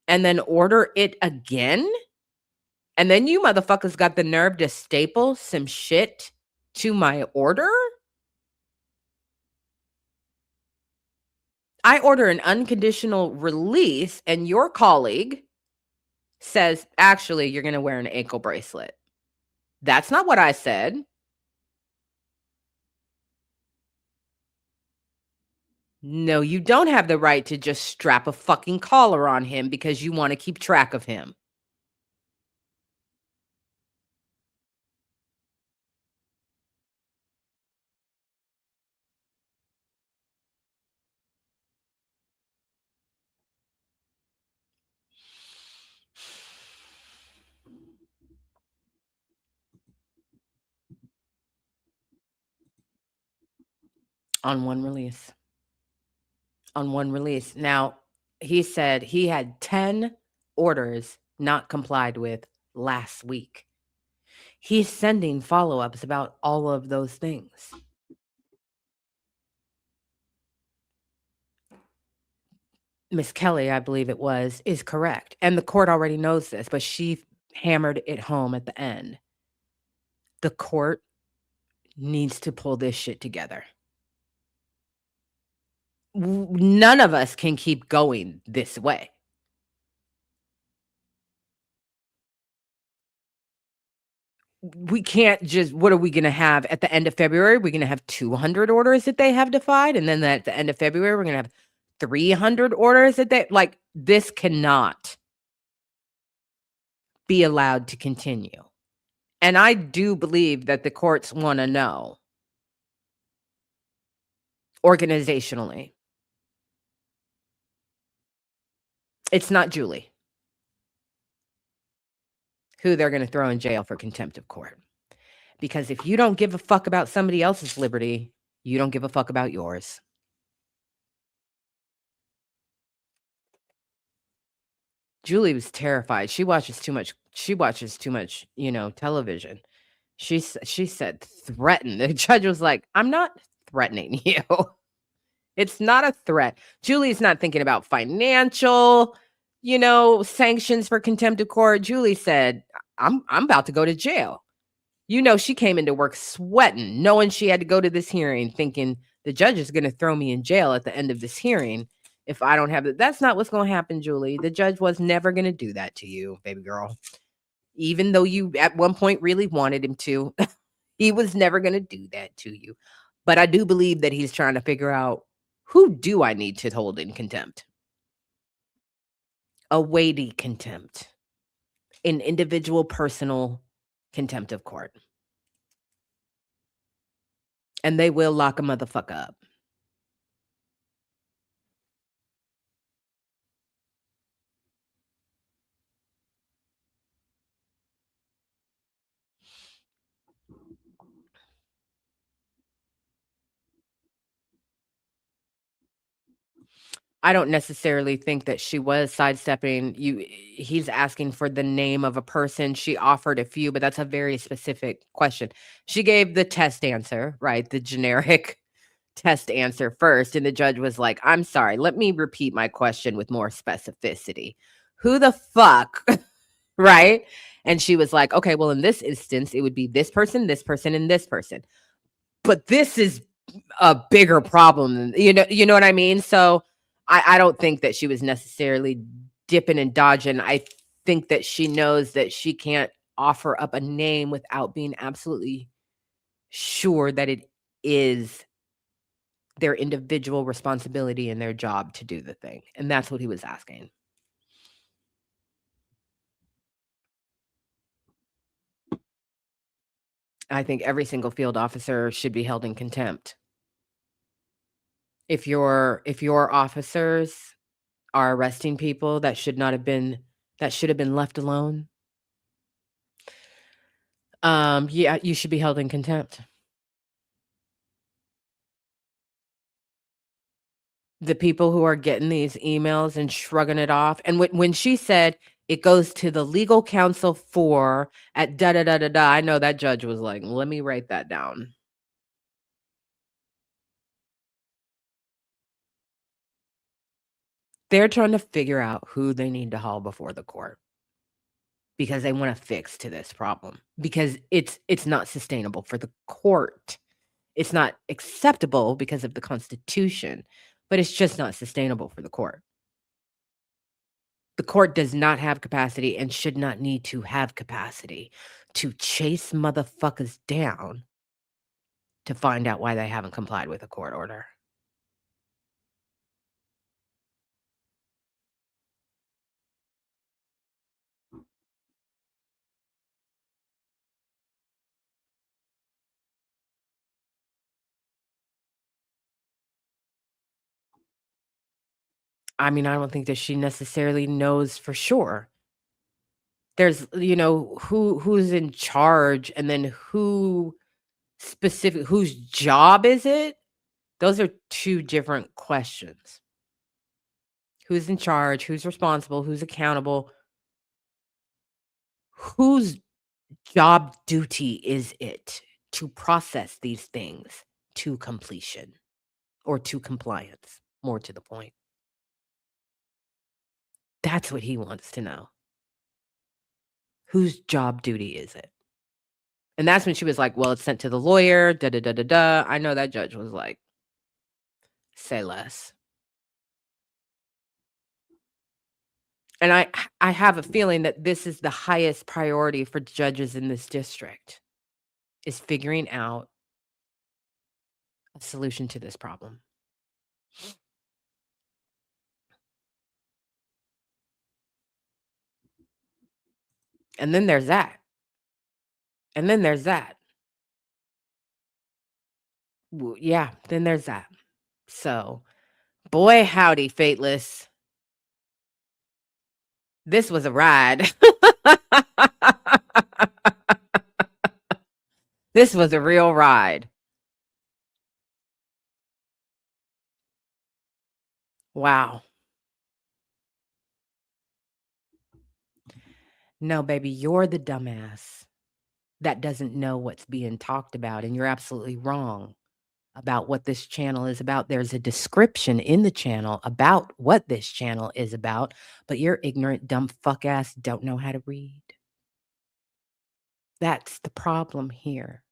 and then order it again. And then you motherfuckers got the nerve to staple some shit to my order? I order an unconditional release, and your colleague says, actually, you're going to wear an ankle bracelet. That's not what I said. No, you don't have the right to just strap a fucking collar on him because you want to keep track of him. On one release. Now, he said he had 10 orders not complied with last week. He's sending follow-ups about all of those things. Miss Kelly, I believe it was, is correct, and the court already knows this, but she hammered it home at the end. The court needs to pull this shit together. None of us can keep going this way. We can't just what are we gonna have at the end of February? We're gonna have 200 orders that they have defied, and then at the end of February, we're gonna have 300 orders that they like, this cannot be allowed to continue. And I do believe that the courts wanna know organizationally. It's not Julie, who they're gonna throw in jail for contempt of court. Because if you don't give a fuck about somebody else's liberty, you don't give a fuck about yours. Julie was terrified. She watches too much, television. She said, "Threaten." The judge was like, "I'm not threatening you. It's not a threat." Julie's not thinking about financial, sanctions for contempt of court. Julie said, "I'm about to go to jail." She came into work sweating, knowing she had to go to this hearing, thinking the judge is gonna throw me in jail at the end of this hearing if I don't have it. That's not what's gonna happen, Julie. The judge was never gonna do that to you, baby girl. Even though you at one point really wanted him to, he was never gonna do that to you. But I do believe that he's trying to figure out, who do I need to hold in contempt? A weighty contempt, an individual personal contempt of court. And they will lock a motherfucker up. I don't necessarily think that she was sidestepping. He's asking for the name of a person. She offered a few, but that's a very specific question. She gave the test answer, right? The generic test answer first, and the judge was like, "I'm sorry, let me repeat my question with more specificity. Who the fuck?" Right? And she was like, "Okay, well, in this instance, it would be this person, and this person. But this is a bigger problem than you know what I mean?" So I don't think that she was necessarily dipping and dodging. I think that she knows that she can't offer up a name without being absolutely sure that it is their individual responsibility and their job to do the thing. And that's what he was asking. I think every single field officer should be held in contempt. If your officers are arresting people that should have been left alone, yeah, you should be held in contempt. The people who are getting these emails and shrugging it off, and when she said it goes to the legal counsel for at da da da da da, I know that judge was like, "Let me write that down." They're trying to figure out who they need to haul before the court because they wanna fix to this problem, because it's not sustainable for the court. It's not acceptable because of the Constitution, but it's just not sustainable for the court. The court does not have capacity and should not need to have capacity to chase motherfuckers down to find out why they haven't complied with a court order. I mean, I don't think that she necessarily knows for sure. There's, who's in charge, and then whose job is it? Those are 2 different questions. Who's in charge? Who's responsible? Who's accountable? Whose job duty is it to process these things to completion or to compliance, more to the point? That's what he wants to know. Whose job duty is it? And that's when she was like, well, it's sent to the lawyer, da-da-da-da-da. I know that judge was like, say less. And I have a feeling that this is the highest priority for judges in this district, is figuring out a solution to this problem. And then there's that. And then there's that. Yeah, then there's that. So, boy, howdy, Fateless. This was a ride. This was a real ride. Wow. No, baby, you're the dumbass that doesn't know what's being talked about, and you're absolutely wrong about what this channel is about. There's a description in the channel about what this channel is about, but you're ignorant, dumb fuck ass don't know how to read. That's the problem here.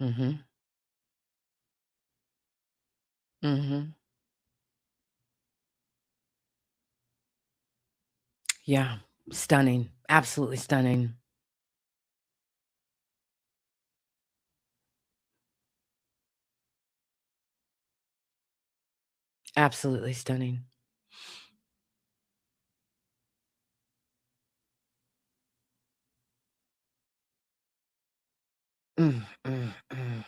Mhm. Mhm. Yeah. Stunning. Absolutely stunning. Absolutely stunning. Mm, mm, mm.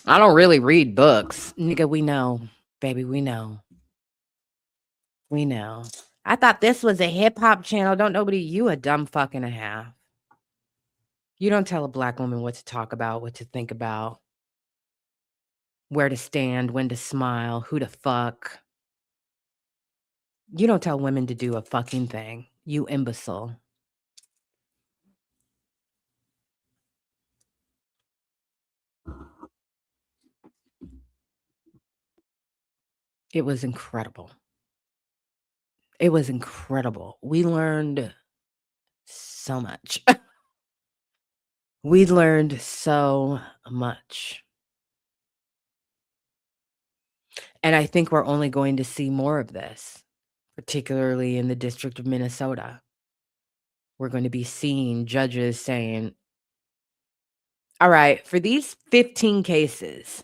I don't really read books. Nigga, we know. Baby, we know. We know. I thought this was a hip-hop channel. Don't nobody you a dumb fuck and a half. You don't tell a black woman what to talk about, what to think about, where to stand, when to smile, who to fuck. You don't tell women to do a fucking thing. You imbecile. It was incredible. It was incredible. We learned so much. We learned so much. And I think we're only going to see more of this, particularly in the District of Minnesota. We're going to be seeing judges saying, all right, for these 15 cases,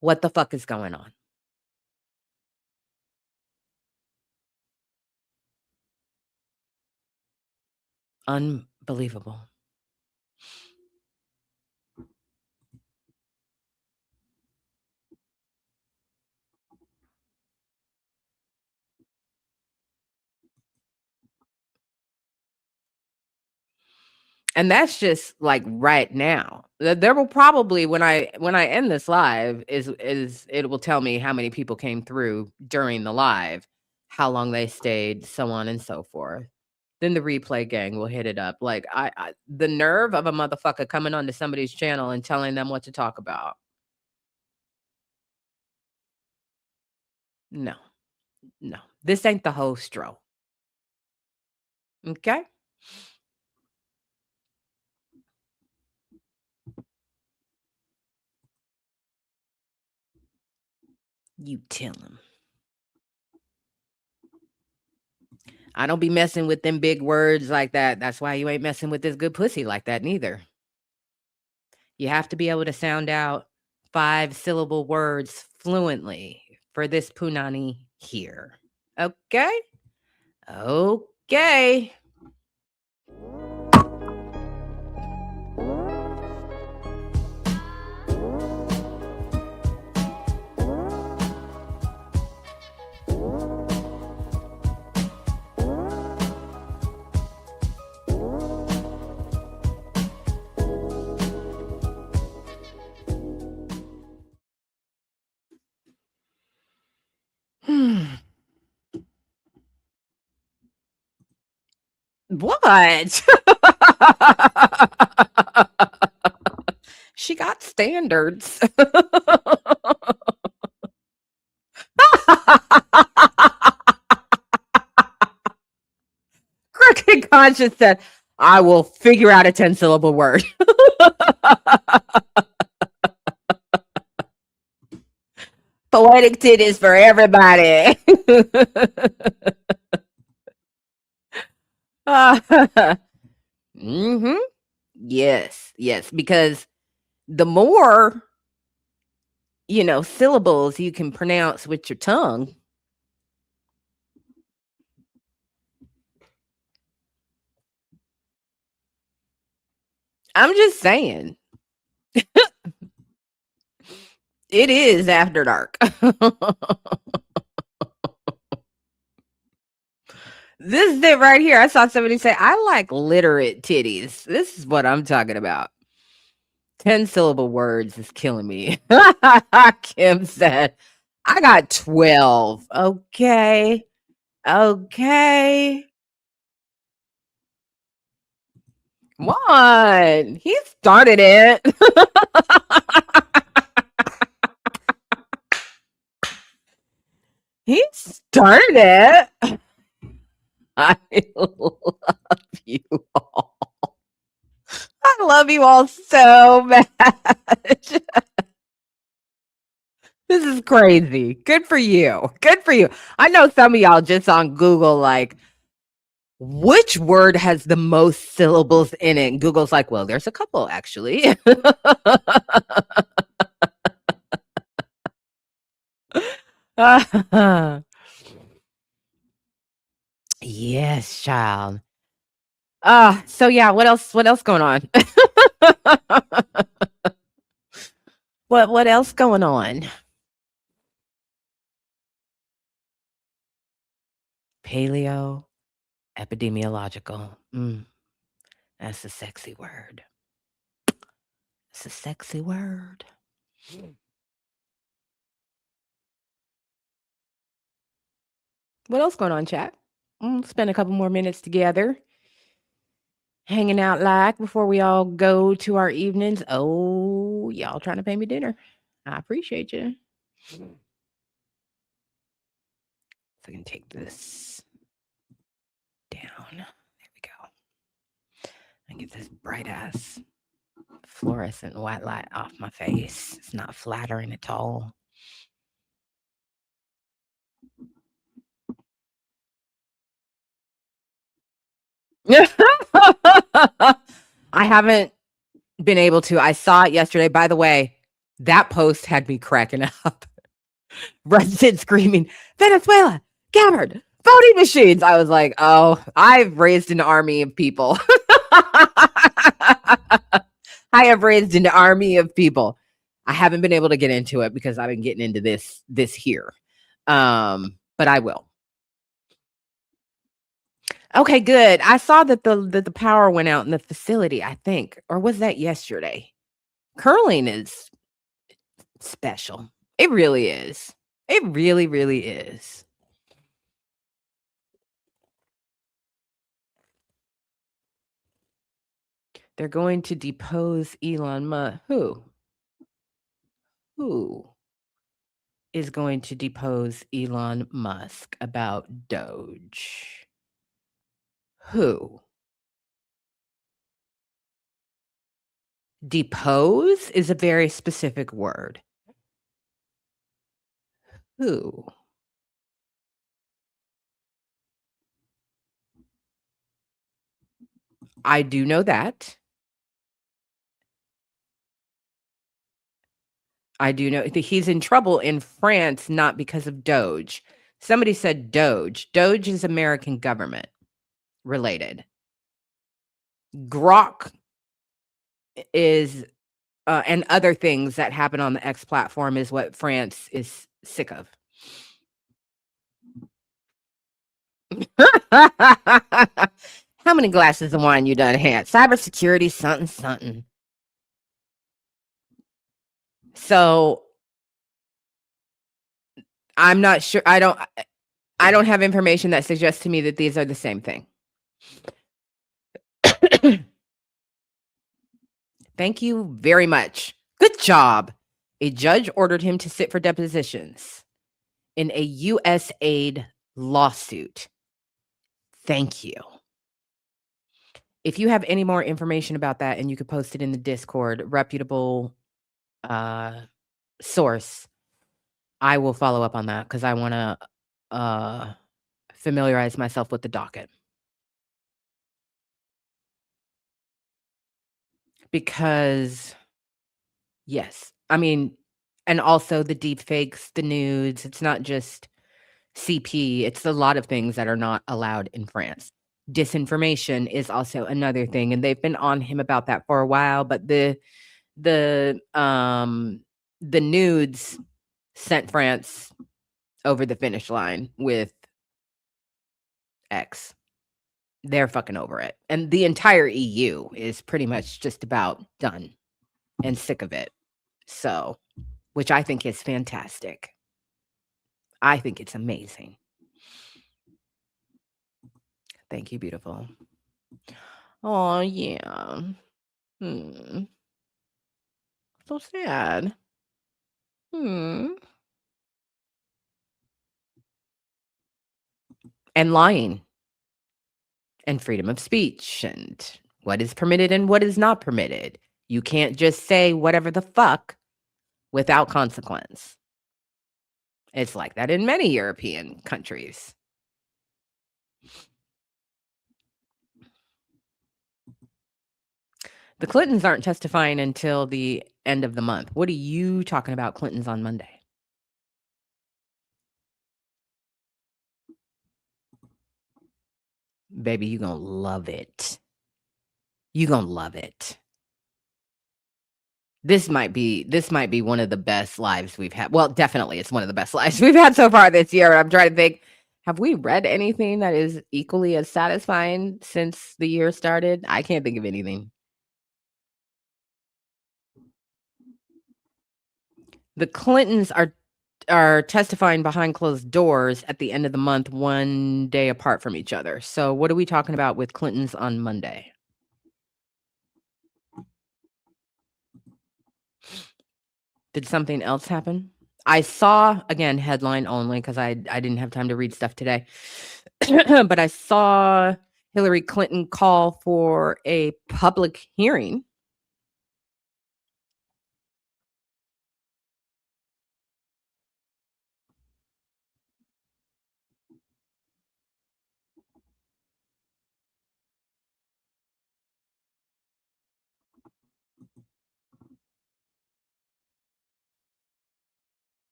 what the fuck is going on? Unbelievable. And that's just like right now. There will probably when I end this live is it will tell me how many people came through during the live, how long they stayed, so on and so forth. Then the replay gang will hit it up. Like I the nerve of a motherfucker coming onto somebody's channel and telling them what to talk about. No. No. This ain't the whole stro. Okay? You tell him. I don't be messing with them big words like that. That's why you ain't messing with this good pussy like that neither. You have to be able to sound out 5-syllable words fluently for this punani here. Okay? Okay. What? She got standards. Crooked conscience said, I will figure out a 10-syllable word. Poetic titties for everybody. Mm-hmm. Yes, yes, because the more, syllables you can pronounce with your tongue. I'm just saying. It is after dark. This is it right here. I saw somebody say, I like literate titties. This is what I'm talking about. 10-syllable words is killing me. Kim said, I got 12. Okay. Okay. Come on. He started it. He started it. I love you all. I love you all so much. This is crazy. Good for you. Good for you. I know some of y'all just on Google, like, which word has the most syllables in it? And Google's like, well, there's a couple actually. Yes, child. So yeah, what else going on? What else going on? Paleo epidemiological. That's a sexy word. It's a sexy word. What else going on, chat? Spend a couple more minutes together, hanging out like before we all go to our evenings. Oh, y'all trying to pay me dinner. I appreciate you. So I can take this down. There we go. And get this bright ass fluorescent white light off my face. It's not flattering at all. I haven't been able to. I saw it yesterday. By the way, that post had me cracking up. Resident screaming, Venezuela, Gabbard, voting machines. I was like, oh, I've raised an army of people. I have raised an army of people. I haven't been able to get into it because I've been getting into this here. But I will. Okay, good. I saw that the power went out in the facility, I think. Or was that yesterday? Curling is special. It really is. It really, really is. They're going to depose Elon Musk. Who is going to depose Elon Musk about Doge? Who? Depose is a very specific word. Who? I do know that. I do know that he's in trouble in France, not because of Doge. Somebody said Doge. Doge is American government related. Grok is, and other things that happen on the X platform is what France is sick of. How many glasses of wine you done had? Cybersecurity, something. So I'm not sure. I don't have information that suggests to me that these are the same thing. Thank you very much. Good job. A judge ordered him to sit for depositions in a U.S. aid lawsuit. Thank you. If you have any more information about that and you could post it in the Discord, reputable source, I will follow up on that because I want to familiarize myself with the docket. Because, yes, I mean, and also the deep fakes, the nudes, it's not just CP, it's a lot of things that are not allowed in France. Disinformation is also another thing, and they've been on him about that for a while, but the nudes sent France over the finish line with X. They're fucking over it. And the entire EU is pretty much just about done and sick of it. So, which I think is fantastic. I think it's amazing. Thank you, beautiful. Oh, yeah. So sad. And lying. And freedom of speech and what is permitted and what is not permitted. You can't just say whatever the fuck without consequence. It's like that in many European countries. The Clintons aren't testifying until the end of the month. What are you talking about, Clintons on Monday? Baby, you gonna love it. You gonna love it. This might be one of the best lives we've had. Well, definitely it's one of the best lives we've had so far this year. I'm trying to think, have we read anything that is equally as satisfying since the year started? I can't think of anything. The Clintons are testifying behind closed doors at the end of the month, one day apart from each other. So what are we talking about with Clintons on Monday? Did something else happen? I saw, again, headline only because I didn't have time to read stuff today. But I saw Hillary Clinton call for a public hearing.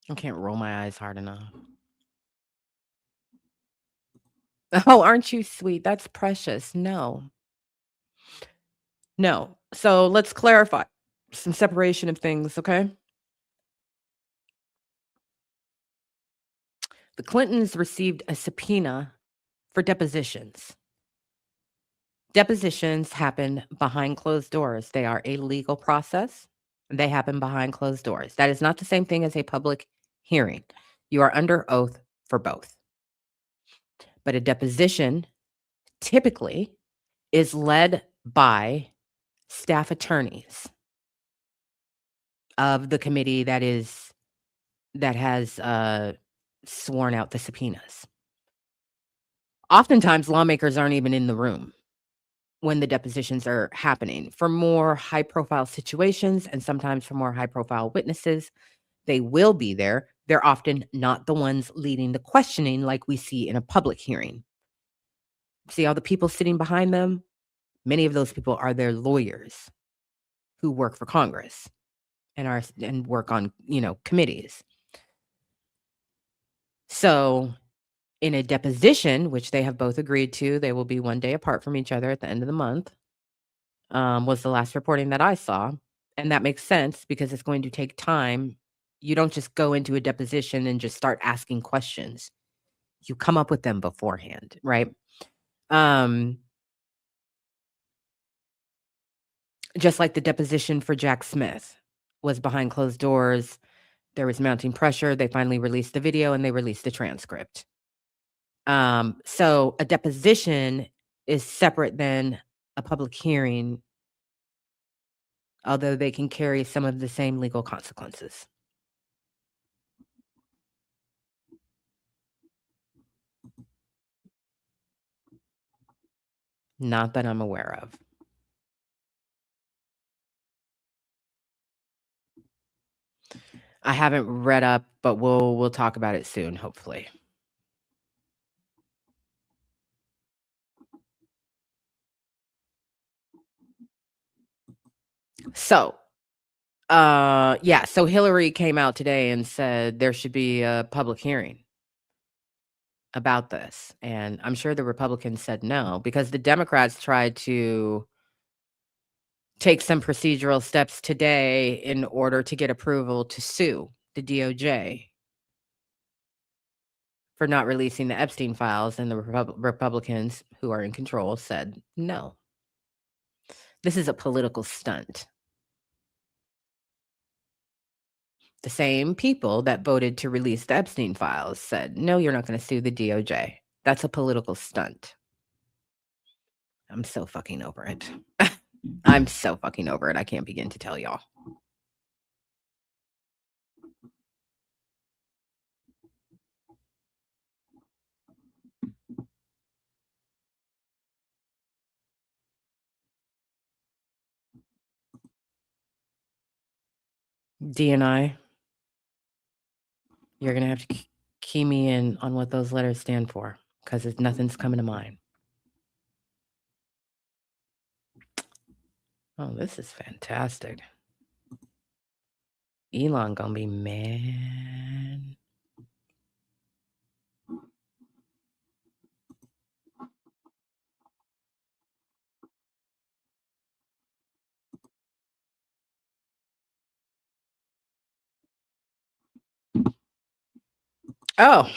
I can't roll my eyes hard enough. Oh, aren't you sweet? That's precious. No. No. So let's clarify some separation of things, okay? The Clintons received a subpoena for depositions. Depositions happen behind closed doors. They are a legal process. They happen behind closed doors. That is not the same thing as a public hearing. You are under oath for both. But a deposition typically is led by staff attorneys of the committee that has sworn out the subpoenas. Oftentimes, lawmakers aren't even in the room when the depositions are happening. For more high-profile situations and sometimes for more high-profile witnesses, they will be there. They're often not the ones leading the questioning like we see in a public hearing. See all the people sitting behind them? Many of those people are their lawyers who work for Congress and work on, committees. So in a deposition, which they have both agreed to, they will be one day apart from each other at the end of the month, was the last reporting that I saw. And that makes sense because it's going to take time. You don't just go into a deposition and just start asking questions. You come up with them beforehand, right? Just like the deposition for Jack Smith was behind closed doors. There was mounting pressure. They finally released the video and they released the transcript. So a deposition is separate than a public hearing, although they can carry some of the same legal consequences. Not that I'm aware of. I haven't read up, but we'll talk about it soon, hopefully. So, yeah, so Hillary came out today and said there should be a public hearing about this, and I'm sure the Republicans said no because the Democrats tried to take some procedural steps today in order to get approval to sue the DOJ for not releasing the Epstein files, and the Republicans who are in control said no. This is a political stunt. The same people that voted to release the Epstein files said, no, you're not going to sue the DOJ. That's a political stunt. I'm so fucking over it. I'm so fucking over it. I can't begin to tell y'all. DNI, you're going to have to key me in on what those letters stand for because nothing's coming to mind. Oh, this is fantastic. Elon gonna be mad. Oh,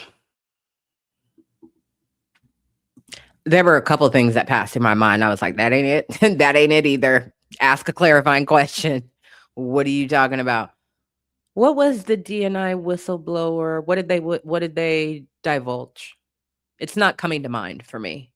there were a couple things that passed in my mind. I was like, that ain't it. That ain't it either. Ask a clarifying question. What are you talking about? What was the DNI whistleblower? What did they divulge? It's not coming to mind for me.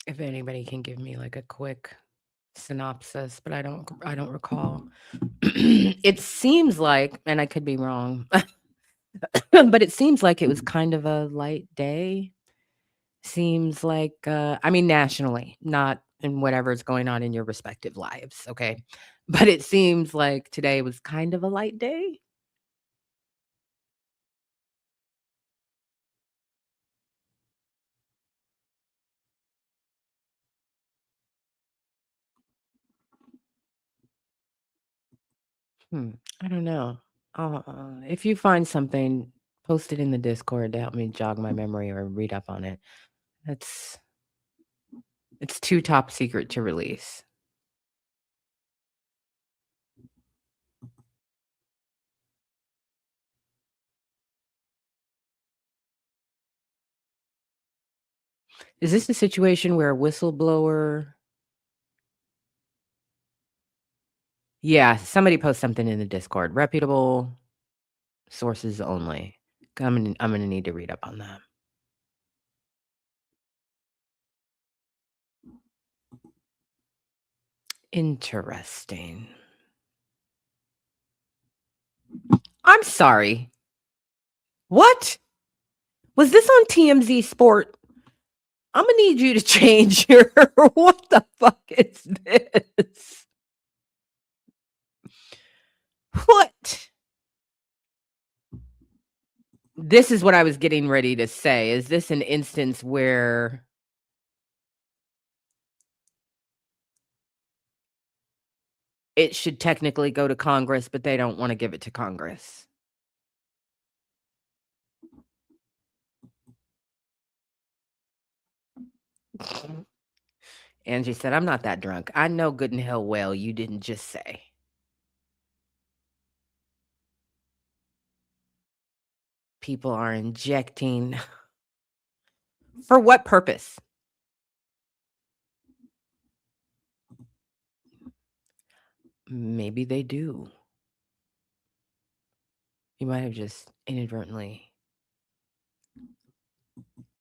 If anybody can give me like a quick synopsis, but I don't recall. It seems like, and I could be wrong, but it seems like it was kind of a light day. Seems like, I mean, nationally, not in whatever's going on in your respective lives, okay? But it seems like today was kind of a light day. I don't know. If you find something, post it in the Discord to help me jog my memory or read up on it. It's too top secret to release. Is this a situation where a whistleblower? Yeah, somebody post something in the Discord. Reputable sources only. I'm gonna need to read up on that. Interesting. I'm sorry. What? Was this on TMZ Sport? I'm gonna need you to change your what the fuck is this? What? This is what I was getting ready to say. Is this an instance where it should technically go to Congress, but they don't want to give it to Congress? Angie said, I'm not that drunk. I know good and hell well you didn't just say. people are injecting. For what purpose? Maybe they do. You might have just inadvertently.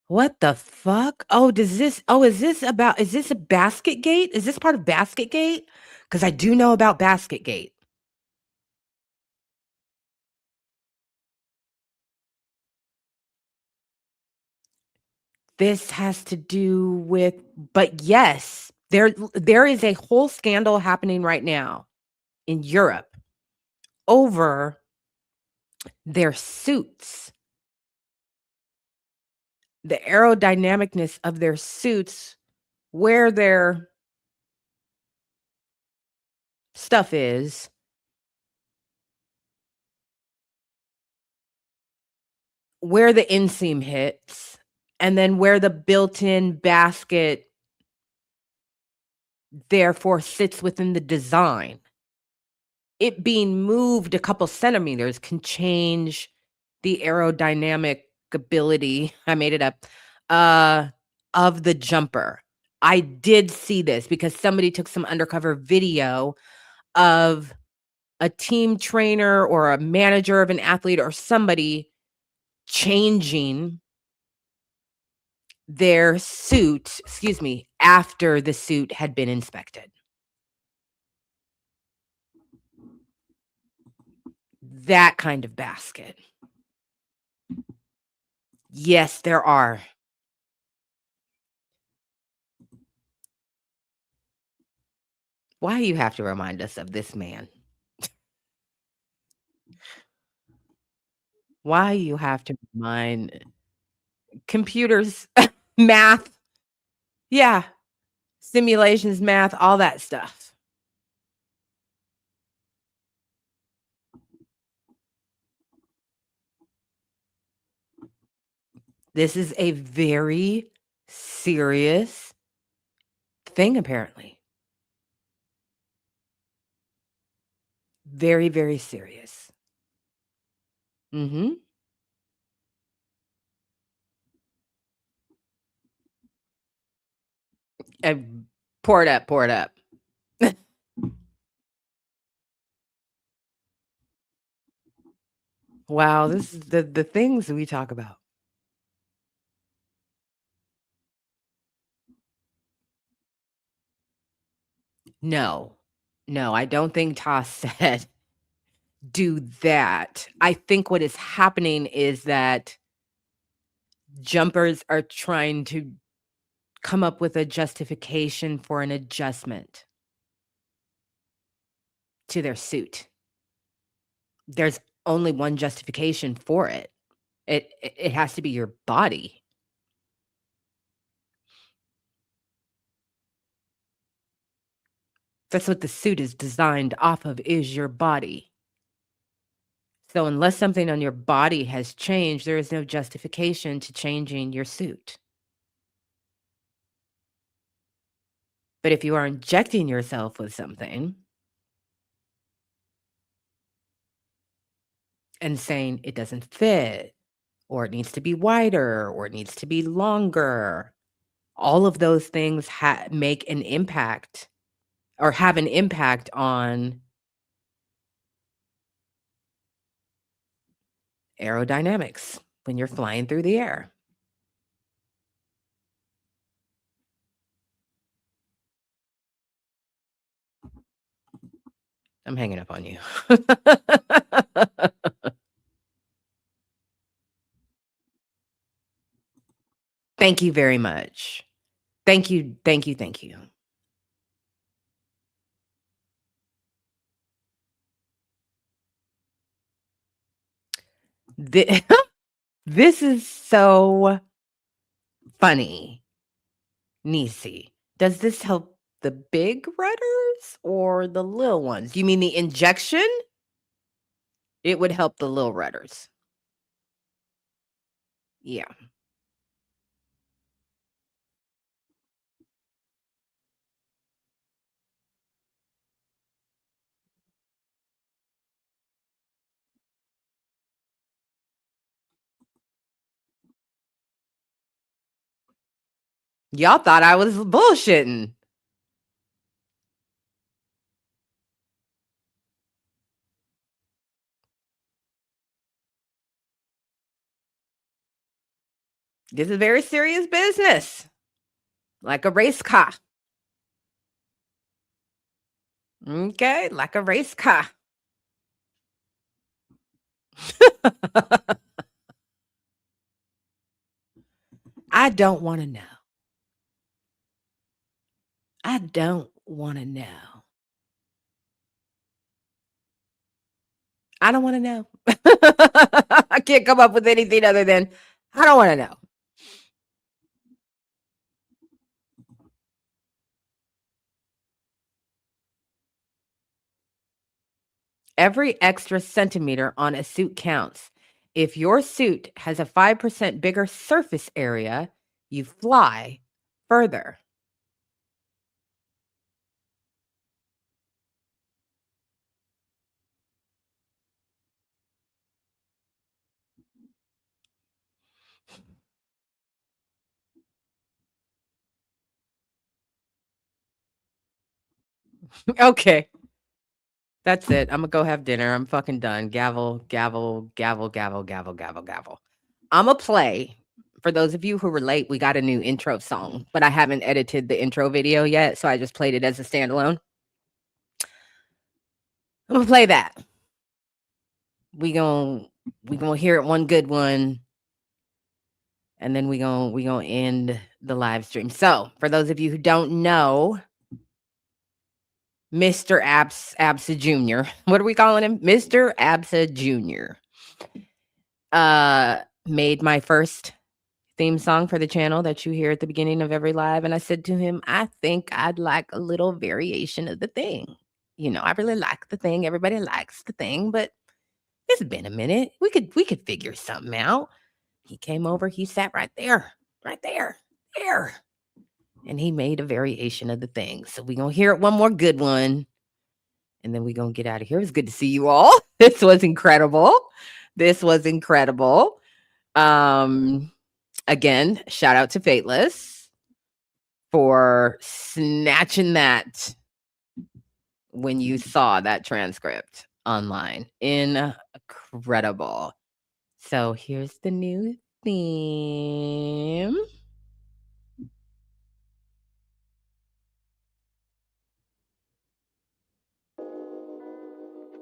What the fuck? Is this a basket gate? Is this part of basket gate? Because I do know about basket gate. This has to do with, but yes, there is a whole scandal happening right now in Europe over their suits, the aerodynamicness of their suits, where their stuff is, where the inseam hits, and then where the built-in basket therefore sits within the design. It being moved a couple centimeters can change the aerodynamic ability, I made it up, uh, of the jumper. I did see this because somebody took some undercover video of a team trainer or a manager of an athlete or somebody changing their suit, after the suit had been inspected. That kind of basket. Yes, there are. Why you have to remind us of this man? Why you have to remind computers, math, yeah, simulations, math, all that stuff. This is a very serious thing, apparently. Very, very serious. Mhm. Pour it up, pour it up. Wow, this is the things we talk about. No. No, I don't think Toss said do that. I think what is happening is that jumpers are trying to come up with a justification for an adjustment to their suit. There's only one justification for it. It has to be your body. That's what the suit is designed off of, is your body. So unless something on your body has changed, there is no justification to changing your suit. But if you are injecting yourself with something and saying it doesn't fit, or it needs to be wider, or it needs to be longer, all of those things make an impact or have an impact on aerodynamics when you're flying through the air. I'm hanging up on you. Thank you very much. Thank you, thank you, thank you. Thi This is so funny, Nisi. Does this help the big rudders or the little ones? You mean the injection? It would help the little rudders. Yeah. Y'all thought I was bullshitting. This is very serious business. Like a race car. Okay, like a race car. I don't want to know. I don't want to know. I don't want to know. I can't come up with anything other than I don't want to know. Every extra centimeter on a suit counts. If your suit has a 5% bigger surface area, you fly further. Okay. That's it. I'm gonna go have dinner. I'm fucking done. Gavel, gavel, gavel, gavel, gavel, gavel, gavel. I'm gonna play. For those of you who were late, we got a new intro song, but I haven't edited the intro video yet, so I just played it as a standalone. I'm gonna play that. We gonna hear it one good one, and then we gonna end the live stream. So for those of you who don't know, Mr. Absa Jr. What are we calling him? Mr. Absa Jr. Made my first theme song for the channel that you hear at the beginning of every live. And I said to him, I think I'd like a little variation of the thing. You know, I really like the thing. Everybody likes the thing, but it's been a minute. We could figure something out. He came over, he sat right there, there. And he made a variation of the thing. So we're gonna hear it one more good one. And then we're gonna get out of here. It was good to see you all. This was incredible. Again, shout out to Fateless for snatching that when you saw that transcript online. Incredible. So here's the new theme.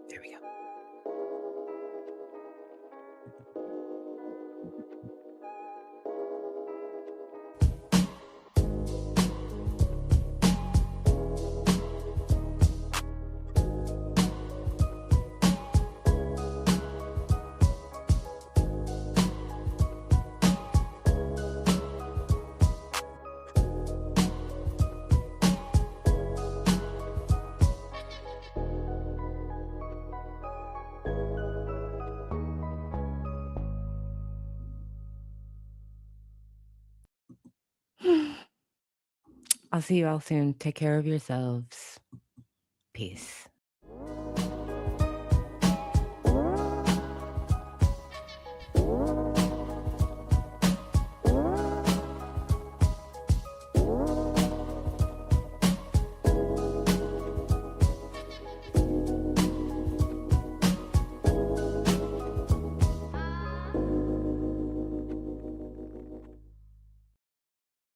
There we go. I'll see you all soon. Take care of yourselves. Peace.